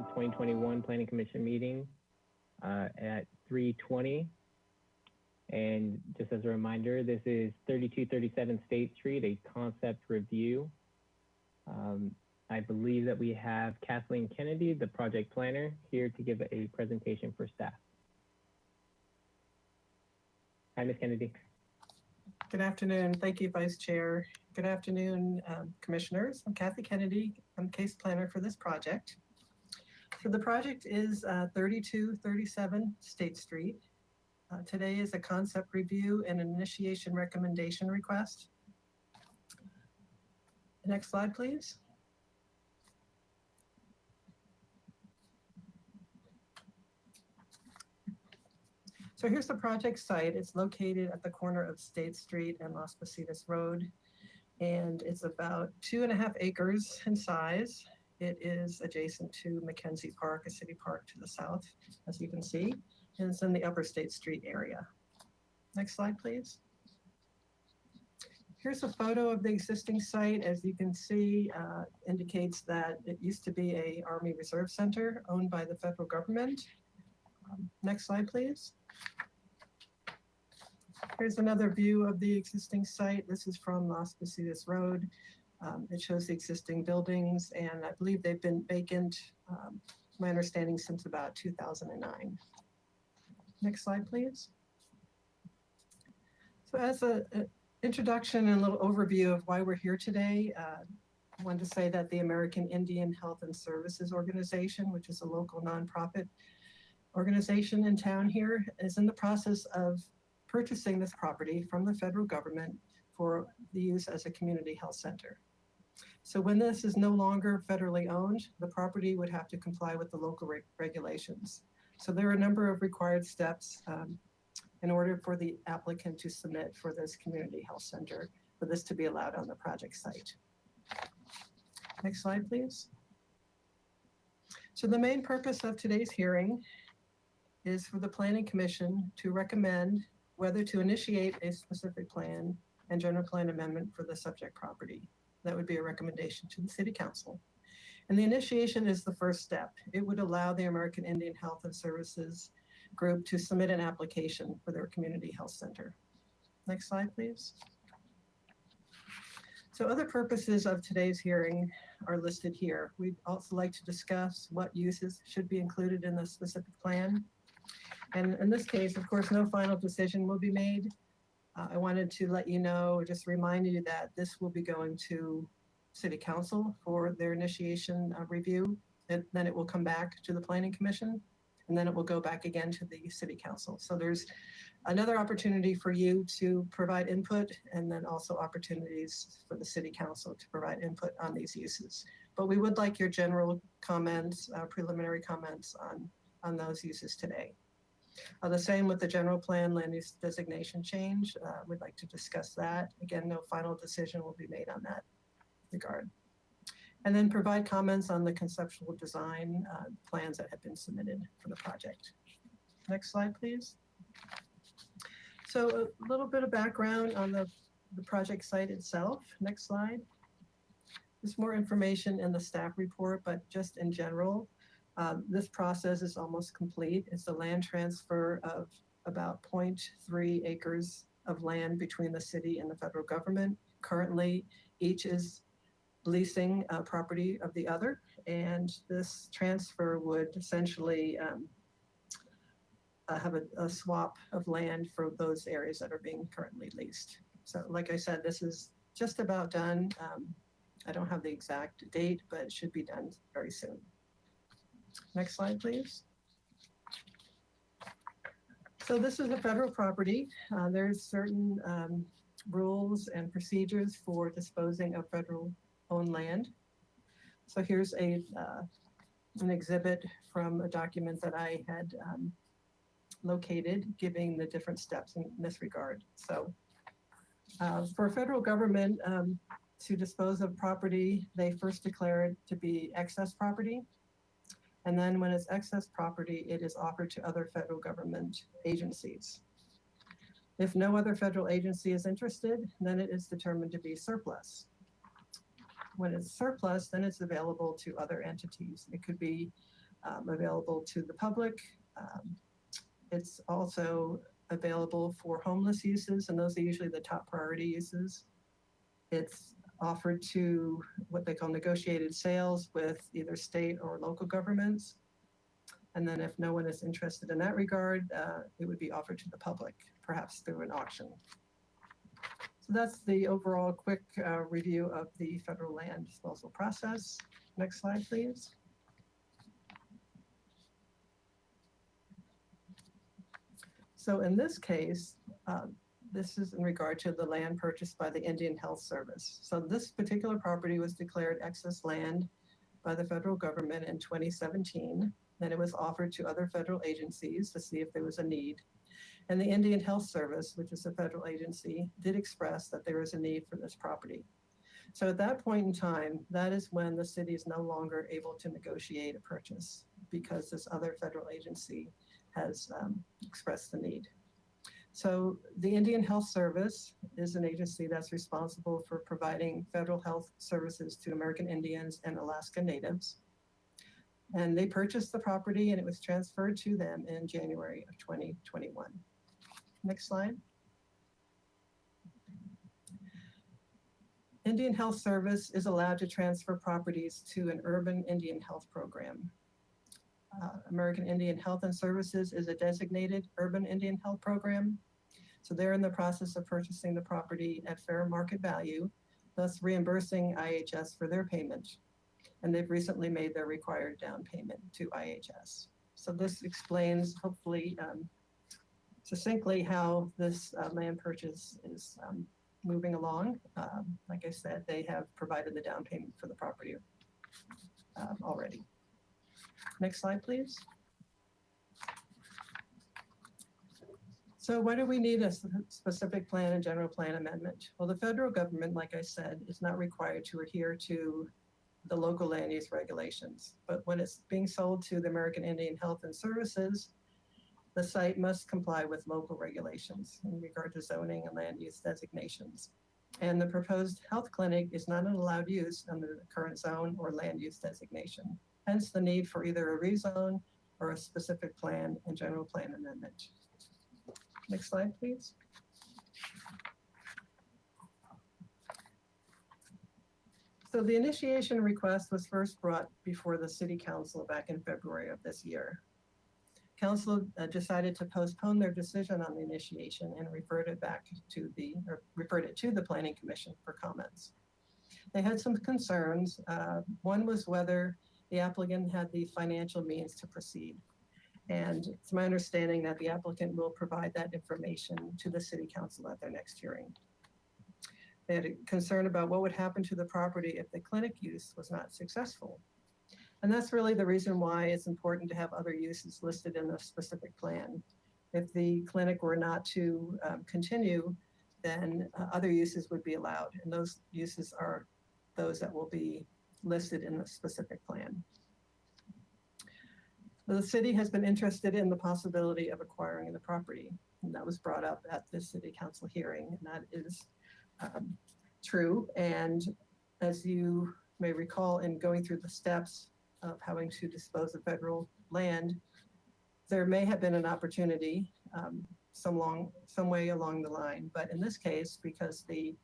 2021 Planning Commission meeting at 3:20. And just as a reminder, this is 3237 State Street, a concept review. I believe that we have Kathleen Kennedy, the project planner, here to give a presentation for staff. Hi, Ms. Kennedy. Good afternoon. Thank you, Vice Chair. Good afternoon, Commissioners. I'm Kathy Kennedy. I'm case planner for this project. So the project is 3237 State Street. Today is a concept review and an initiation recommendation request. Next slide, please. So here's the project site. It's located at the corner of State Street and Las Positas Road, and it's about 2.5 acres in size. It is adjacent to Mackenzie Park, a city park to the south, as you can see, and it's in the Upper State Street area. Next slide, please. Here's a photo of the existing site. As you can see, indicates that it used to be a Army Reserve Center owned by the federal government. Next slide, please. Here's another view of the existing site. This is from Las Positas Road. It shows the existing buildings, and I believe they've been vacant, my understanding, since about 2009. Next slide, please. So as an introduction and a little overview of why we're here today, I wanted to say that the American Indian Health and Services Organization, which is a local nonprofit organization in town here, is in the process of purchasing this property from the federal government for the use as a community health center. So when this is no longer federally owned, the property would have to comply with the local regulations. So there are a number of required steps in order for the applicant to submit for this community health center for this to be allowed on the project site. Next slide, please. So the main purpose of today's hearing is for the Planning Commission to recommend whether to initiate a specific plan and general plan amendment for the subject property. That would be a recommendation to the City Council. And the initiation is the first step. It would allow the American Indian Health and Services Group to submit an application for their community health center. Next slide, please. So other purposes of today's hearing are listed here. We'd also like to discuss what uses should be included in the specific plan. And in this case, of course, no final decision will be made. I wanted to let you know, just remind you that this will be going to City Council for their initiation review, and then it will come back to the Planning Commission, and then it will go back again to the City Council. So there's another opportunity for you to provide input, and then also opportunities for the City Council to provide input on these uses. But we would like your general comments, preliminary comments on those uses today. The same with the general plan land use designation change. We'd like to discuss that. Again, no final decision will be made on that regard. And then provide comments on the conceptual design plans that have been submitted for the project. Next slide, please. So a little bit of background on the project site itself. Next slide. There's more information in the staff report, but just in general, this process is almost complete. It's a land transfer of about 0.3 acres of land between the city and the federal government. Currently, each is leasing property of the other, and this transfer would essentially have a swap of land for those areas that are being currently leased. So like I said, this is just about done. I don't have the exact date, but it should be done very soon. Next slide, please. So this is a federal property. There's certain rules and procedures for disposing of federal-owned land. So here's an exhibit from a document that I had located, giving the different steps in this regard. So for federal government to dispose of property, they first declare it to be excess property. And then when it's excess property, it is offered to other federal government agencies. If no other federal agency is interested, then it is determined to be surplus. When it's surplus, then it's available to other entities. It could be available to the public. It's also available for homeless uses, and those are usually the top priority uses. It's offered to what they call negotiated sales with either state or local governments. And then if no one is interested in that regard, it would be offered to the public, perhaps through an auction. So that's the overall quick review of the federal land disposal process. Next slide, please. So in this case, this is in regard to the land purchased by the Indian Health Service. So this particular property was declared excess land by the federal government in 2017. Then it was offered to other federal agencies to see if there was a need. And the Indian Health Service, which is a federal agency, did express that there is a need for this property. So at that point in time, that is when the city is no longer able to negotiate a purchase because this other federal agency has expressed the need. So the Indian Health Service is an agency that's responsible for providing federal health services to American Indians and Alaska Natives. And they purchased the property and it was transferred to them in January of 2021. Next slide. Indian Health Service is allowed to transfer properties to an urban Indian health program. American Indian Health and Services is a designated urban Indian health program. So they're in the process of purchasing the property at fair market value, thus reimbursing IHS for their payment. And they've recently made their required down payment to IHS. So this explains, hopefully, succinctly how this land purchase is moving along. Like I said, they have provided the down payment for the property already. Next slide, please. So why do we need a specific plan and general plan amendment? Well, the federal government, like I said, is not required to adhere to the local land use regulations. But when it's being sold to the American Indian Health and Services, the site must comply with local regulations in regard to zoning and land use designations. And the proposed health clinic is not an allowed use under the current zone or land use designation. Hence the need for either a rezone or a specific plan and general plan amendment. Next slide, please. So the initiation request was first brought before the City Council back in February of this year. Council decided to postpone their decision on the initiation and referred it to the Planning Commission for comments. They had some concerns. One was whether the applicant had the financial means to proceed. And it's my understanding that the applicant will provide that information to the City Council at their next hearing. They had a concern about what would happen to the property if the clinic use was not successful. And that's really the reason why it's important to have other uses listed in the specific plan. If the clinic were not to continue, then other uses would be allowed. And those uses are those that will be listed in the specific plan. The city has been interested in the possibility of acquiring the property. And that was brought up at the City Council hearing, and that is true. And as you may recall, in going through the steps of having to dispose of federal land, there may have been an opportunity some way along the line. But in this case, because the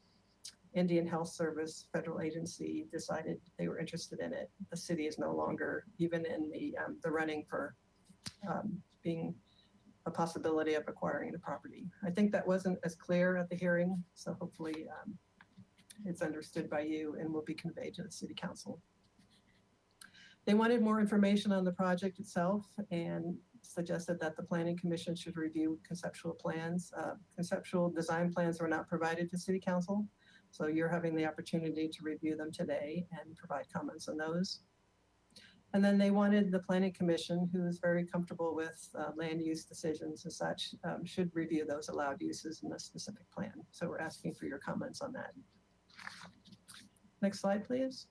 Indian Health Service federal agency decided they were interested in it, the city is no longer even in the running for being a possibility of acquiring the property. I think that wasn't as clear at the hearing, so hopefully it's understood by you and will be conveyed to the City Council. They wanted more information on the project itself and suggested that the Planning Commission should review conceptual plans. Conceptual design plans were not provided to City Council, so you're having the opportunity to review them today and provide comments on those. And then they wanted the Planning Commission, who is very comfortable with land use decisions and such, should review those allowed uses in the specific plan. So we're asking for your comments on that. Next slide, please.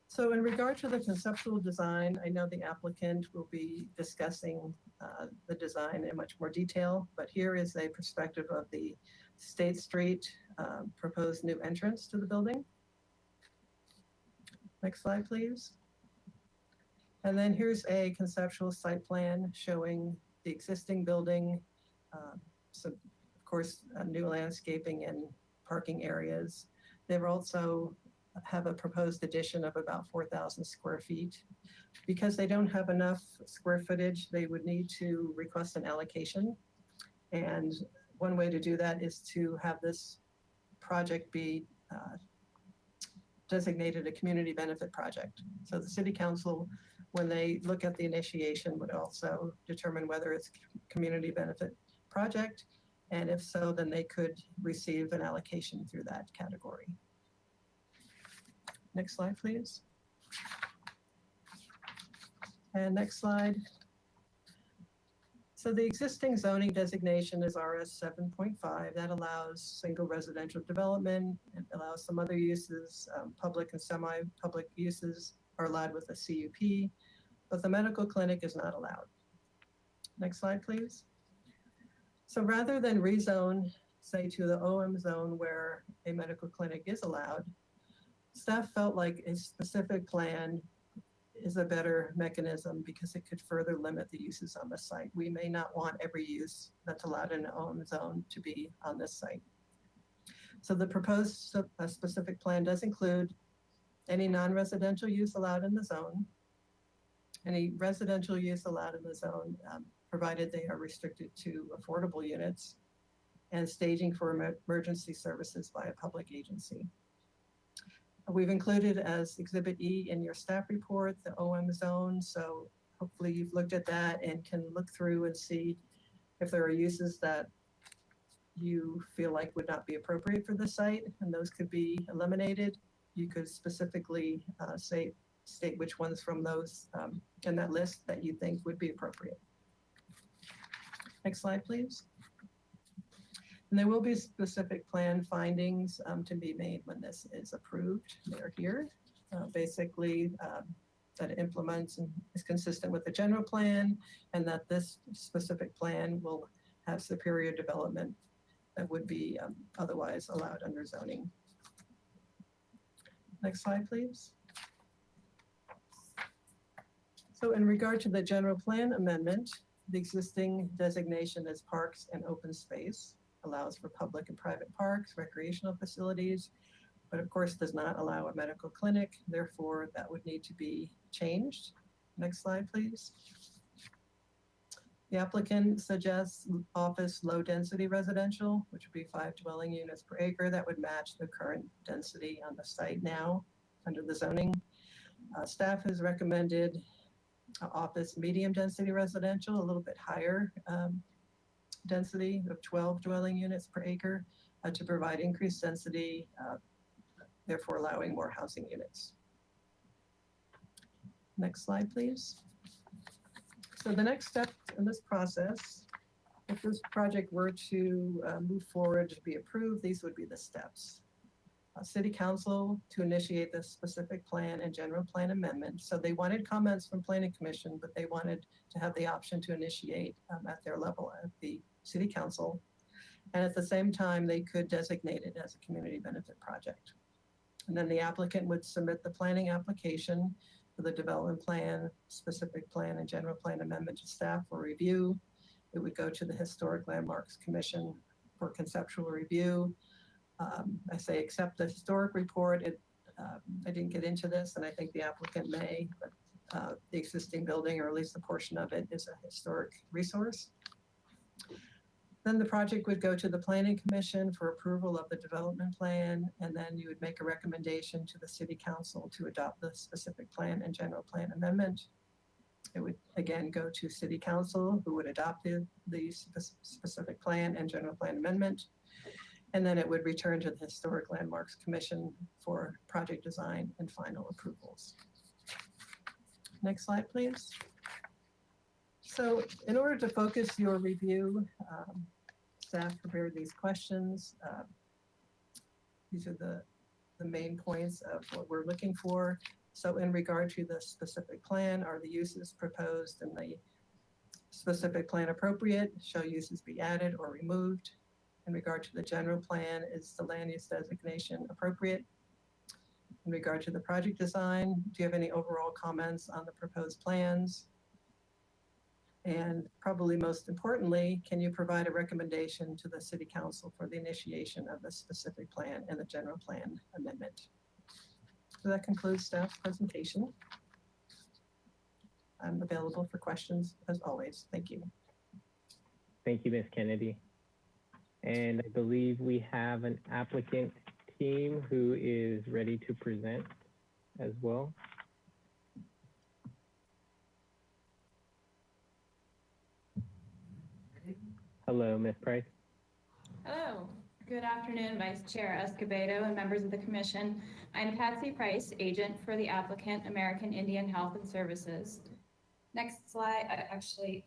So in regard to the conceptual design, I know the applicant will be discussing the design in much more detail, but here is a perspective of the State Street proposed new entrance to the building. Next slide, please. And then here's a conceptual site plan showing the existing building. So of course, new landscaping and parking areas. They've also have a proposed addition of about 4,000 square feet. Because they don't have enough square footage, they would need to request an allocation. And one way to do that is to have this project be designated a community benefit project. So the city council, when they look at the initiation, would also determine whether it's a community benefit project. And if so, then they could receive an allocation through that category. Next slide, please. And next slide. So the existing zoning designation is RS 7.5. That allows single residential development. It allows some other uses, public and semi-public uses are allowed with a CUP, but the medical clinic is not allowed. Next slide, please. So rather than rezone, say, to the OM zone where a medical clinic is allowed, staff felt like a specific plan is a better mechanism because it could further limit the uses on the site. We may not want every use that's allowed in an OM zone to be on this site. So the proposed specific plan does include any non-residential use allowed in the zone, any residential use allowed in the zone, provided they are restricted to affordable units, and staging for emergency services by a public agency. We've included as Exhibit E in your staff report, the OM zone. So hopefully you've looked at that and can look through and see if there are uses that you feel like would not be appropriate for the site, and those could be eliminated. You could specifically state which ones from those in that list that you think would be appropriate. Next slide, please. And there will be specific plan findings to be made when this is approved. They're here. Basically, that it implements and is consistent with the general plan, and that this specific plan will have superior development that would be otherwise allowed under zoning. Next slide, please. So in regard to the general plan amendment, the existing designation as parks and open space allows for public and private parks, recreational facilities, but of course does not allow a medical clinic. Therefore, that would need to be changed. Next slide, please. The applicant suggests office low density residential, which would be 5 dwelling units per acre. That would match the current density on the site now under the zoning. Staff has recommended office medium density residential, a little bit higher density of 12 dwelling units per acre to provide increased density, therefore allowing more housing units. Next slide, please. So the next step in this process, if this project were to move forward to be approved, these would be the steps. City Council to initiate the specific plan and general plan amendment. So they wanted comments from Planning Commission, but they wanted to have the option to initiate at their level at the City Council. And at the same time, they could designate it as a community benefit project. And then the applicant would submit the planning application for the development plan, specific plan, and general plan amendment to staff for review. It would go to the Historic Landmarks Commission for conceptual review. I say accept the historic report. I didn't get into this, and I think the applicant may, but the existing building, or at least a portion of it, is a historic resource. Then the project would go to the Planning Commission for approval of the development plan, and then you would make a recommendation to the City Council to adopt the specific plan and general plan amendment. It would again go to City Council, who would adopt the specific plan and general plan amendment. And then it would return to the Historic Landmarks Commission for project design and final approvals. Next slide, please. So in order to focus your review, staff prepared these questions. These are the main points of what we're looking for. So in regard to the specific plan, are the uses proposed in the specific plan appropriate? Shall uses be added or removed? In regard to the general plan, is the land use designation appropriate? in regard to the project design? Do you have any overall comments on the proposed plans? And probably most importantly, can you provide a recommendation to the City Council for the initiation of the specific plan and the general plan amendment? So that concludes staff's presentation. I'm available for questions as always. Thank you. Thank you, Ms. Kennedy. And I believe we have an applicant team who is ready to present as well. Hello, Ms. Price. Hello. Good afternoon, Vice Chair Escobedo and members of the Commission. I'm Patsy Price, agent for the applicant, American Indian Health and Services. Next slide. Actually,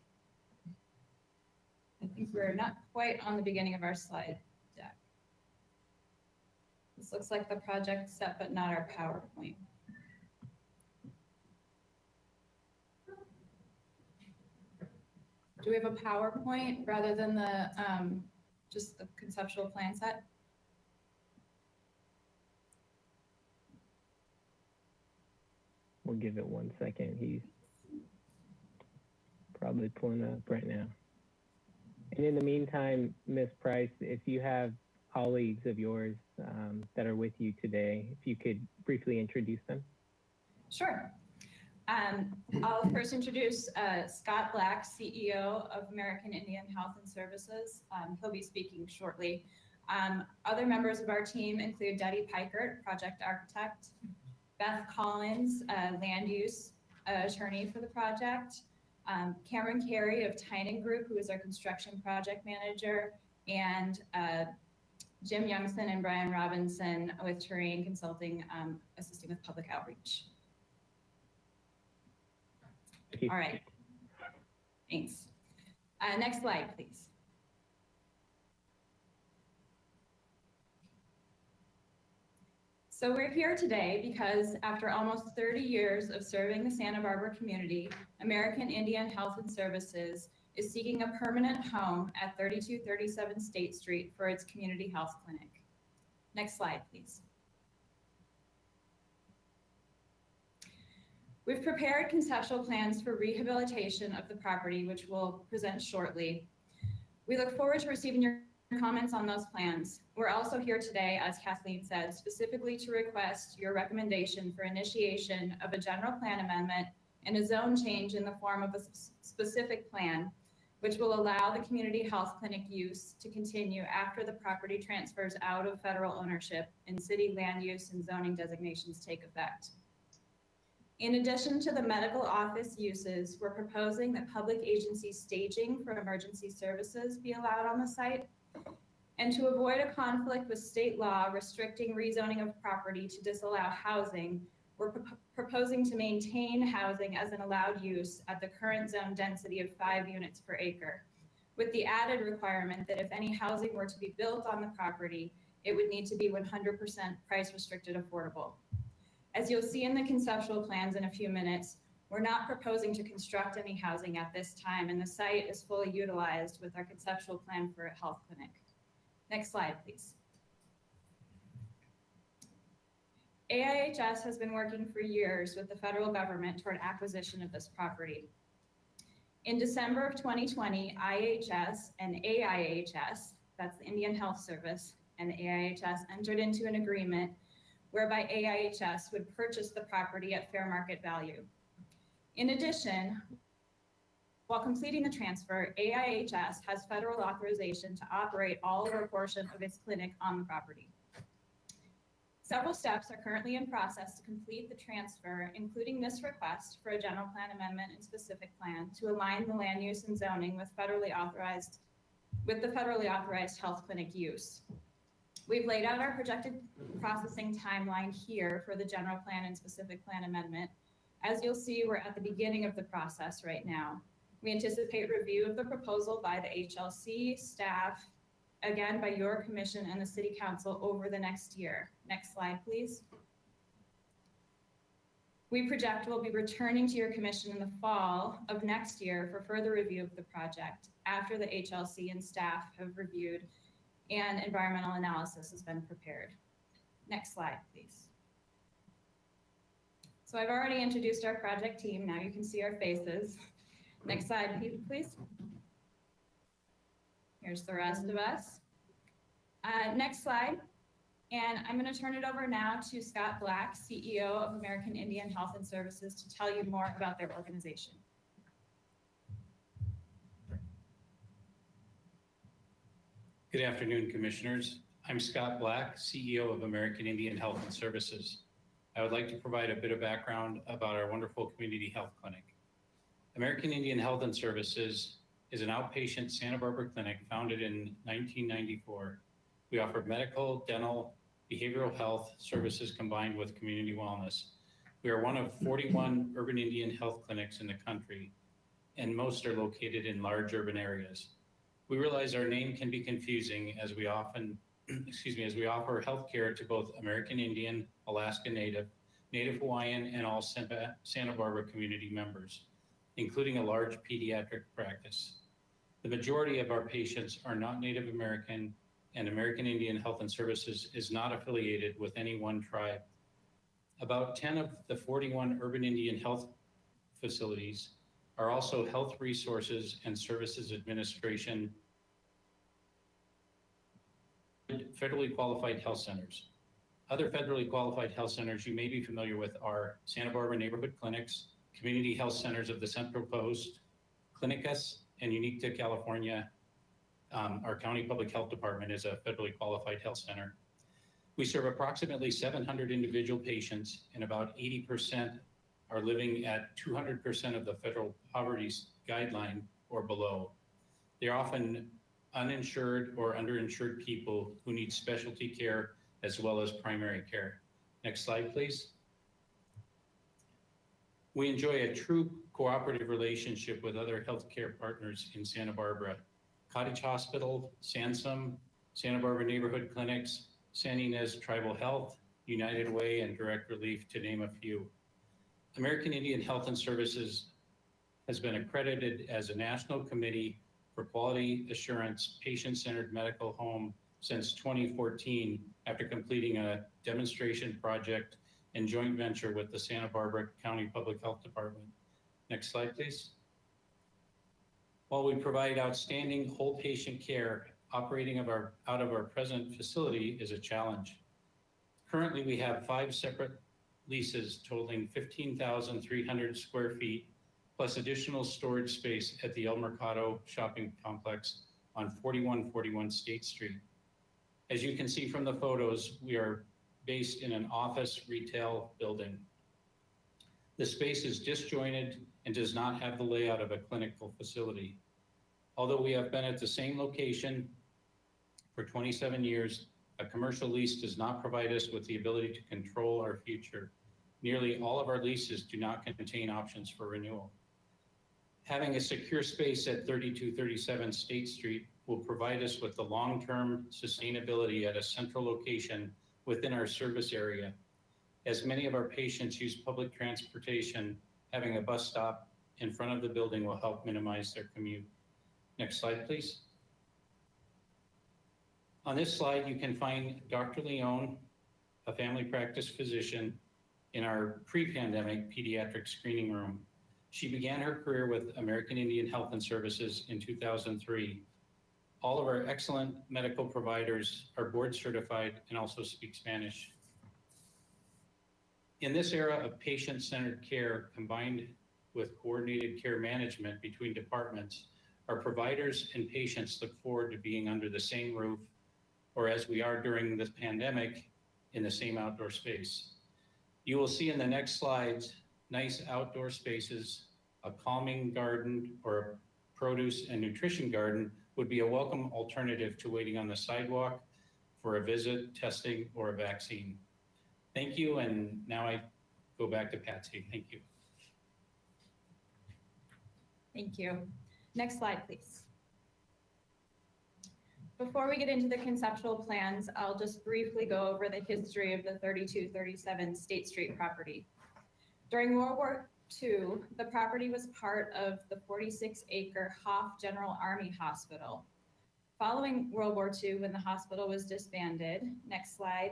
I think we're not quite on the beginning of our slide deck. This looks like the project set, but not our PowerPoint. Do we have a PowerPoint rather than the just the conceptual plan set? We'll give it 1 second. He's probably pulling up right now. And in the meantime, Ms. Price, if you have colleagues of yours that are with you today, if you could briefly introduce them. Sure. I'll first introduce Scott Black, CEO of American Indian Health and Services. He'll be speaking shortly. Other members of our team include Duddy Pikert, project architect, Beth Collins, land use attorney for the project, Cameron Carey of Tynan Group, who is our construction project manager, and Jim Youngson and Brian Robinson with Terrain Consulting, assisting with public outreach. All right, thanks. Next slide, please. So we're here today because after almost 30 years of serving the Santa Barbara community, American Indian Health and Services is seeking a permanent home at 3237 State Street for its community health clinic. Next slide, please. We've prepared conceptual plans for rehabilitation of the property, which we'll present shortly. We look forward to receiving your comments on those plans. We're also here today, as Kathleen said, specifically to request your recommendation for initiation of a general plan amendment and a zone change in the form of a specific plan, which will allow the community health clinic use to continue after the property transfers out of federal ownership and city land use and zoning designations take effect. In addition to the medical office uses, we're proposing that public agency staging for emergency services be allowed on the site. And to avoid a conflict with state law restricting rezoning of property to disallow housing, we're proposing to maintain housing as an allowed use at the current zone density of 5 units per acre, with the added requirement that if any housing were to be built on the property, it would need to be 100% price restricted affordable. As you'll see in the conceptual plans in a few minutes, we're not proposing to construct any housing at this time, and the site is fully utilized with our conceptual plan for a health clinic. Next slide, please. AIHS has been working for years with the federal government toward acquisition of this property. In December of 2020, IHS and AIHS, that's the Indian Health Service, and AIHS entered into an agreement whereby AIHS would purchase the property at fair market value. In addition, while completing the transfer, AIHS has federal authorization to operate all or a portion of its clinic on the property. Several steps are currently in process to complete the transfer, including this request for a general plan amendment and specific plan to align the land use and zoning with the federally authorized health clinic use. We've laid out our projected processing timeline here for the general plan and specific plan amendment. As you'll see, we're at the beginning of the process right now. We anticipate review of the proposal by the HLC staff, again by your commission and the City Council over the next year. Next slide, please. We project we'll be returning to your commission in the fall of next year for further review of the project after the HLC and staff have reviewed and environmental analysis has been prepared. Next slide, please. So I've already introduced our project team. Now you can see our faces. Next slide, please. Here's the rest of us. Next slide. And I'm going to turn it over now to Scott Black, CEO of American Indian Health and Services, to tell you more about their organization. Good afternoon, Commissioners. I'm Scott Black, CEO of American Indian Health and Services. I would like to provide a bit of background about our wonderful community health clinic. American Indian Health and Services is an outpatient Santa Barbara clinic founded in 1994. We offer medical, dental, behavioral health services combined with community wellness. We are one of 41 urban Indian health clinics in the country, and most are located in large urban areas. We realize our name can be confusing as we often, as we offer healthcare to both American Indian, Alaska Native, Native Hawaiian, and all Santa Barbara community members, including a large pediatric practice. The majority of our patients are not Native American, and American Indian Health and Services is not affiliated with any one tribe. About 10 of the 41 urban Indian health facilities are also Health Resources and Services Administration federally qualified health centers. Other federally qualified health centers you may be familiar with are Santa Barbara Neighborhood Clinics, Community Health Centers of the Central Coast, Clinicus, and unique to California, our County Public Health Department is a federally qualified health center. We serve approximately 700 individual patients, and about 80% are living at 200% of the federal poverty guideline or below. They're often uninsured or underinsured people who need specialty care as well as primary care. Next slide, please. We enjoy a true cooperative relationship with other healthcare partners in Santa Barbara. Cottage Hospital, Sansum, Santa Barbara Neighborhood Clinics, San Ynez Tribal Health, United Way, and Direct Relief, to name a few. American Indian Health and Services has been accredited as a National Committee for Quality Assurance Patient-Centered Medical Home since 2014 after completing a demonstration project and joint venture with the Santa Barbara County Public Health Department. Next slide, please. While we provide outstanding whole patient care, operating out of our present facility is a challenge. Currently, we have 5 separate leases totaling 15,300 square feet, plus additional storage space at the El Mercado shopping complex on 4141 State Street. As you can see from the photos, we are based in an office retail building. The space is disjointed and does not have the layout of a clinical facility. Although we have been at the same location for 27 years, a commercial lease does not provide us with the ability to control our future. Nearly all of our leases do not contain options for renewal. Having a secure space at 3237 State Street will provide us with the long-term sustainability at a central location within our service area. As many of our patients use public transportation, having a bus stop in front of the building will help minimize their commute. Next slide, please. On this slide, you can find Dr. Leone, a family practice physician, in our pre-pandemic pediatric screening room. She began her career with American Indian Health and Services in 2003. All of our excellent medical providers are board certified and also speak Spanish. In this era of patient-centered care combined with coordinated care management between departments, our providers and patients look forward to being under the same roof, or as we are during this pandemic, in the same outdoor space. You will see in the next slides, nice outdoor spaces, a calming garden or a produce and nutrition garden would be a welcome alternative to waiting on the sidewalk for a visit, testing, or a vaccine. Thank you, and now I go back to Patsy. Thank you. Thank you. Next slide, please. Before we get into the conceptual plans, I'll just briefly go over the history of the 3237 State Street property. During World War II, the property was part of the 46-acre Hoff General Army Hospital. Following World War II, when the hospital was disbanded, next slide,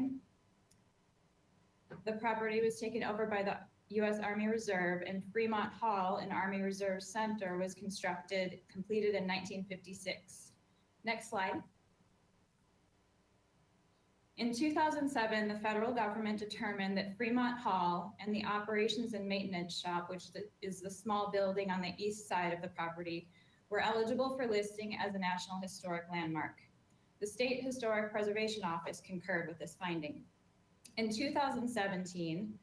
the property was taken over by the U.S. Army Reserve, and Fremont Hall, an Army Reserve Center, was completed in 1956. Next slide. In 2007, the federal government determined that Fremont Hall and the Operations and Maintenance Shop, which is the small building on the east side of the property, were eligible for listing as a National Historic Landmark. The State Historic Preservation Office concurred with this finding. In 2017,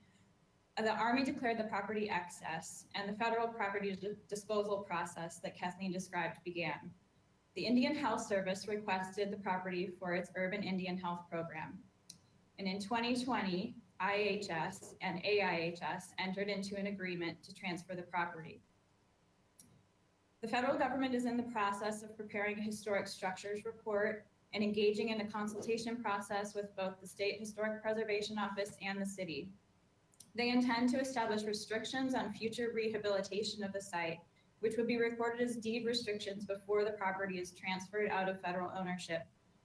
the Army declared the property excess, and the federal property disposal process that Kathleen described began. The Indian Health Service requested the property for its Urban Indian Health Program. And in 2020, IHS and AIHS entered into an agreement to transfer the property. The federal government is in the process of preparing a historic structures report and engaging in a consultation process with both the State Historic Preservation Office and the city. They intend to establish restrictions on future rehabilitation of the site, which would be recorded as deed restrictions before the property is transferred out of federal ownership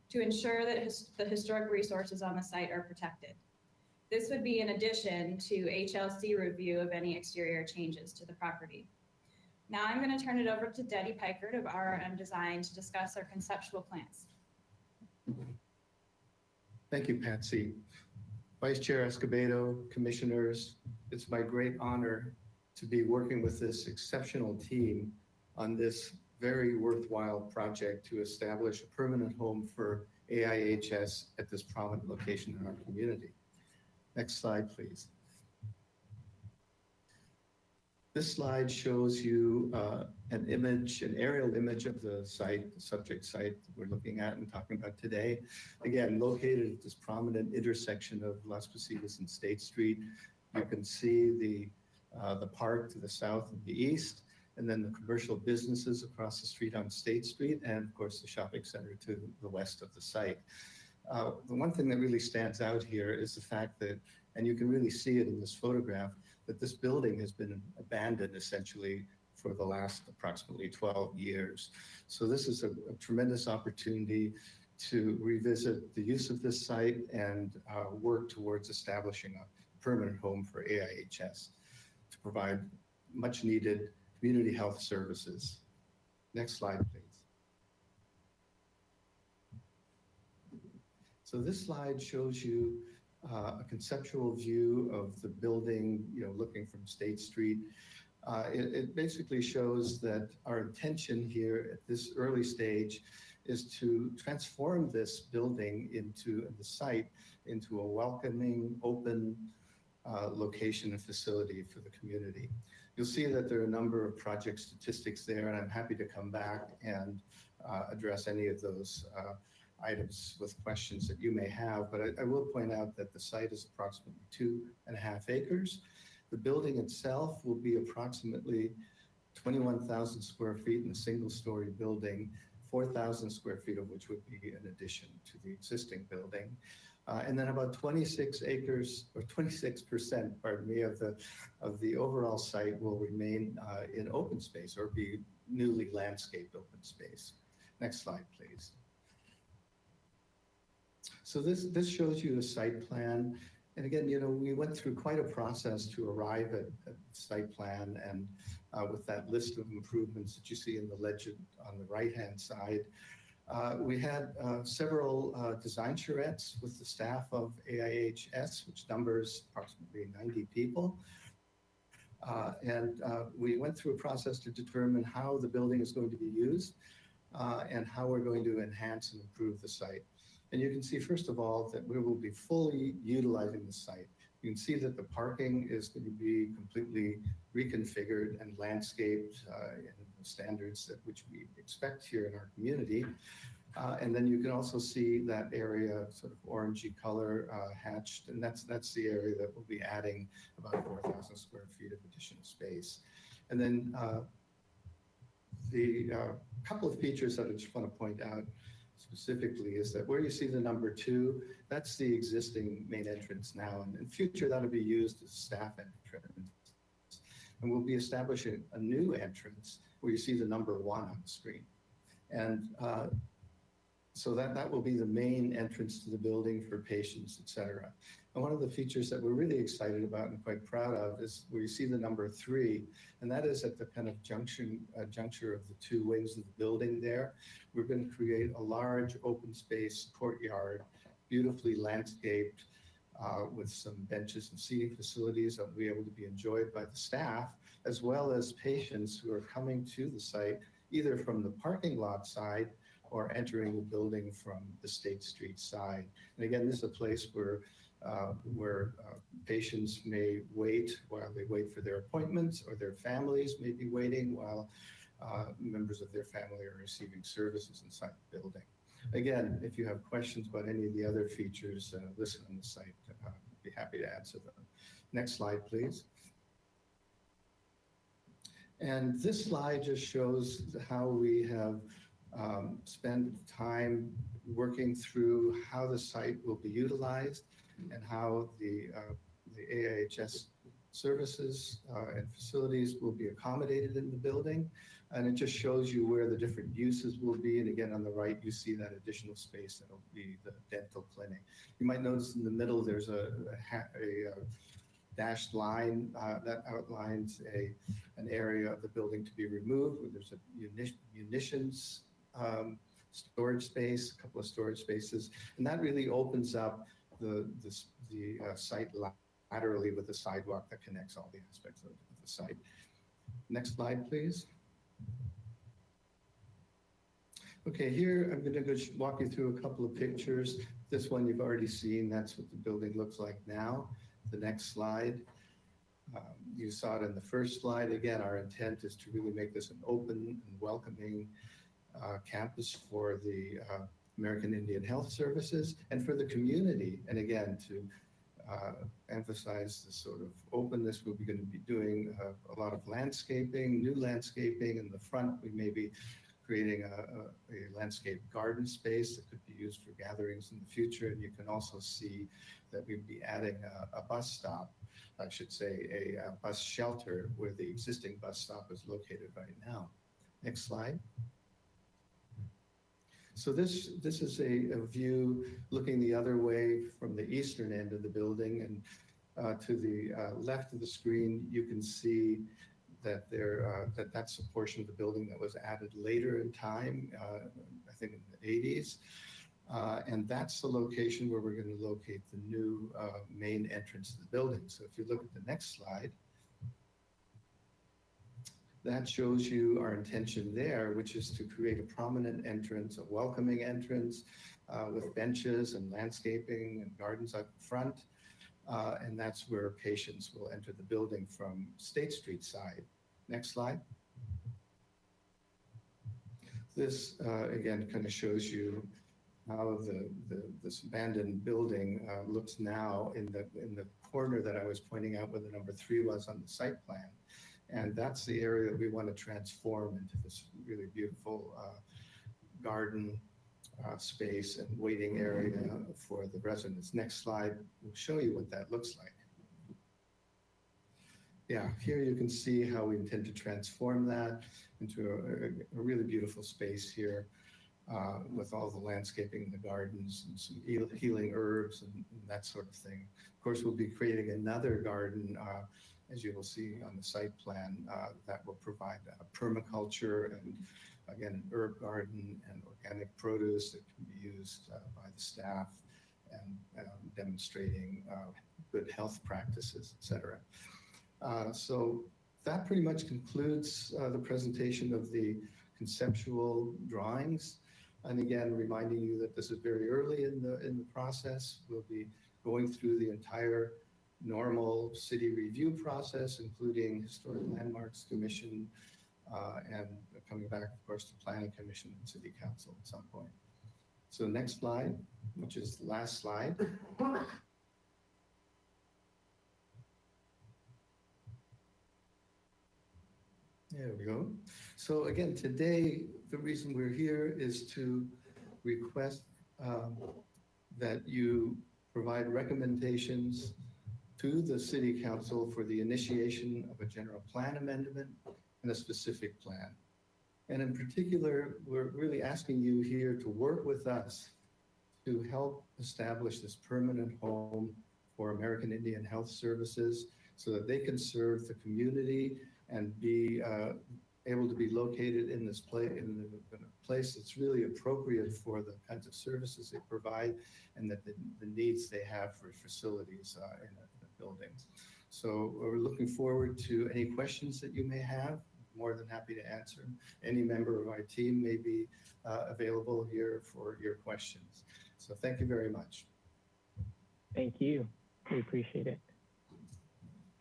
to ensure that the historic resources on the site are protected. This would be in addition to HLC review of any exterior changes to the property. Now I'm going to turn it over to Debbie Pikert of RRM Design to discuss our conceptual plans. Thank you, Patsy. Vice Chair Escobedo, commissioners, it's my great honor to be working with this exceptional team on this very worthwhile project to establish a permanent home for AIHS at this prominent location in our community. Next slide, please. This slide shows you an aerial image of the site, the subject site that we're looking at and talking about today. Again, located at this prominent intersection of Las Positas and State Street. You can see the park to the south and the east, and then the commercial businesses across the street on State Street, and of course the shopping center to the west of the site. The one thing that really stands out here is the fact that, and you can really see it in this photograph, that this building has been abandoned essentially for the last approximately 12 years. So this is a tremendous opportunity to revisit the use of this site and work towards establishing a permanent home for AIHS to provide much needed community health services. Next slide, please. So this slide shows you a conceptual view of the building, looking from State Street. It basically shows that our intention here at this early stage is to transform this building into the site into a welcoming, open location and facility for the community. You'll see that there are a number of project statistics there, and I'm happy to come back and address any of those items with questions that you may have, but I will point out that the site is approximately 2.5 acres. The building itself will be approximately 21,000 square feet in a single-story building, 4,000 square feet of which would be an addition to the existing building. And then about 26 acres, or 26%, pardon me, of the overall site will remain in open space or be newly landscaped open space. Next slide, please. So this shows you a site plan. And again, we went through quite a process to arrive at the site plan, and with that list of improvements that you see in the legend on the right-hand side. We had several design charrettes with the staff of AIHS, which numbers approximately 90 people. And we went through a process to determine how the building is going to be used and how we're going to enhance and improve the site. And you can see, first of all, that we will be fully utilizing the site. You can see that the parking is going to be completely reconfigured and landscaped in the standards that which we expect here in our community. And then you can also see that area, sort of orangey color hatched, and that's the area that will be adding about 4,000 square feet of additional space. And then the couple of features that I just want to point out specifically is that where you see the number 2, that's the existing main entrance now. And in future, that'll be used as staff entrance. And we'll be establishing a new entrance where you see the number 1 on the screen. And So that will be the main entrance to the building for patients, et cetera. And one of the features that we're really excited about and quite proud of is where you see the number 3, and that is at the kind of juncture of the 2 wings of the building there. We're going to create a large open space courtyard, beautifully landscaped, with some benches and seating facilities that will be able to be enjoyed by the staff, as well as patients who are coming to the site, either from the parking lot side or entering the building from the State Street side. And again, this is a place where patients may wait while they wait for their appointments, or their families may be waiting while members of their family are receiving services inside the building. Again, if you have questions about any of the other features listed on the site, I'd be happy to answer them. Next slide, please. And this slide just shows how we have spent time working through how the site will be utilized and how the AIHS services and facilities will be accommodated in the building. And it just shows you where the different uses will be. And again, on the right, you see that additional space that'll be the dental clinic. You might notice in the middle, there's a dashed line that outlines an area of the building to be removed, where there's a munitions storage space, a couple of storage spaces. And that really opens up the site laterally with a sidewalk that connects all the aspects of the site. Next slide, please. Okay, here I'm going to go walk you through a couple of pictures. This one you've already seen. That's what the building looks like now. The next slide. You saw it in the first slide. Again, our intent is to really make this an open and welcoming campus for the American Indian Health Services and for the community. And again, to emphasize the sort of openness, we're going to be doing a lot of landscaping, new landscaping. In the front, we may be creating a landscape garden space that could be used for gatherings in the future. And you can also see that we'd be adding a bus stop, I should say a bus shelter, where the existing bus stop is located right now. Next slide. So this is a view looking the other way from the eastern end of the building, and to the left of the screen, you can see that that's a portion of the building that was added later in time, I think in the 80s. And that's the location where we're going to locate the new main entrance to the building. So if you look at the next slide, that shows you our intention there, which is to create a prominent entrance, a welcoming entrance with benches and landscaping and gardens up front. And that's where patients will enter the building from State Street side. Next slide. This, again, kind of shows you how this abandoned building looks now in the corner that I was pointing out where the number 3 was on the site plan. And that's the area that we want to transform into this really beautiful garden space and waiting area for the residents. Next slide will show you what that looks like. Yeah, here you can see how we intend to transform that into a really beautiful space here with all the landscaping in the gardens and some healing herbs and that sort of thing. Of course, we'll be creating another garden, as you will see on the site plan, that will provide permaculture and, again, an herb garden and organic produce that can be used by the staff and demonstrating good health practices, et cetera. So that pretty much concludes the presentation of the conceptual drawings. And again, reminding you that this is very early in the process. We'll be going through the entire normal city review process, including Historic Landmarks Commission, and coming back, of course, to Planning Commission and City Council at some point. So next slide, which is the last slide. There we go. So again, today, the reason we're here is to request that you provide recommendations to the City Council for the initiation of a general plan amendment and a specific plan. And in particular, we're really asking you here to work with us to help establish this permanent home for American Indian Health Services so that they can serve the community and be able to be located in this place, in a place that's really appropriate for the kinds of services they provide and that the needs they have for facilities in a building. So we're looking forward to any questions that you may have. More than happy to answer. Any member of our team may be available here for your questions. So thank you very much. Thank you. We appreciate it.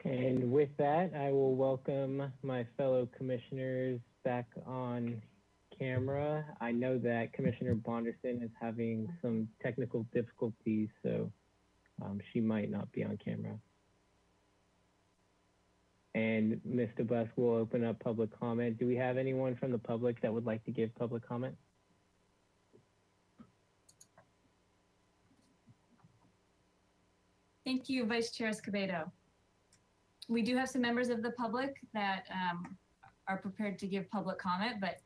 And with that, I will welcome my fellow commissioners back on camera. I know that Commissioner Bonderson is having some technical difficulties, so she might not be on camera. And Mr. Busk will open up public comment. Do we have anyone from the public that would like to give public comment? Thank you, Vice Chair Escobedo. We do have some members of the public that are prepared to give public comment, but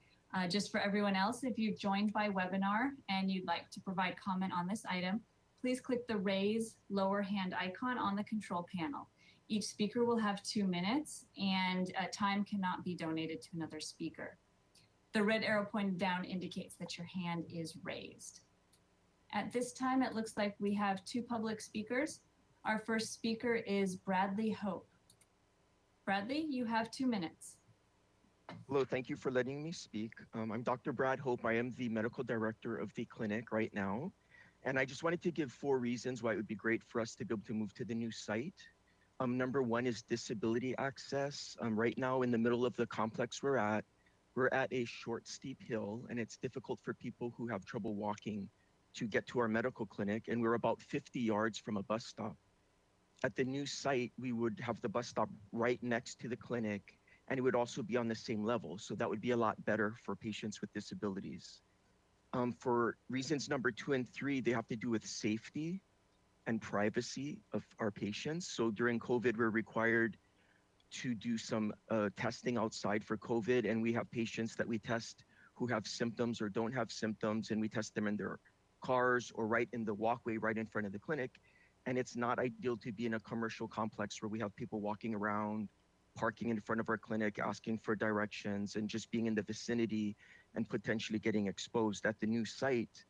just for everyone else, if you've joined by webinar and you'd like to provide comment on this item, please click the raise lower hand icon on the control panel. Each speaker will have 2 minutes and time cannot be donated to another speaker. The red arrow pointed down indicates that your hand is raised. At this time, it looks like we have 2 public speakers. Our first speaker is Bradley Hope. Bradley, you have 2 minutes. Hello, thank you for letting me speak. I'm Dr. Brad Hope. I am the medical director of the clinic right now. And I just wanted to give 4 reasons why it would be great for us to be able to move to the new site. Number 1 is disability access. Right now in the middle of the complex we're at a short, steep hill, and it's difficult for people who have trouble walking to get to our medical clinic, and we're about 50 yards from a bus stop. At the new site, we would have the bus stop right next to the clinic, and it would also be on the same level, so that would be a lot better for patients with disabilities. For reasons number 2 and 3, they have to do with safety and privacy of our patients. So during COVID, we're required to do some testing outside for COVID, and we have patients that we test who have symptoms or don't have symptoms, and we test them in their cars or right in the walkway right in front of the clinic. And it's not ideal to be in a commercial complex where we have people walking around, parking in front of our clinic, asking for directions, and just being in the vicinity and potentially getting exposed. At the new site,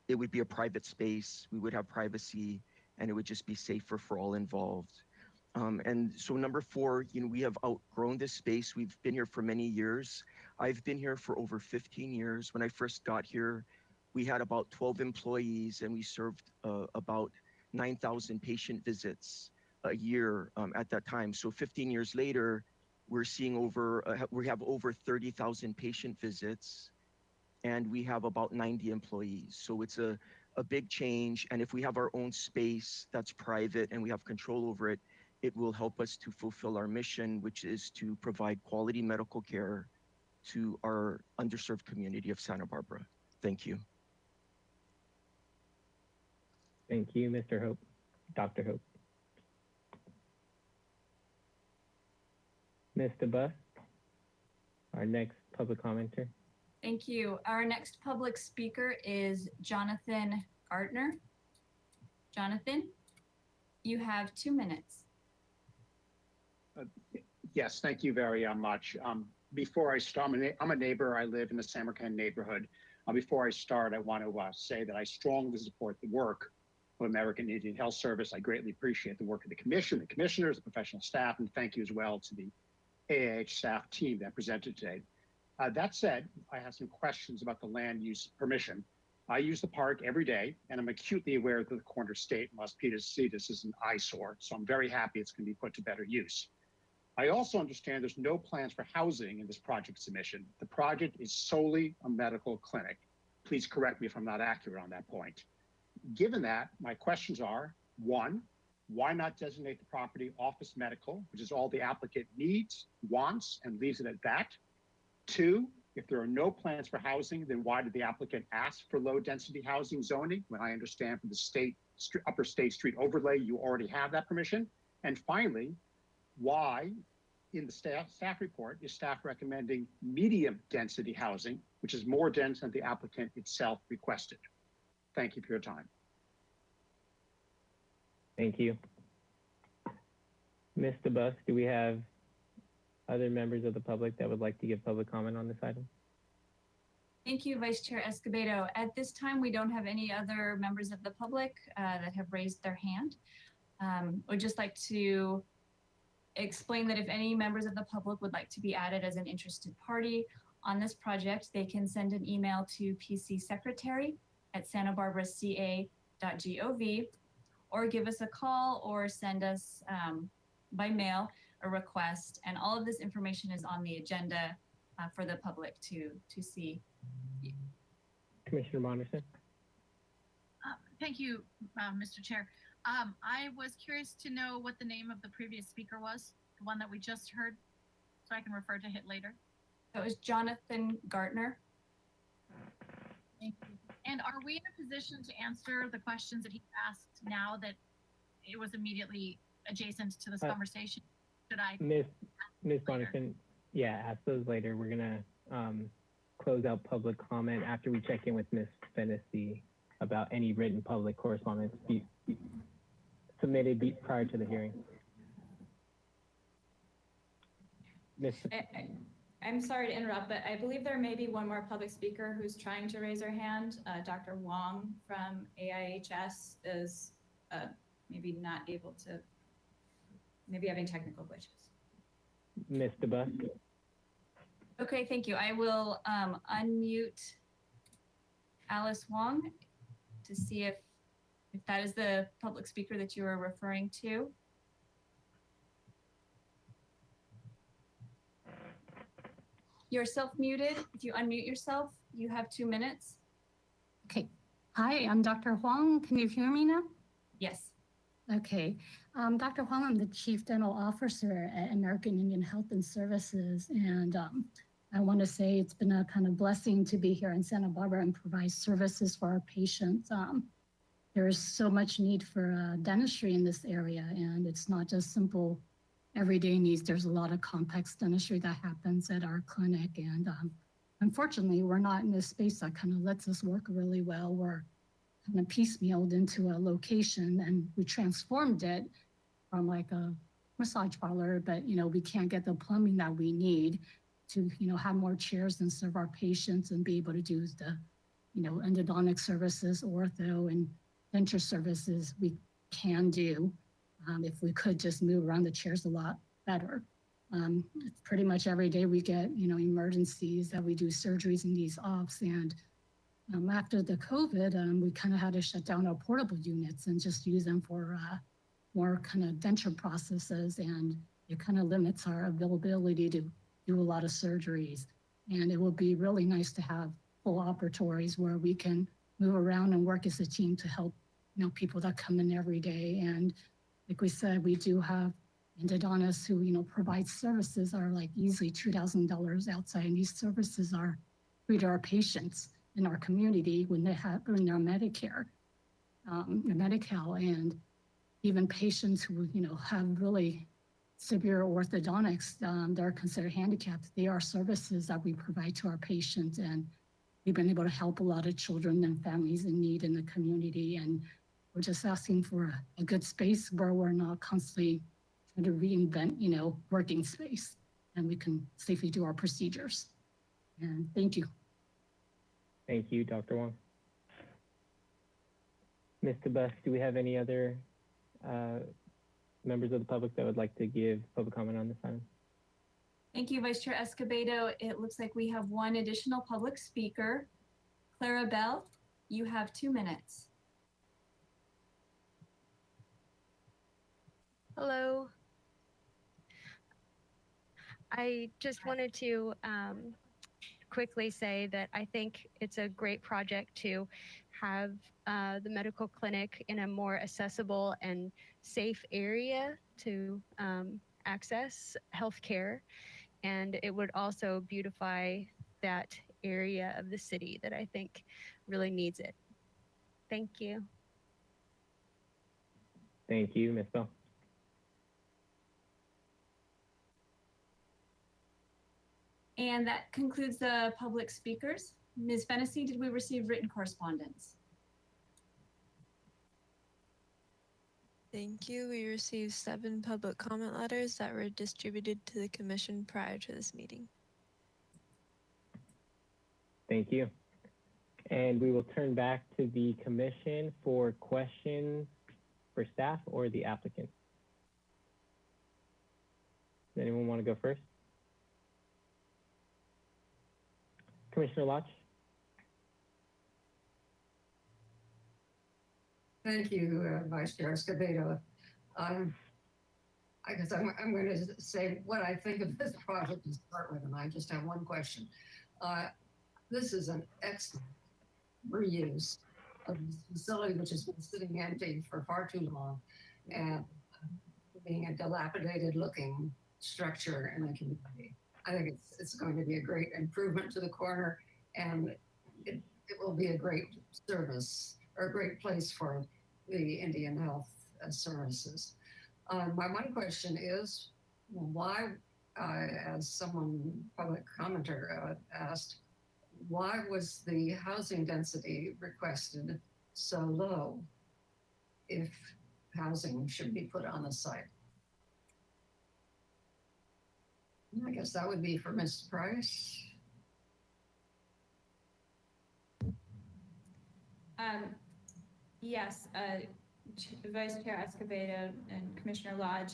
it would be a private space, we would have privacy, and it would just be safer for all involved. And so number 4, we have outgrown this space. We've been here for many years. I've been here for over 15 years. When I first got here, we had about 12 employees, and we served about 9,000 patient visits a year at that time. So 15 years later, we're seeing we have over 30,000 patient visits, and we have about 90 employees. So it's a big change. And if we have our own space that's private and we have control over it, it will help us to fulfill our mission, which is to provide quality medical care to our underserved community of Santa Barbara. Thank you. Thank you, Mr. Hope, Dr. Hope. Mr. Busk, our next public commenter. Thank you. Our next public speaker is Jonathan Gardner. Jonathan, you have 2 minutes. Yes, thank you very much. Before I start, I'm a neighbor. I live in the Samarkand neighborhood. Before I start, I want to say that I strongly support the work of American Indian Health Service. I greatly appreciate the work of the commission, the commissioners, the professional staff, and thank you as well to the AAH staff team that presented today. That said, I have some questions about the land use permission. I use the park every day, and I'm acutely aware that the Corner State and Las Piedras is an eyesore, so I'm very happy it's going to be put to better use. I also understand there's no plans for housing in this project submission. The project is solely a medical clinic. Please correct me if I'm not accurate on that point. Given that, my questions are, 1, why not designate the property office medical, which is all the applicant needs, wants, and leaves it at that? 2, if there are no plans for housing, then why did the applicant ask for low density housing zoning when I understand from the Upper State Street overlay, you already have that permission? And finally, why in the staff report is staff recommending medium density housing, which is more dense than the applicant itself requested. Thank you for your time. Thank you. Ms. DeBus, do we have other members of the public that would like to give public comment on this item? Thank you, Vice Chair Escobedo. At this time, we don't have any other members of the public that have raised their hand. Would just like to explain that if any members of the public would like to be added as an interested party on this project, they can send an email to pcsecretary@santabarbaraca.gov or give us a call or send us by mail a request. And all of this information is on the agenda for the public to see. Commissioner Monderson? Thank you, Mr. Chair. I was curious to know what the name of the previous speaker was, the one that we just heard, so I can refer to it later. That was Jonathan Gartner. Thank you. And are we in a position to answer the questions that he asked now that it was immediately adjacent to this conversation? Should I? Ms. Monderson, yeah, ask those later. We're gonna close out public comment after we check in with Ms. Fennessy about any written public correspondence submitted prior to the hearing. I'm sorry to interrupt, but I believe there may be one more public speaker who's trying to raise her hand. Dr. Wong from AIHS is maybe not able to, maybe having technical glitches. Ms. DeBus? Okay, thank you. I will unmute Alice Wong to see if that is the public speaker that you were referring to. You're self-muted. If you unmute yourself, you have 2 minutes. Okay. Hi, I'm Dr. Huang. Can you hear me now? Yes. Okay. Dr. Huang, I'm the Chief Dental Officer at American Indian Health and Services. And I want to say it's been a kind of blessing to be here in Santa Barbara and provide services for our patients. There is so much need for dentistry in this area, and it's not just simple everyday needs. There's a lot of complex dentistry that happens at our clinic. And unfortunately, we're not in a space that kind of lets us work really well. We're kind of piecemealed into a location, and we transformed it from like a massage parlor, but we can't get the plumbing that we need to have more chairs and serve our patients and be able to do the endodontic services, ortho, and denture services we can do. If we could just move around the chairs a lot better. Pretty much every day we get, emergencies that we do surgeries in these offs. And after the COVID, we kind of had to shut down our portable units and just use them for more kind of denture processes. And it kind of limits our availability to do a lot of surgeries. And it would be really nice to have full operatories where we can move around and work as a team to help, people that come in every day. And like we said, we do have endodontists who, provide services are like easily $2,000 outside. And these services are free to our patients in our community when they have in their Medicare, Medi-Cal, and even patients who, have really severe orthodontics that are considered handicapped. They are services that we provide to our patients. And we've been able to help a lot of children and families in need in the community. And we're just asking for a good space where we're not constantly trying to reinvent, working space, and we can safely do our procedures. And thank you. Thank you, Dr. Wong. Ms. DeBus, do we have any other members of the public that would like to give public comment on this item? Thank you, Vice Chair Escobedo. It looks like we have one additional public speaker. Clara Bell, you have 2 minutes. Hello. I just wanted to quickly say that I think it's a great project to have the medical clinic in a more accessible and safe area to access healthcare. And it would also beautify that area of the city that I think really needs it. Thank you. Thank you, Ms. Bell. And that concludes the public speakers. Ms. Fennessy, did we receive written correspondence? Thank you. We received 7 public comment letters that were distributed to the commission prior to this meeting. Thank you. And we will turn back to the commission for questions for staff or the applicant. Does anyone want to go first? Commissioner Lodge? Thank you, Vice Chair Escobedo. I guess I'm going to say what I think of this project to start with, and I just have one question. This is an excellent reuse of this facility, which has been sitting empty for far too long, and being a dilapidated looking structure in the community. I think it's going to be a great improvement to the corner, and it will be a great service or a great place for the Indian Health Services. My one question is, why, as someone, public commenter asked, why was the housing density requested so low if housing should be put on the site? I guess that would be for Ms. Price. Yes, Vice Chair Escobedo and Commissioner Lodge.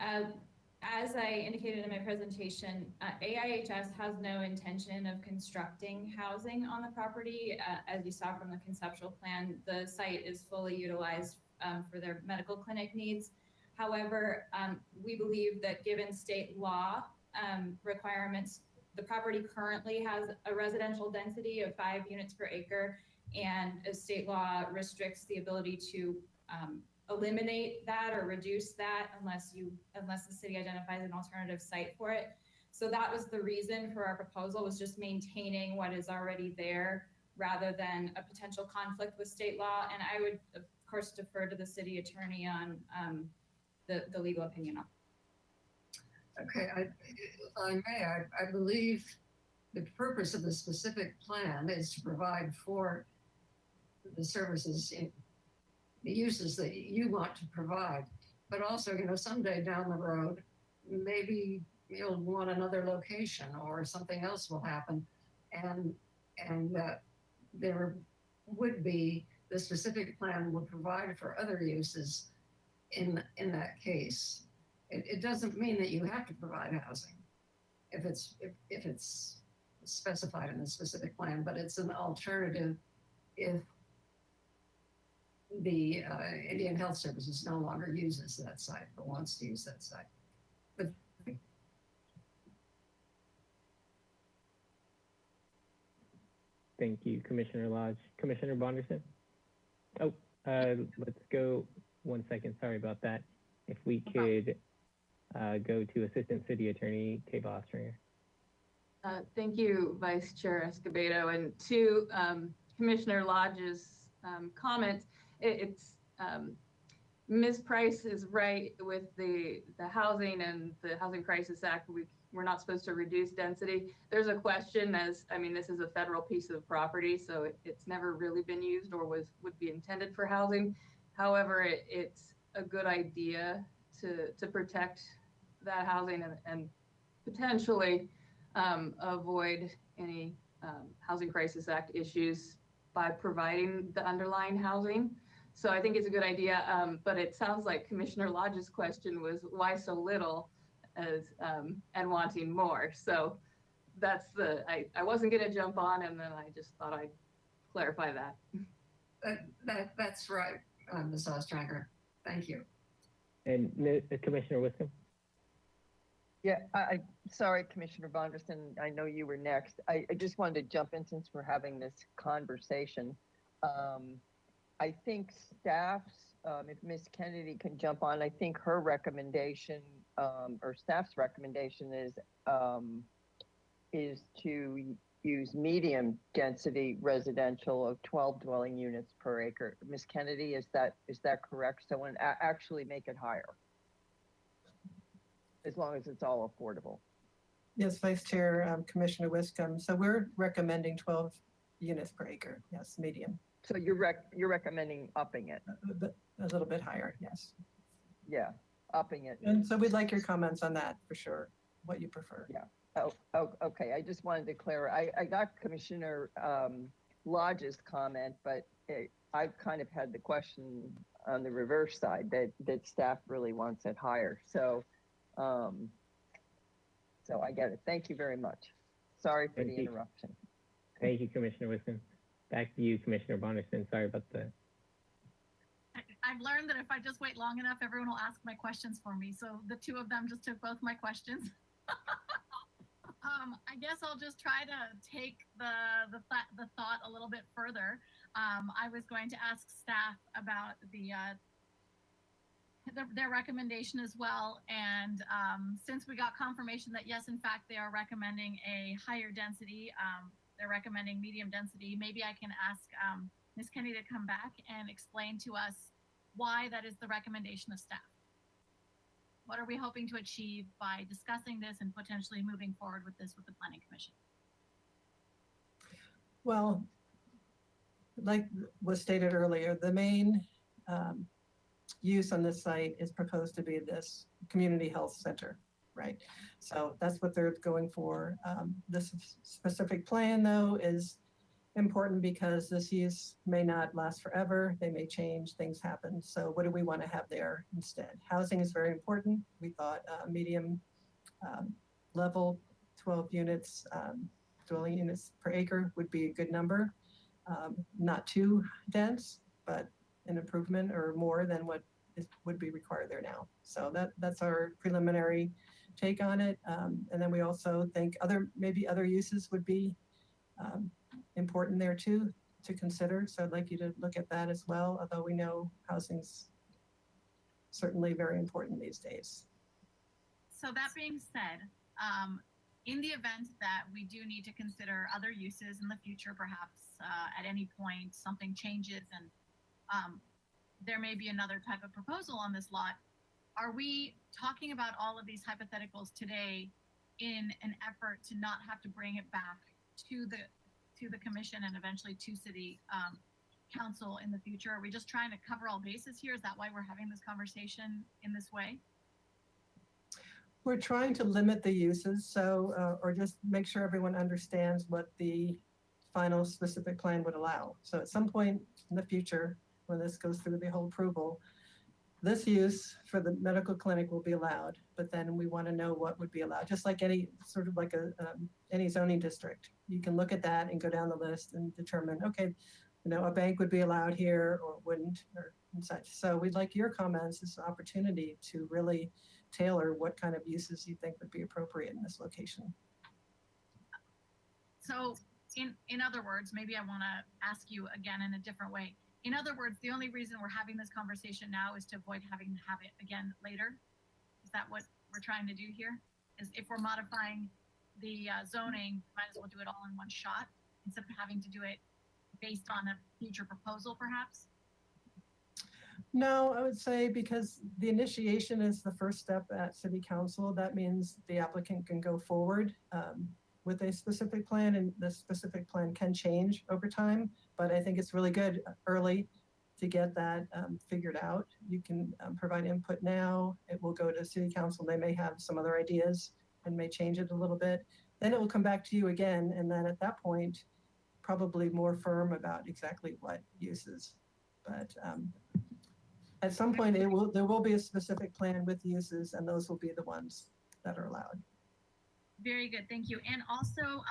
As I indicated in my presentation, AIHS has no intention of constructing housing on the property. As you saw from the conceptual plan, the site is fully utilized for their medical clinic needs. However, we believe that given state law requirements, the property currently has a residential density of 5 units per acre, and a state law restricts the ability to eliminate that or reduce that unless the city identifies an alternative site for it. So that was the reason for our proposal, was just maintaining what is already there rather than a potential conflict with state law. And I would, of course, defer to the city attorney on the legal opinion on. Okay, if I may, I believe the purpose of the specific plan is to provide for the services, the uses that you want to provide, but also, someday down the road, maybe you'll want another location or something else will happen, and there would be, the specific plan will provide for other uses in that case. It doesn't mean that you have to provide housing if it's specified in the specific plan, but it's an alternative if the Indian Health Services no longer uses that site or wants to use that site. But Thank you, Commissioner Lodge. Commissioner Bonderson? Oh, let's go 1 second. Sorry about that. If we could go to Assistant City Attorney Kay Bostringer. Thank you, Vice Chair Escobedo. And to Commissioner Lodge's comment, it's Ms. Price is right with the housing and the Housing Crisis Act. We're not supposed to reduce density. There's a question this is a federal piece of property, so it's never really been used or would be intended for housing. However, it's a good idea to protect that housing and potentially avoid any Housing Crisis Act issues by providing the underlying housing. So I think it's a good idea, but it sounds like Commissioner Lodge's question was why so little and wanting more. So that's I wasn't going to jump on, and then I just thought I'd clarify that. That's right, Ms. Ostrander. Thank you. And Commissioner Wiscombe? Yeah, sorry, Commissioner Bonderson, I know you were next. I just wanted to jump in since we're having this conversation. I think staff's, if Ms. Kennedy can jump on, I think her recommendation or staff's recommendation is to use medium density residential of 12 dwelling units per acre. Ms. Kennedy, is that correct? So actually make it higher, as long as it's all affordable. Yes, Vice Chair, Commissioner Wiscombe. So we're recommending 12 units per acre. Yes, medium. So you're recommending upping it? A little bit higher, yes. Yeah, upping it. And so we'd like your comments on that for sure, what you prefer. Yeah. Oh, okay. I just wanted to clarify. I got Commissioner Lodge's comment, but I kind of had the question on the reverse side that staff really wants it higher. So, so I get it. Thank you very much. Sorry for the interruption. Thank you, Commissioner Wisdom. Back to you, Commissioner Bonderson. Sorry about that. I've learned that if I just wait long enough, everyone will ask my questions for me. So the two of them just took both my questions. I guess I'll just try to take the thought a little bit further. I was going to ask staff about their recommendation as well. And since we got confirmation that yes, in fact, they are recommending a higher density, they're recommending medium density, maybe I can ask Ms. Kenny to come back and explain to us why that is the recommendation of staff. What are we hoping to achieve by discussing this and potentially moving forward with this with the Planning Commission? Well, like was stated earlier, the main use on this site is proposed to be this community health center, right? So that's what they're going for. This specific plan, though, is important because this use may not last forever. They may change, things happen. So what do we want to have there instead? Housing is very important. We thought medium level 12 units, dwelling units per acre would be a good number. Not too dense, but an improvement or more than what would be required there now. So that's our preliminary take on it. And then we also think maybe other uses would be important there too to consider. So I'd like you to look at that as well, although we know housing's certainly very important these days. So that being said, in the event that we do need to consider other uses in the future, perhaps at any point something changes and there may be another type of proposal on this lot, are we talking about all of these hypotheticals today in an effort to not have to bring it back to the commission and eventually to city council in the future? Are we just trying to cover all bases here? Is that why we're having this conversation in this way? We're trying to limit the uses, so or just make sure everyone understands what the final specific plan would allow. So at some point in the future, when this goes through the whole approval, this use for the medical clinic will be allowed, but then we want to know what would be allowed, just like any sort of like any zoning district. You can look at that and go down the list and determine, okay, a bank would be allowed here or wouldn't, or and such. So we'd like your comments as an opportunity to really tailor what kind of uses you think would be appropriate in this location. So in other words, maybe I want to ask you again in a different way. In other words, the only reason we're having this conversation now is to avoid having to have it again later. Is that what we're trying to do here? Is if we're modifying the zoning, might as well do it all in one shot instead of having to do it based on a future proposal, perhaps? No, I would say because the initiation is the first step at City Council. That means the applicant can go forward with a specific plan, and the specific plan can change over time. But I think it's really good early to get that figured out. You can provide input now. It will go to City Council. They may have some other ideas and may change it a little bit. Then it will come back to you again. And then at that point, probably more firm about exactly what uses. But at some point, there will be a specific plan with uses, and those will be the ones that are allowed. Very good, thank you. And also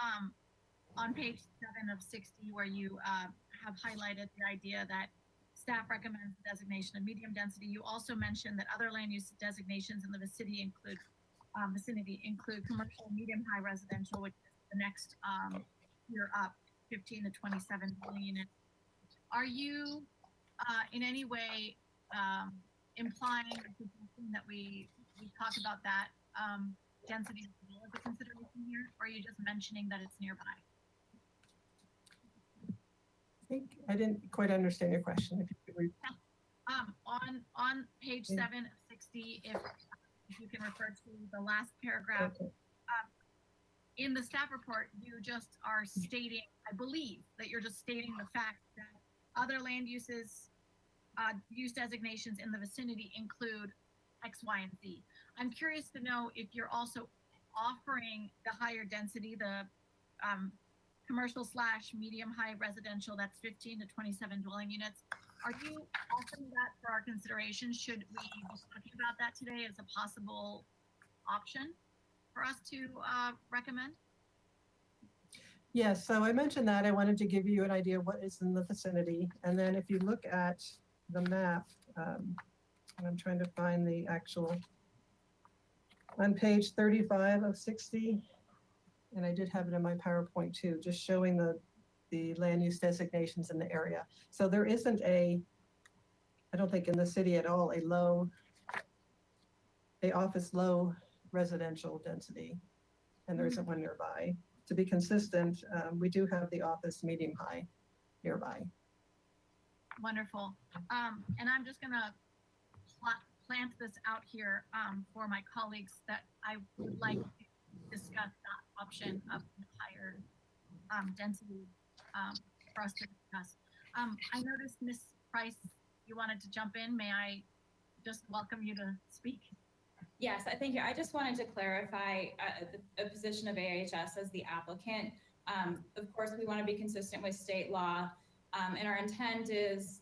on page 7 of 60, where you have highlighted the idea that staff recommends the designation of medium density, you also mentioned that other land use designations in the vicinity include commercial, medium-high residential, which is the next year up, 15 to 27 million units. Are you in any way implying that we talk about that density as a consideration here, or are you just mentioning that it's nearby? I think I didn't quite understand your question. If you could repeat. On page 7 of 60, if you can refer to the last paragraph, Okay. in the staff report, you just are stating, I believe, that you're just stating the fact that other land uses, use designations in the vicinity include X, Y, and Z. I'm curious to know if you're also offering the higher density, the commercial / medium high residential, that's 15 to 27 dwelling units. Are you offering that for our consideration? Should we be talking about that today as a possible option for us to recommend? Yes, so I mentioned that. I wanted to give you an idea of what is in the vicinity. And then if you look at the map, and I'm trying to find the actual, on page 35 of 60, and I did have it in my PowerPoint too, just showing the land use designations in the area. So there isn't I don't think in the city at all, a office low residential density, and there isn't one nearby. To be consistent, we do have the office medium high nearby. Wonderful. And I'm just gonna plant this out here for my colleagues that I would like to discuss that option of higher density for us to discuss. I noticed, Ms. Price, you wanted to jump in. May I just welcome you to speak? Yes, thank you. I just wanted to clarify the position of AHS as the applicant. Of course, we want to be consistent with state law, and our intent is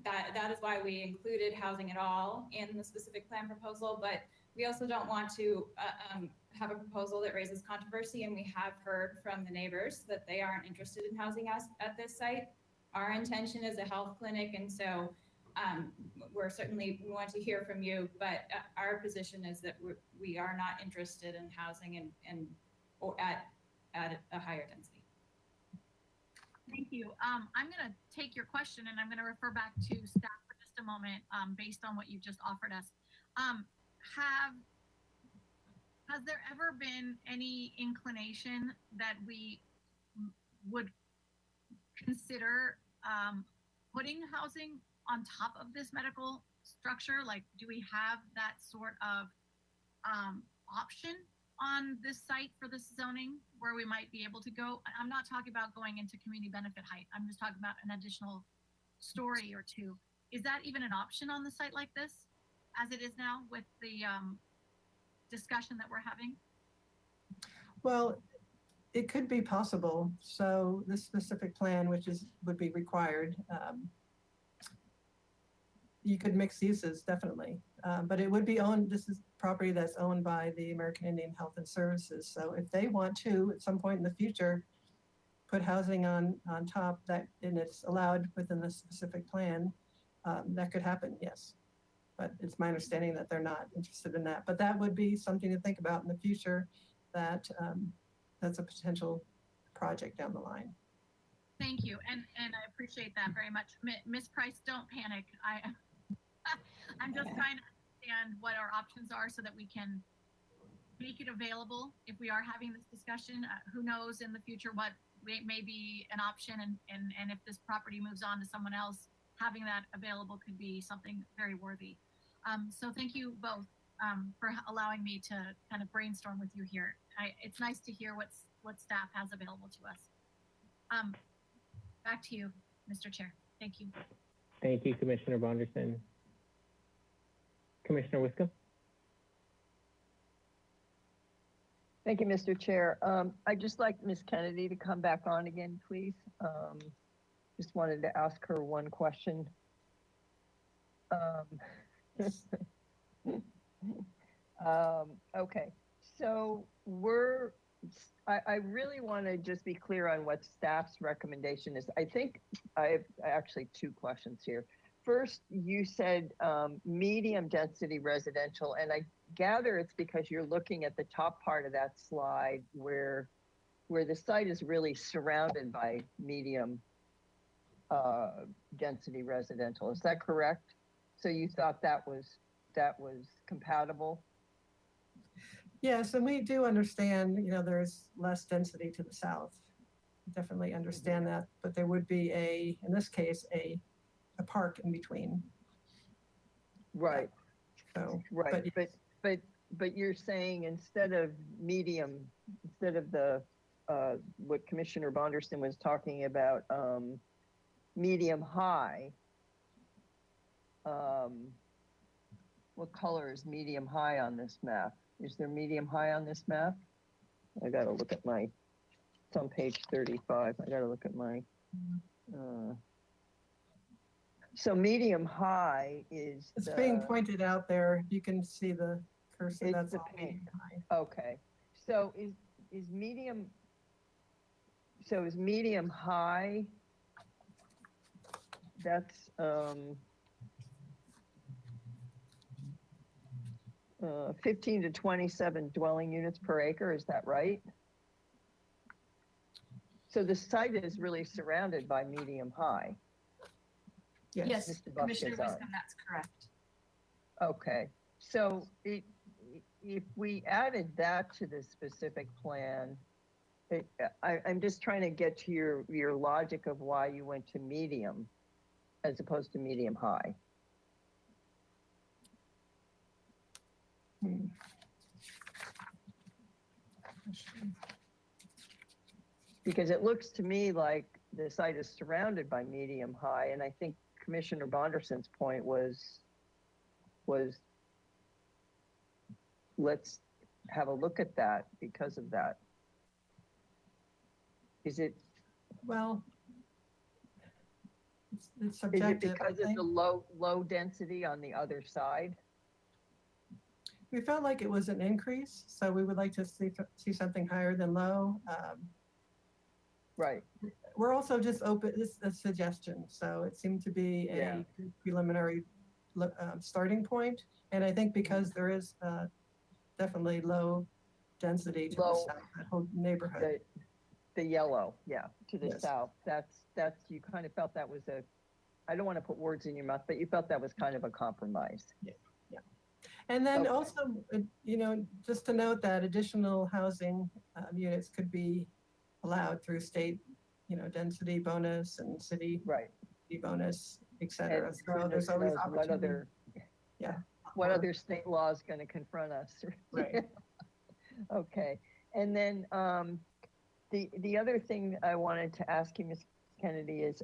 that is why we included housing at all in the specific plan proposal, but we also don't want to have a proposal that raises controversy, and we have heard from the neighbors that they aren't interested in housing us at this site. Our intention is a health clinic, and so we want to hear from you, but our position is that we are not interested in housing or at a higher density. Thank you. I'm going to take your question and I'm going to refer back to staff for just a moment based on what you just offered us. Has there ever been any inclination that we would consider putting housing on top of this medical structure? Like, do we have that sort of option on this site for this zoning where we might be able to go? I'm not talking about going into community benefit height. I'm just talking about an additional story or two. Is that even an option on the site like this as it is now with the discussion that we're having? Well, it could be possible. So this specific plan, which would be required, you could mix uses, definitely. But it would be owned, this is property that's owned by the American Indian Health and Services. So if they want to, at some point in the future, put housing on top and it's allowed within the specific plan, that could happen, yes. But it's my understanding that they're not interested in that. But that would be something to think about in the future, that that's a potential project down the line. Thank you, and I appreciate that very much. Ms. Price, don't panic. I'm just trying to understand what our options are so that we can make it available if we are having this discussion. Who knows in the future what may be an option, and if this property moves on to someone else, having that available could be something very worthy. So thank you both for allowing me to kind of brainstorm with you here. It's nice to hear what staff has available to us. Back to you, Mr. Chair. Thank you. Thank you, Commissioner Bonderson. Commissioner Wiscombe? Thank you, Mr. Chair. I'd just like Ms. Kennedy to come back on again, please. Just wanted to ask her one question. Okay, so I really want to just be clear on what staff's recommendation is. I think I have actually two questions here. First, you said medium density residential, and I gather it's because you're looking at the top part of that slide where the site is really surrounded by medium density residential. Is that correct? So you thought that was compatible? Yes, and we do understand, there's less density to the south. Definitely understand that, but there would be in this case, a park in between. Right. So, right, but but you're saying instead of the, what Commissioner Bonderston was talking about, medium high, what color is medium high on this map? Is there medium high on this map? I gotta look at my, it's on page 35. I gotta look at my, so medium high is It's being pointed out there. You can see the cursor. It's That's the all pink. medium high. Okay, so is medium, so is medium high, that's, 15 to 27 dwelling units per acre, is that right? So the site is really surrounded by medium high. Yes, Mr. Commissioner Balthazar. Wisdom, that's correct. Okay, so if we added that to the specific plan, I'm just trying to get to your logic of why you went to medium as opposed to medium high. Because it looks to me like the site is surrounded by medium high, and I think Commissioner Bonderson's point was let's have a look at that because of that. Is it? Well, it's Is it subjective. I because of think. the low density on the other side? We felt like it was an increase, so we would like to see something higher than low. Right. We're also just open, this is a suggestion, so it seemed to be a good preliminary starting point. And I think because there is definitely low density to the south, that whole neighborhood. The yellow, yeah, to the Yes. south. That's, you kind of felt that was I don't want to put words in your mouth, but you felt that was kind of a compromise. Yeah. And then Okay. also, just to note that additional housing units could be allowed through state, density bonus and city bonus, et cetera. And So there's always opportunity. What other state law is going to confront us? Right. Okay. And then the other thing I wanted to ask you, Ms. Kennedy, is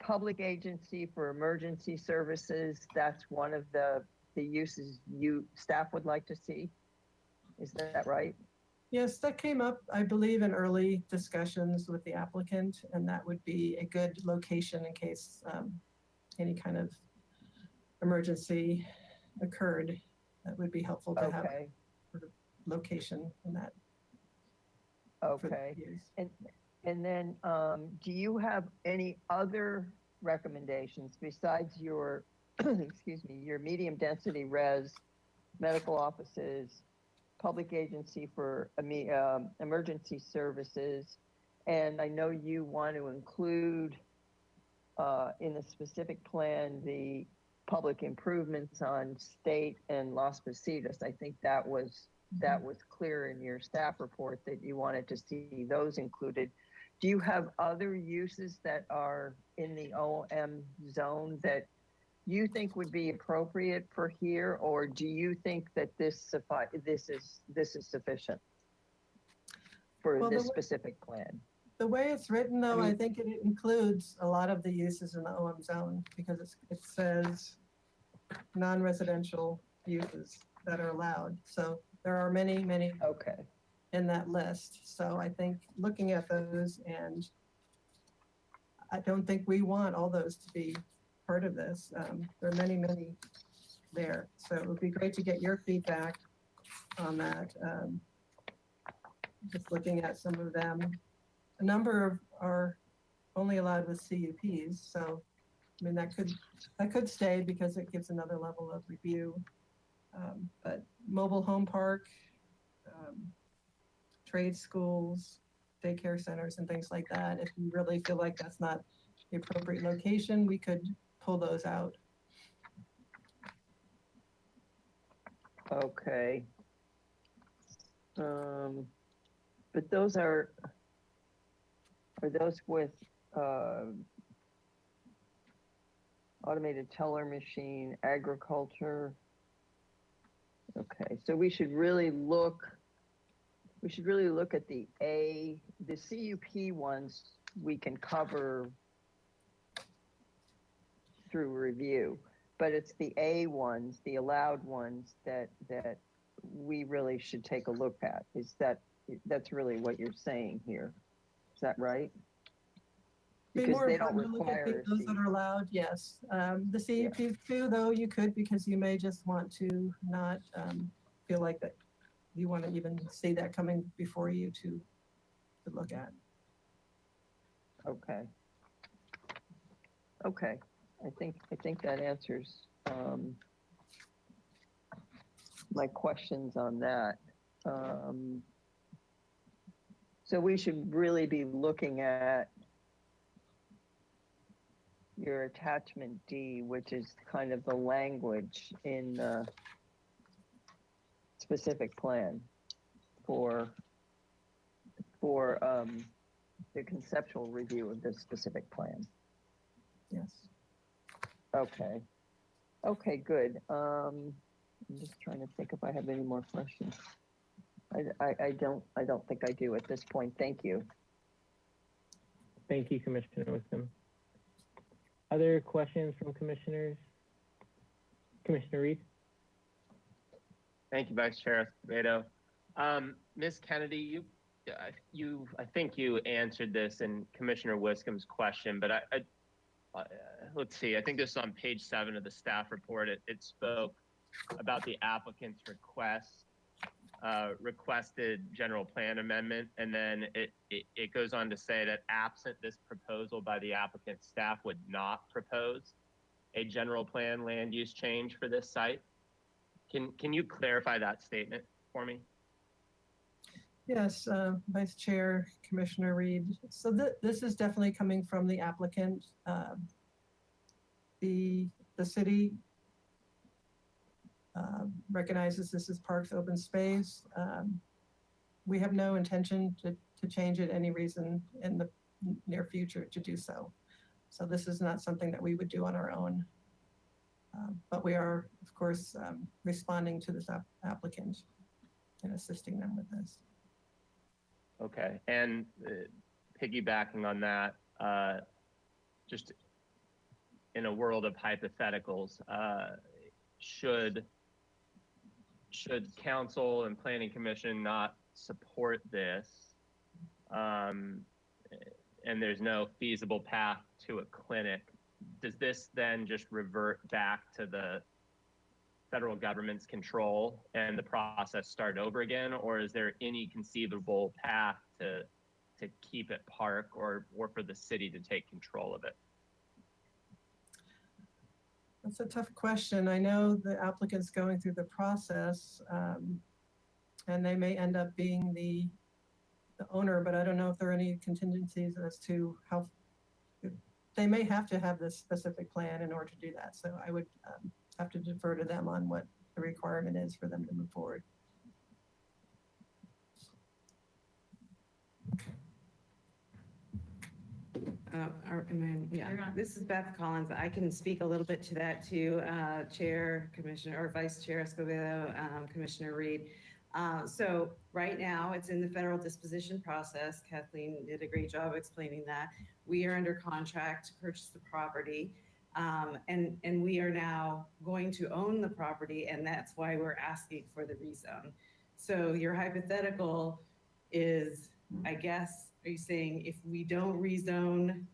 public agency for emergency services, that's one of the uses staff would like to see. Is that right? Yes, that came up, I believe, in early discussions with the applicant, and that would be a good location in case any kind of emergency occurred. That would be helpful to have sort of location in that. Okay. And then do you have any other recommendations besides your, excuse me, your medium density res, medical offices, public agency for emergency services? And I know you want to include in the specific plan the public improvements on State and Las Positas. I think that was clear in your staff report that you wanted to see those included. Do you have other uses that are in the OM zone that you think would be appropriate for here, or do you think that this is sufficient for this specific plan? The way it's written, though, I think it includes a lot of the uses in the OM zone because it says non-residential uses that are allowed. So there are many, many in that list. So I think looking at those, and I don't think we want all those to be part of this. There are many, many there. So it would be great to get your feedback on that. Just looking at some of them. A number are only allowed with CUPs. So, I mean, that could stay because it gives another level of review. But mobile home park, trade schools, daycare centers, and things like that. If you really feel like that's not the appropriate location, we could pull those out. Okay. But those are those with automated teller machine, agriculture, Okay, so we should really look at the CUP ones we can cover through review, but it's the A ones, the allowed ones that we really should take a look at. That's really what you're saying here. Is that right? Be Because more they don't important to look at require those that are allowed, yes. The CUP too, though, you could, because you may just want to not feel like that you want to even see that coming before you to look at. Okay. Okay, I think that answers my questions on that. So we should really be looking at your attachment D, which is kind of the language in the specific plan for the conceptual review of this specific plan. Yes. Okay. Okay, good. I'm just trying to think if I have any more questions. I don't think I do at this point. Thank you. Thank you, Commissioner Wisdom. Other questions from commissioners? Commissioner Reed? Thank you, Vice Chair Escobedo. Ms. Kennedy, I think you answered this in Commissioner Wisdom's question, but let's see, I think this is on page 7 of the staff report. It spoke about the applicant's requested general plan amendment, and then it goes on to say that absent this proposal by the applicant, staff would not propose a general plan land use change for this site. Can you clarify that statement for me? Yes, Vice Chair, Commissioner Reed. So this is definitely coming from the applicant. The city recognizes this as parks open space. We have no intention to change it any reason in the near future to do so. So this is not something that we would do on our own. But we are, of course, responding to this applicant and assisting them with this. Okay, and piggybacking on that, just in a world of hypotheticals, should council and planning commission not support this, and there's no feasible path to a clinic, does this then just revert back to the federal government's control and the process start over again, or is there any conceivable path to keep it park or for the city to take control of it? That's a tough question. I know the applicant's going through the process, and they may end up being the owner, but I don't know if there are any contingencies as to how they may have to have this specific plan in order to do that. So I would have to defer to them on what the requirement is for them to move forward. This is Beth Collins. I can speak a little bit to that too, Chair, Commissioner, or Vice Chair Escobedo, Commissioner Reed. So right now it's in the federal disposition process. Kathleen did a great job explaining that. We are under contract to purchase the property, and we are now going to own the property, and that's why we're asking for the rezone. So your hypothetical is, I guess, are you saying if we don't rezone,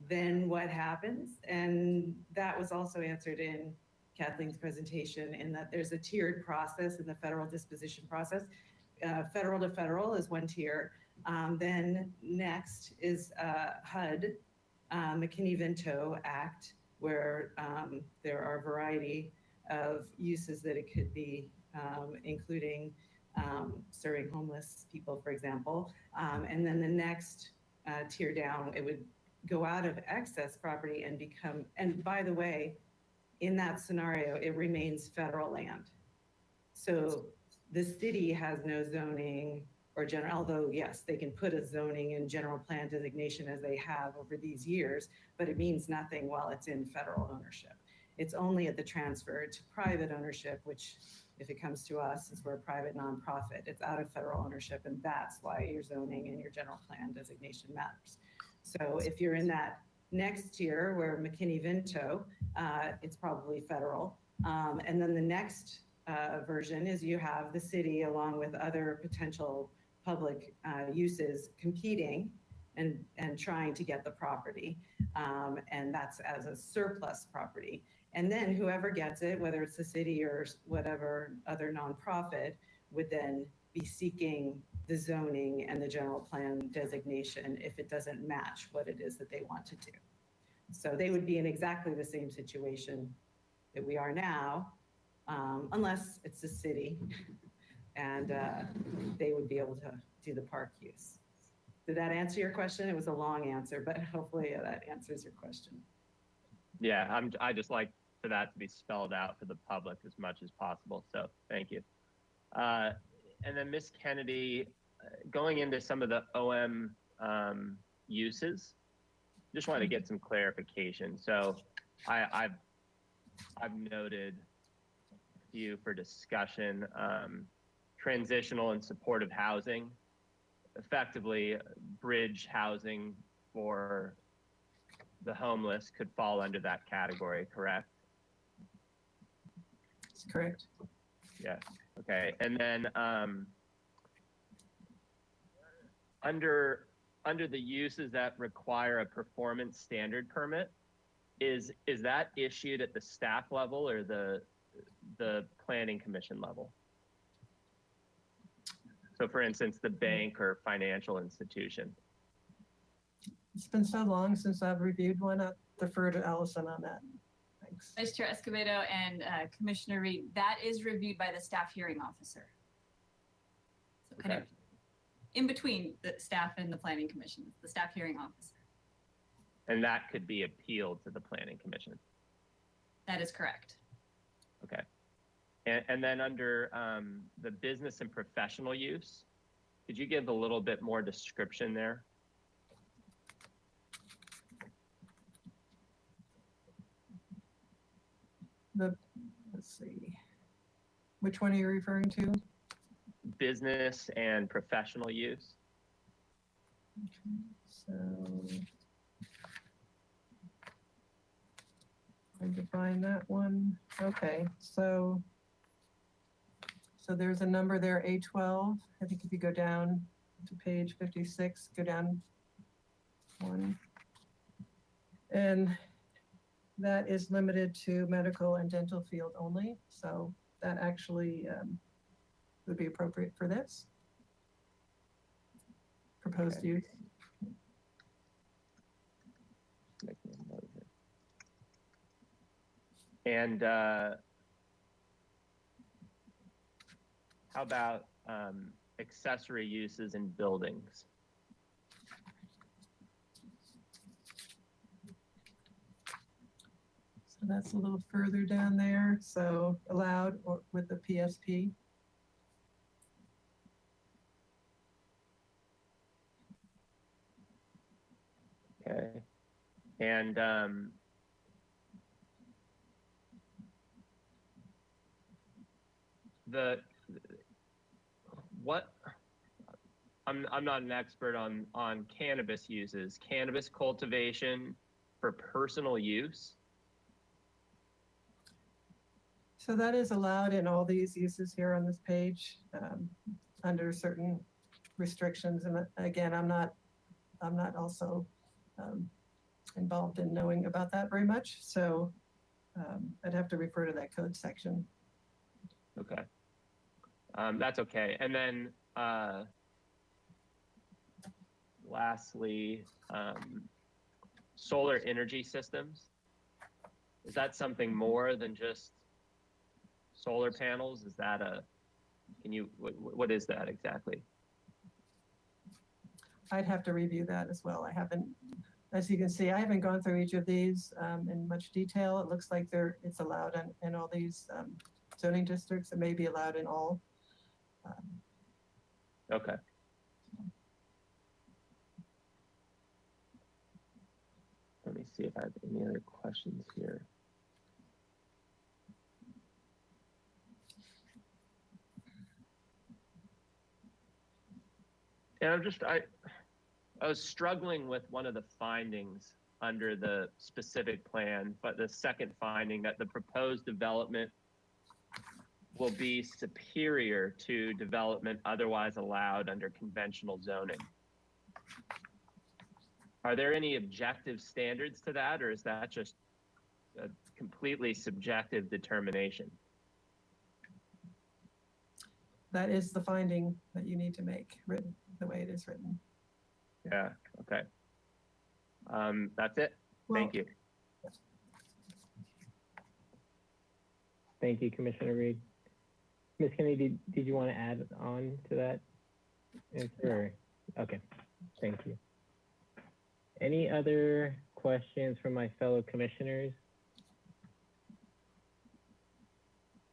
then what happens? And that was also answered in Kathleen's presentation, in that there's a tiered process in the federal disposition process. Federal to federal is one tier. Then next is HUD, McKinney-Vento Act, where there are a variety of uses that it could be, including serving homeless people, for example. And then the next tier down, it would go out of excess property and become, and by the way, in that scenario, it remains federal land. So the city has no zoning or general, although yes, they can put a zoning and general plan designation as they have over these years, but it means nothing while it's in federal ownership. It's only at the transfer to private ownership, which if it comes to us, since we're a private nonprofit. It's out of federal ownership, and that's why your zoning and your general plan designation matters. So if you're in that next tier where McKinney-Vento, it's probably federal. And then the next version is you have the city along with other potential public uses competing and trying to get the property. And that's as a surplus property. And then whoever gets it, whether it's the city or whatever other nonprofit, would then be seeking the zoning and the general plan designation if it doesn't match what it is that they want to do. So they would be in exactly the same situation that we are now, unless it's the city and they would be able to do the park use. Did that answer your question? It was a long answer, but hopefully that answers your question. Yeah, I just like for that to be spelled out for the public as much as possible. So thank you. And then Ms. Kennedy, going into some of the OM uses, just wanted to get some clarification. So I've noted a few for discussion. Transitional and supportive housing, effectively bridge housing for the homeless could fall under that category, correct? That's correct. Yeah, okay. And then under the uses that require a performance standard permit, is that issued at the staff level or the planning commission level? So for instance, the bank or financial institution. It's been so long since I've reviewed one. I'll defer to Allison on that. Thanks. Vice Chair Escobedo and Commissioner Reed, that is reviewed by the staff hearing officer. So kind of in between the staff and the planning commission, the staff hearing officer. And that could be appealed to the planning commission. That is correct. Okay. And then under the business and professional use, could you give a little bit more description there? Let's see. Which one are you referring to? Business and professional use. Okay, so I define that one. Okay, so there's a number there, A12. I think if you go down to page 56, go down one. And that is limited to medical and dental field only. So that actually would be appropriate for this proposed use. Making a note here. And how about accessory uses in buildings? So that's a little further down there. So allowed or with the PSP. Okay. And I'm not an expert on cannabis uses. Cannabis cultivation for personal use. So that is allowed in all these uses here on this page under certain restrictions. And again, I'm not also involved in knowing about that very much. So I'd have to refer to that code section. Okay. That's okay. And then lastly, solar energy systems. Is that something more than just solar panels? Is that what is that exactly? I'd have to review that as well. I haven't, as you can see, I haven't gone through each of these in much detail. It looks like it's allowed in all these zoning districts. It may be allowed in all. Okay. Let me see if I have any other questions here. And I was struggling with one of the findings under the specific plan, but the second finding that the proposed development will be superior to development otherwise allowed under conventional zoning. Are there any objective standards to that, or is that just a completely subjective determination? That is the finding that you need to make, written the way it is written. Yeah, okay. That's it. Thank you. Thank you, Commissioner Reed. Ms. Kennedy, did you want to add on to that? Or, okay, thank you. Any other questions from my fellow commissioners?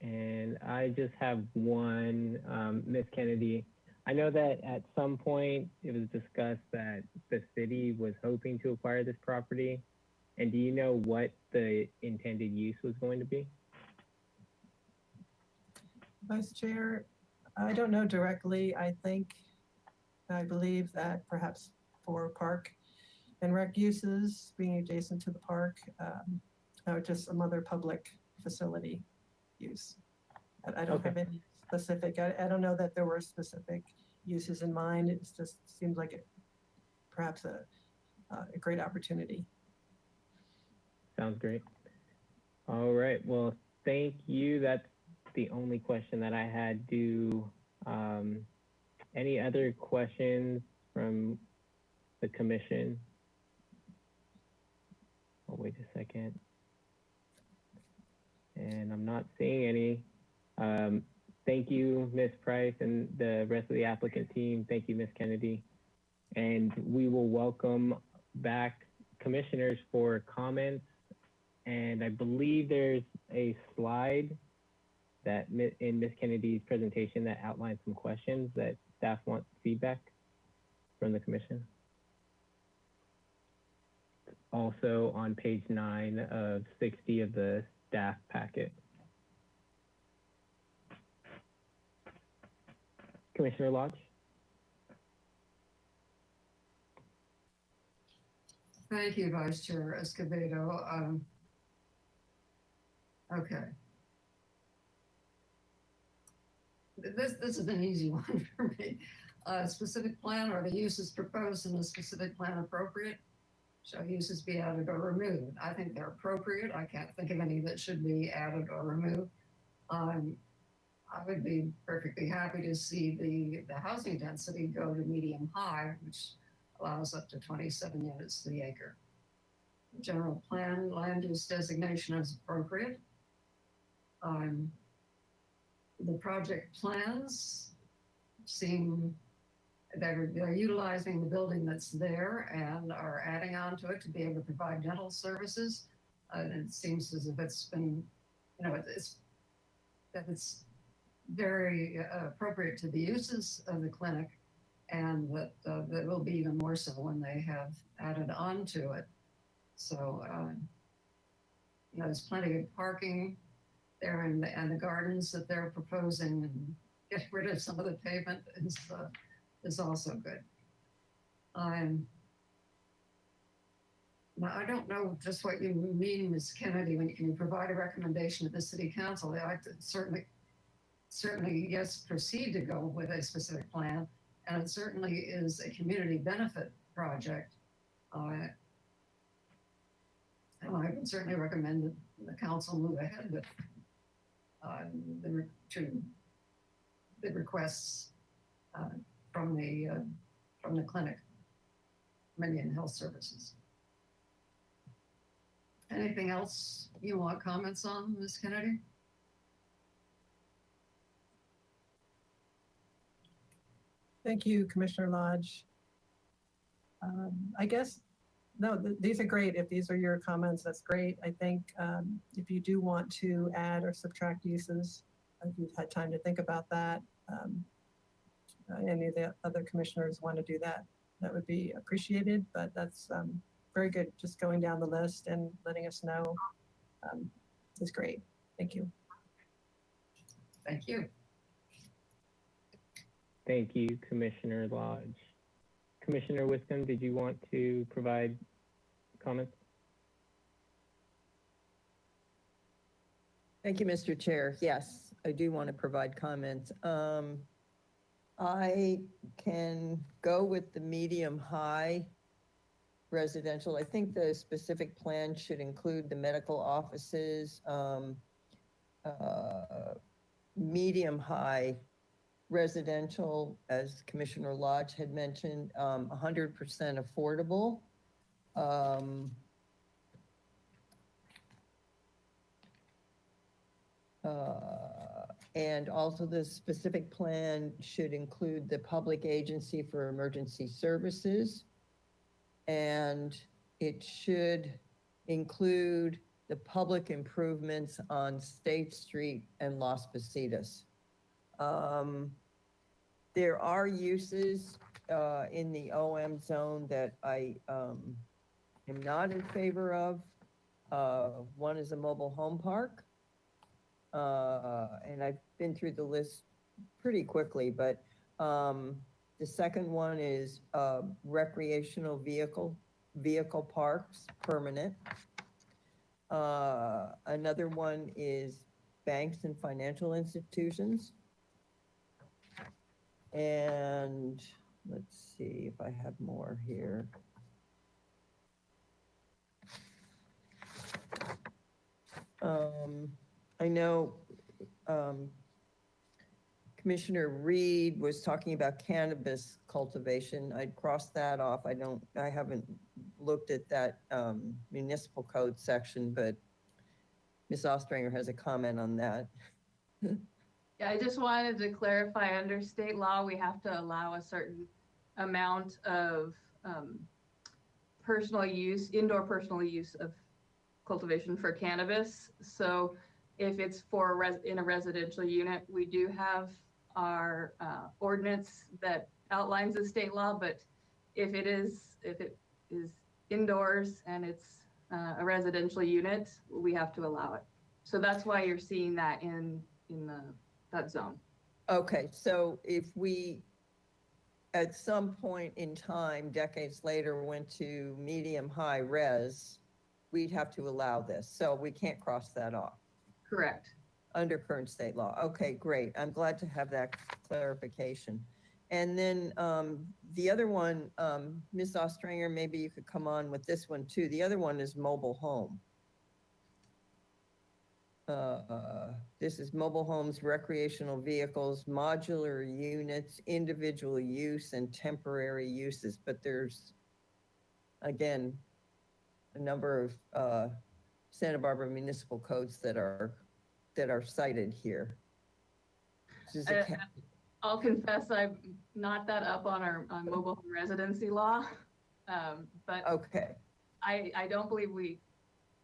And I just have one, Ms. Kennedy. I know that at some point it was discussed that the city was hoping to acquire this property. And do you know what the intended use was going to be? Vice Chair, I don't know directly. I believe that perhaps for park and rec uses, being adjacent to the park, or just some other public facility use. I don't have any specific, I don't know that there were specific uses in mind. It just seems like perhaps a great opportunity. Sounds great. All right, well, thank you. That's the only question that I had. Any other questions from the commission? Oh, wait a second. And I'm not seeing any. Thank you, Ms. Price and the rest of the applicant team. Thank you, Ms. Kennedy. And we will welcome back commissioners for comments. And I believe there's a slide that in Ms. Kennedy's presentation that outlines some questions that staff wants feedback from the commission. Also on page 9 of 60 of the staff packet. Commissioner Lodge? Thank you, Vice Chair Escobedo. Okay. This is an easy one for me. Specific plan, or the uses proposed in the specific plan appropriate? Shall uses be added or removed? I think they're appropriate. I can't think of any that should be added or removed. I would be perfectly happy to see the housing density go to medium high, which allows up to 27 units to the acre. General plan land use designation is appropriate. The project plans seem they're utilizing the building that's there and are adding on to it to be able to provide dental services. It seems as if it's been, it's very appropriate to the uses of the clinic, and that will be even more so when they have added on to it. So, there's plenty of parking there, and the gardens that they're proposing, and get rid of some of the pavement is also good. Now, I don't know just what you mean, Ms. Kennedy, when you provide a recommendation to the City Council. I certainly, yes, proceed to go with a specific plan, and it certainly is a community benefit project. And I would certainly recommend that the council move ahead with the requests from the clinic, Dominion Health Services. Anything else you want comments on, Ms. Kennedy? Thank you, Commissioner Lodge. I guess, no, these are great. If these are your comments, that's great. I think if you do want to add or subtract uses, if you've had time to think about that, any of the other commissioners want to do that, that would be appreciated, but that's very good. Just going down the list and letting us know is great. Thank you. Thank you. Thank you, Commissioner Lodge. Commissioner Wisdom, did you want to provide comments? Thank you, Mr. Chair. Yes, I do want to provide comments. I can go with the medium-high residential. I think the specific plan should include the medical offices, medium-high residential, as Commissioner Lodge had mentioned, 100% affordable. And also the specific plan should include the Public Agency for Emergency Services. And it should include the public improvements on State Street and Las Positas. There are uses in the OM zone that I am not in favor of. One is a mobile home park. And I've been through the list pretty quickly, but the second one is recreational vehicle parks, permanent. Another one is banks and financial institutions. And let's see if I have more here. I know Commissioner Reed was talking about cannabis cultivation. I'd cross that off. I haven't looked at that municipal code section, but Ms. Ostranger has a comment on that. Yeah, I just wanted to clarify, under state law, we have to allow a certain amount of personal use, indoor personal use of cultivation for cannabis. So if it's for in a residential unit, we do have our ordinance that outlines the state law, but if it is indoors and it's a residential unit, we have to allow it. So that's why you're seeing that in that zone. Okay, so if we, at some point in time, decades later, went to medium-high res, we'd have to allow this. So we can't cross that off. Correct. Under current state law. Okay, great. I'm glad to have that clarification. And then the other one, Ms. Ostranger, maybe you could come on with this one too. The other one is mobile home. This is mobile homes, recreational vehicles, modular units, individual use, and temporary uses. But there's, again, a number of Santa Barbara municipal codes that are cited here. I'll confess I'm not that up on our mobile home residency law, but okay. I don't believe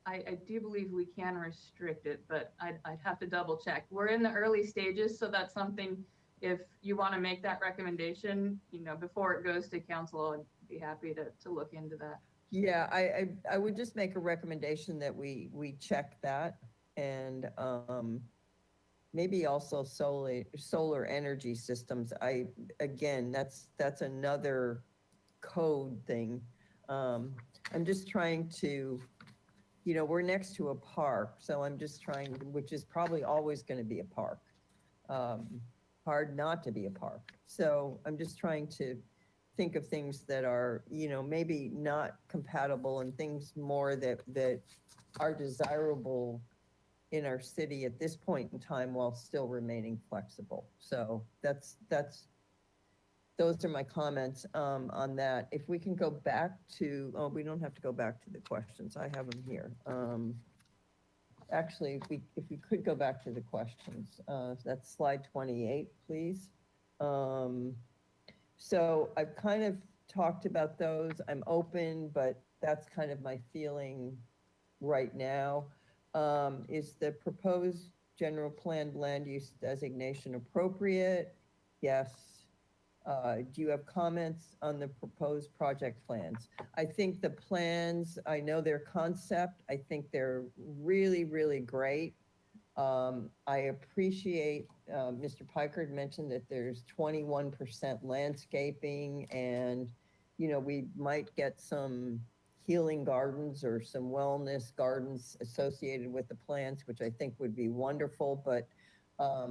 I do believe we can restrict it, but I'd have to double check. We're in the early stages, so that's something, if you want to make that recommendation, before it goes to council, I'd be happy to look into that. Yeah, I would just make a recommendation that we check that, and maybe also solar energy systems. Again, that's another code thing. I'm just trying to, we're next to a park, so I'm just trying, which is probably always going to be a park. Hard not to be a park. So I'm just trying to think of things that are, maybe not compatible, and things more that are desirable in our city at this point in time while still remaining flexible. So those are my comments on that. If we can go back to, we don't have to go back to the questions. I have them here. Actually, if we could go back to the questions, that's slide 28, please. So I've kind of talked about those. I'm open, but that's kind of my feeling right now. Is the proposed general planned land use designation appropriate? Yes. Do you have comments on the proposed project plans? I think the plans, I know their concept. I think they're really, really great. I appreciate, Mr. Piker mentioned that there's 21% landscaping, and we might get some healing gardens or some wellness gardens associated with the plans, which I think would be wonderful, but I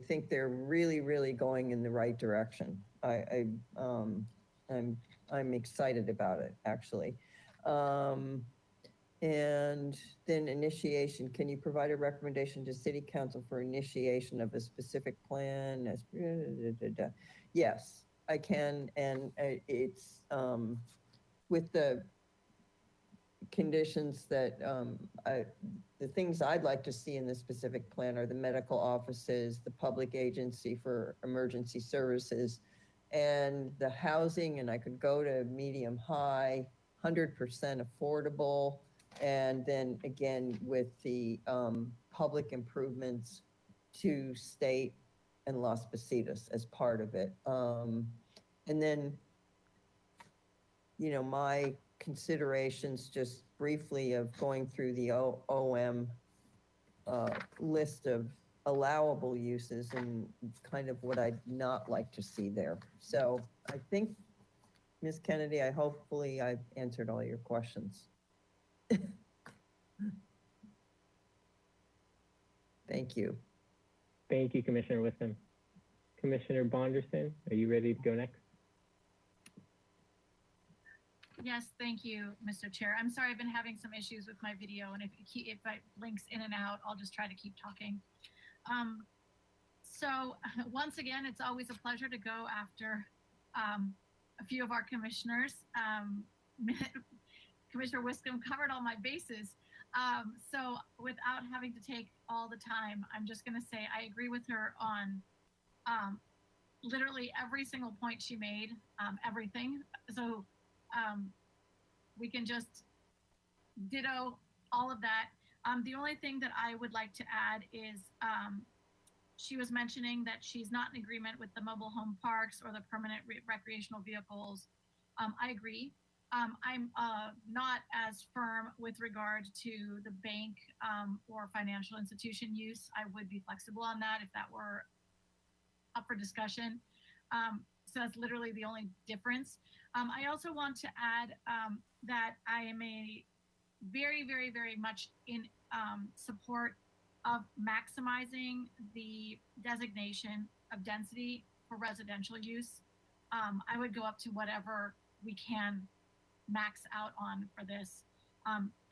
think they're really, really going in the right direction. I'm excited about it, actually. And then initiation, can you provide a recommendation to City Council for initiation of a specific plan? Yes, I can, and it's with the conditions that the things I'd like to see in the specific plan are the medical offices, the public agency for emergency services, and the housing, and I could go to medium high, 100% affordable, and then again with the public improvements to State and Las Positas as part of it. And then, my considerations just briefly of going through the OM list of allowable uses and kind of what I'd not like to see there. So I think, Ms. Kennedy, hopefully I've answered all your questions. Thank you. Thank you, Commissioner Witham. Commissioner Bonderson, are you ready to go next? Yes, thank you, Mr. Chair. I'm sorry, I've been having some issues with my video, and if it blinks in and out, I'll just try to keep talking. So once again, it's always a pleasure to go after a few of our commissioners. Commissioner Wiscombe covered all my bases. So without having to take all the time, I'm just going to say I agree with her on literally every single point she made, everything. So we can just ditto all of that. The only thing that I would like to add is she was mentioning that she's not in agreement with the mobile home parks or the permanent recreational vehicles. I agree. I'm not as firm with regard to the bank or financial institution use. I would be flexible on that if that were up for discussion. So that's literally the only difference. I also want to add that I am very, very, very much in support of maximizing the designation of density for residential use. I would go up to whatever we can max out on for this.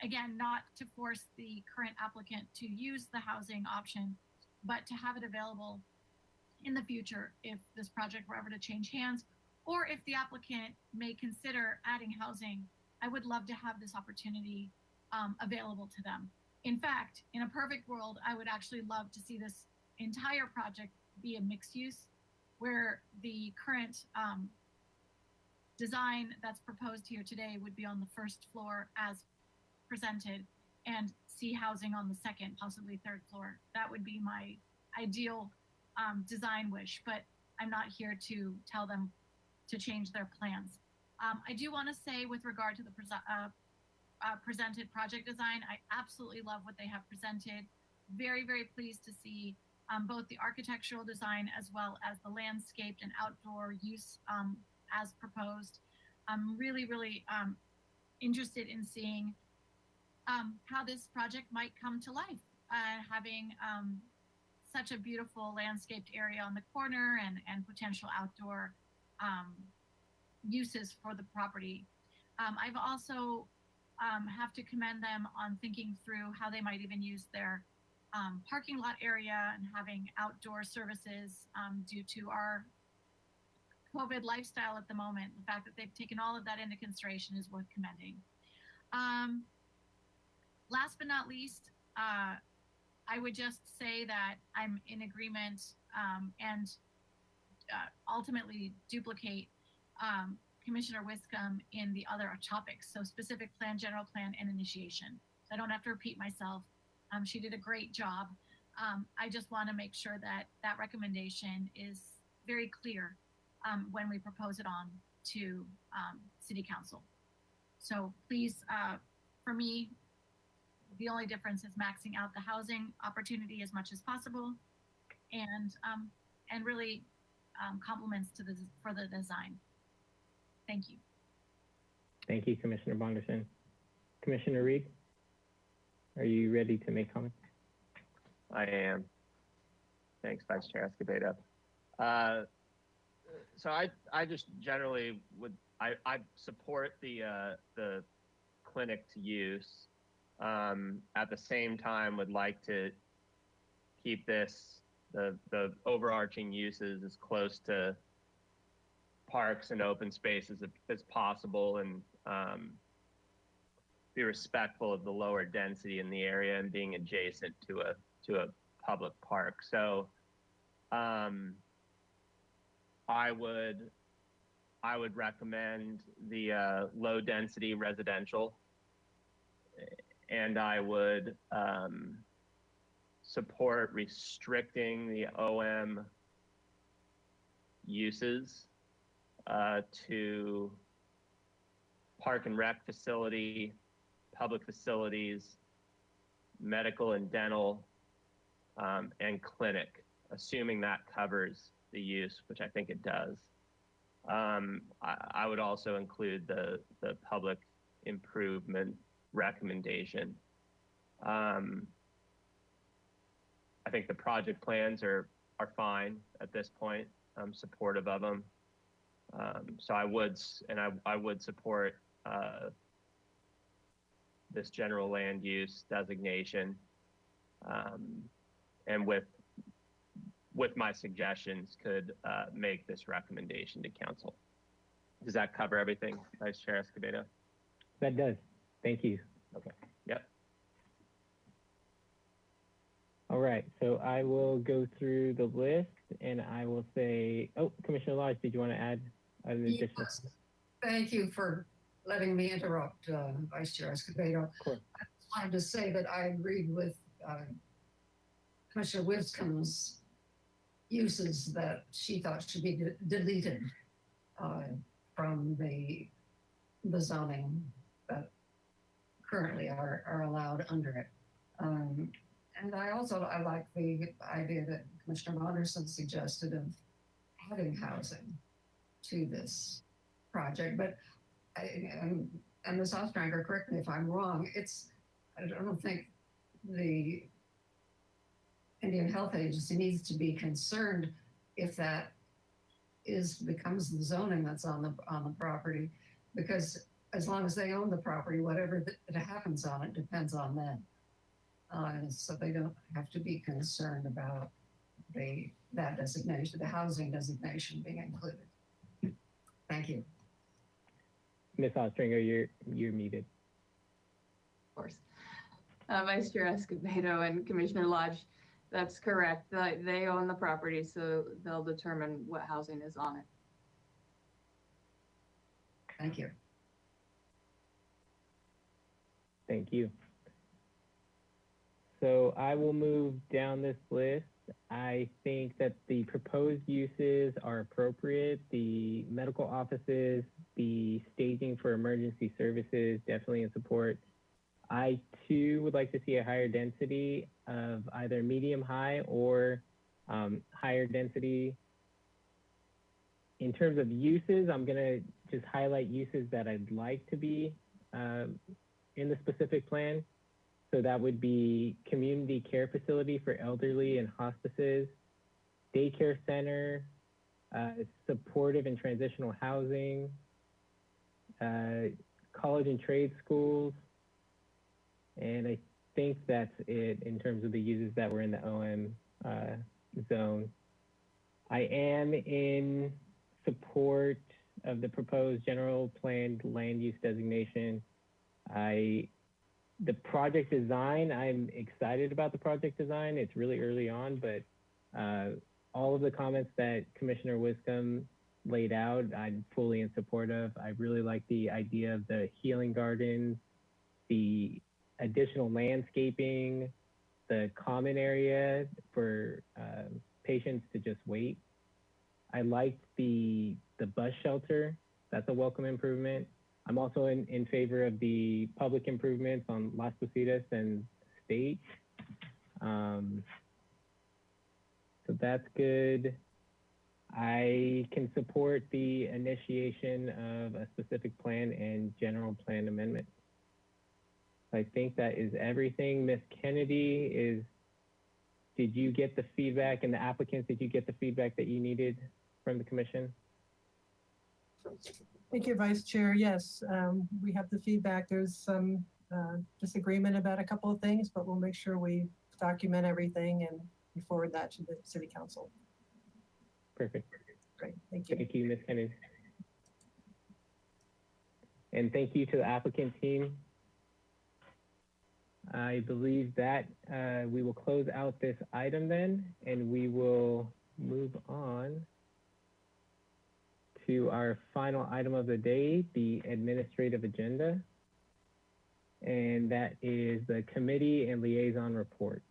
Again, not to force the current applicant to use the housing option, but to have it available in the future if this project were ever to change hands, or if the applicant may consider adding housing. I would love to have this opportunity available to them. In fact, in a perfect world, I would actually love to see this entire project be a mixed use, where the current design that's proposed here today would be on the first floor as presented, and see housing on the second, possibly third floor. That would be my ideal design wish, but I'm not here to tell them to change their plans. I do want to say, with regard to the presented project design, I absolutely love what they have presented. Very, very pleased to see both the architectural design as well as the landscaped and outdoor use as proposed. I'm really, really interested in seeing how this project might come to life, having such a beautiful landscaped area on the corner and potential outdoor uses for the property. I've also have to commend them on thinking through how they might even use their parking lot area and having outdoor services due to our COVID lifestyle at the moment. The fact that they've taken all of that into consideration is worth commending. Last but not least, I would just say that I'm in agreement and ultimately duplicate Commissioner Wiscombe in the other topics. So specific plan, general plan, and initiation. So I don't have to repeat myself. She did a great job. I just want to make sure that that recommendation is very clear when we propose it on to City Council. So please, for me, the only difference is maxing out the housing opportunity as much as possible, and really compliments to for the design. Thank you. Thank you, Commissioner Bonderson. Commissioner Reed, are you ready to make comments? I am. Thanks, Vice Chair Escobedo. So I just generally would, I support the clinic to use. At the same time, would like to keep this, the overarching uses as close to parks and open spaces as possible, and be respectful of the lower density in the area and being adjacent to a public park. So I would recommend the low density residential, and I would support restricting the OM uses to park and rec facility, public facilities, medical and dental, and clinic, assuming that covers the use, which I think it does. I would also include the public improvement recommendation. I think the project plans are fine at this point. I'm supportive of them. So I would support this general land use designation, and with my suggestions could make this recommendation to council. Does that cover everything, Vice Chair Escobedo? That does. Thank you. Okay. Yep. All right, so I will go through the list and I will say, oh, Commissioner Lodge, did you want to add an additional? Yes. Thank you for letting me interrupt, Vice Chair Escobedo. Of course. I just wanted to say that I agreed with Commissioner Wiscombe's uses that she thought should be deleted from the zoning that currently are allowed under it. And I like the idea that Commissioner Bonderson suggested of adding housing to this project. But and Ms. Ostrander, correct me if I'm wrong, I don't think the Indian Health Agency needs to be concerned if that becomes the zoning that's on the property, because as long as they own the property, whatever that happens on it depends on them. So they don't have to be concerned about that designation, the housing designation being included. Thank you. Ms. Ostrander, you're muted. Of course. Vice Chair Escobedo and Commissioner Lodge, that's correct. They own the property, so they'll determine what housing is on it. Thank you. Thank you. So I will move down this list. I think that the proposed uses are appropriate. The medical offices, the staging for emergency services, definitely in support. I too would like to see a higher density of either medium high or higher density. In terms of uses, I'm gonna just highlight uses that I'd like to be in the specific plan. So that would be community care facility for elderly and hospices, daycare center, supportive and transitional housing, college and trade schools. And I think that's it in terms of the uses that were in the OM zone. I am in support of the proposed general planned land use designation. The project design, I'm excited about the project design. It's really early on, but all of the comments that Commissioner Wiscombe laid out, I'm fully in support of. I really like the idea of the healing gardens, the additional landscaping, the common area for patients to just wait. I liked the bus shelter. That's a welcome improvement. I'm also in favor of the public improvements on Las Positas and State. So that's good. I can support the initiation of a specific plan and general plan amendment. I think that is everything. Ms. Kennedy, did you get the feedback, and the applicants, did you get the feedback that you needed from the commission? Thank you, Vice Chair. Yes, we have the feedback. There's some disagreement about a couple of things, but we'll make sure we document everything and we forward that to the City Council. Perfect. Great, thank you. Thank you, Ms. Kennedy. And thank you to the applicant team. I believe that we will close out this item then, and we will move on to our final item of the day, the administrative agenda. And that is the committee and liaison reports.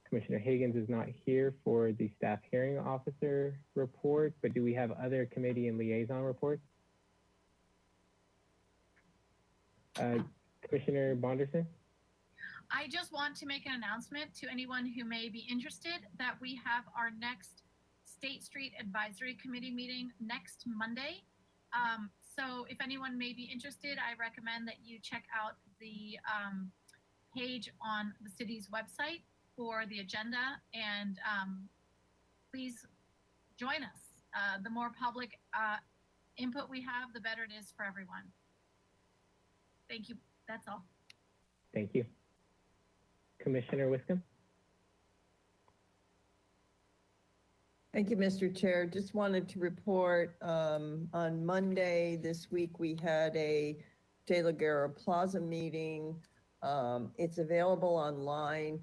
Commissioner Higgins is not here for the staff hearing officer report, but do we have other committee and liaison reports? Commissioner Bonderson? I just want to make an announcement to anyone who may be interested that we have our next State Street Advisory Committee meeting next Monday. So if anyone may be interested, I recommend that you check out the page on the city's website for the agenda, and please join us. The more public input we have, the better it is for everyone. Thank you. That's all. Thank you. Commissioner Wiscombe? Thank you, Mr. Chair. Just wanted to report on Monday this week, we had a De La Guerra Plaza meeting. It's available online.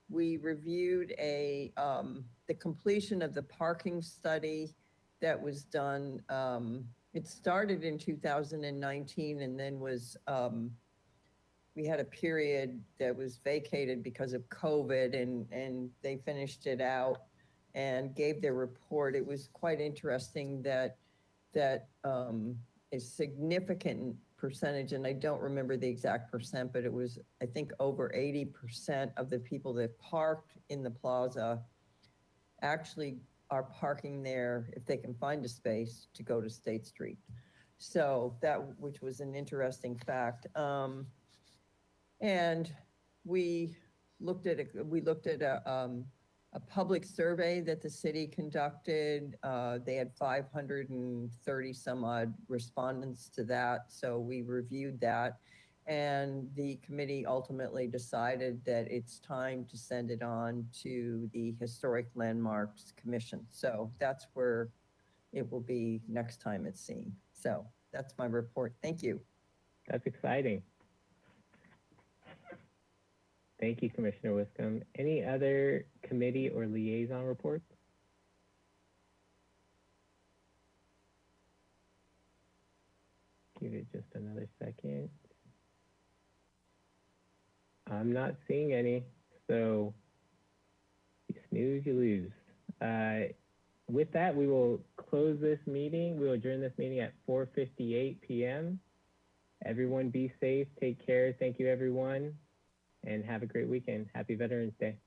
We reviewed the completion of the parking study that was done. It started in 2019 and then was, we had a period that was vacated because of COVID, and they finished it out and gave their report. It was quite interesting that a significant percentage, and I don't remember the exact percent, but it was, I think, over 80% of the people that parked in the plaza actually are parking there if they can find a space to go to State Street. So that, which was an interesting fact. And we looked at a public survey that the city conducted. They had 530 some odd respondents to that. So we reviewed that, and the committee ultimately decided that it's time to send it on to the Historic Landmarks Commission. So that's where it will be next time it's seen. So that's my report. Thank you. That's exciting. Thank you, Commissioner Wiscombe. Any other committee or liaison reports? Give it just another second. I'm not seeing any, so you snooze, you lose. With that, we will close this meeting. We will adjourn this meeting at 4:58 p.m. Everyone be safe, take care. Thank you, everyone, and have a great weekend. Happy Veterans Day.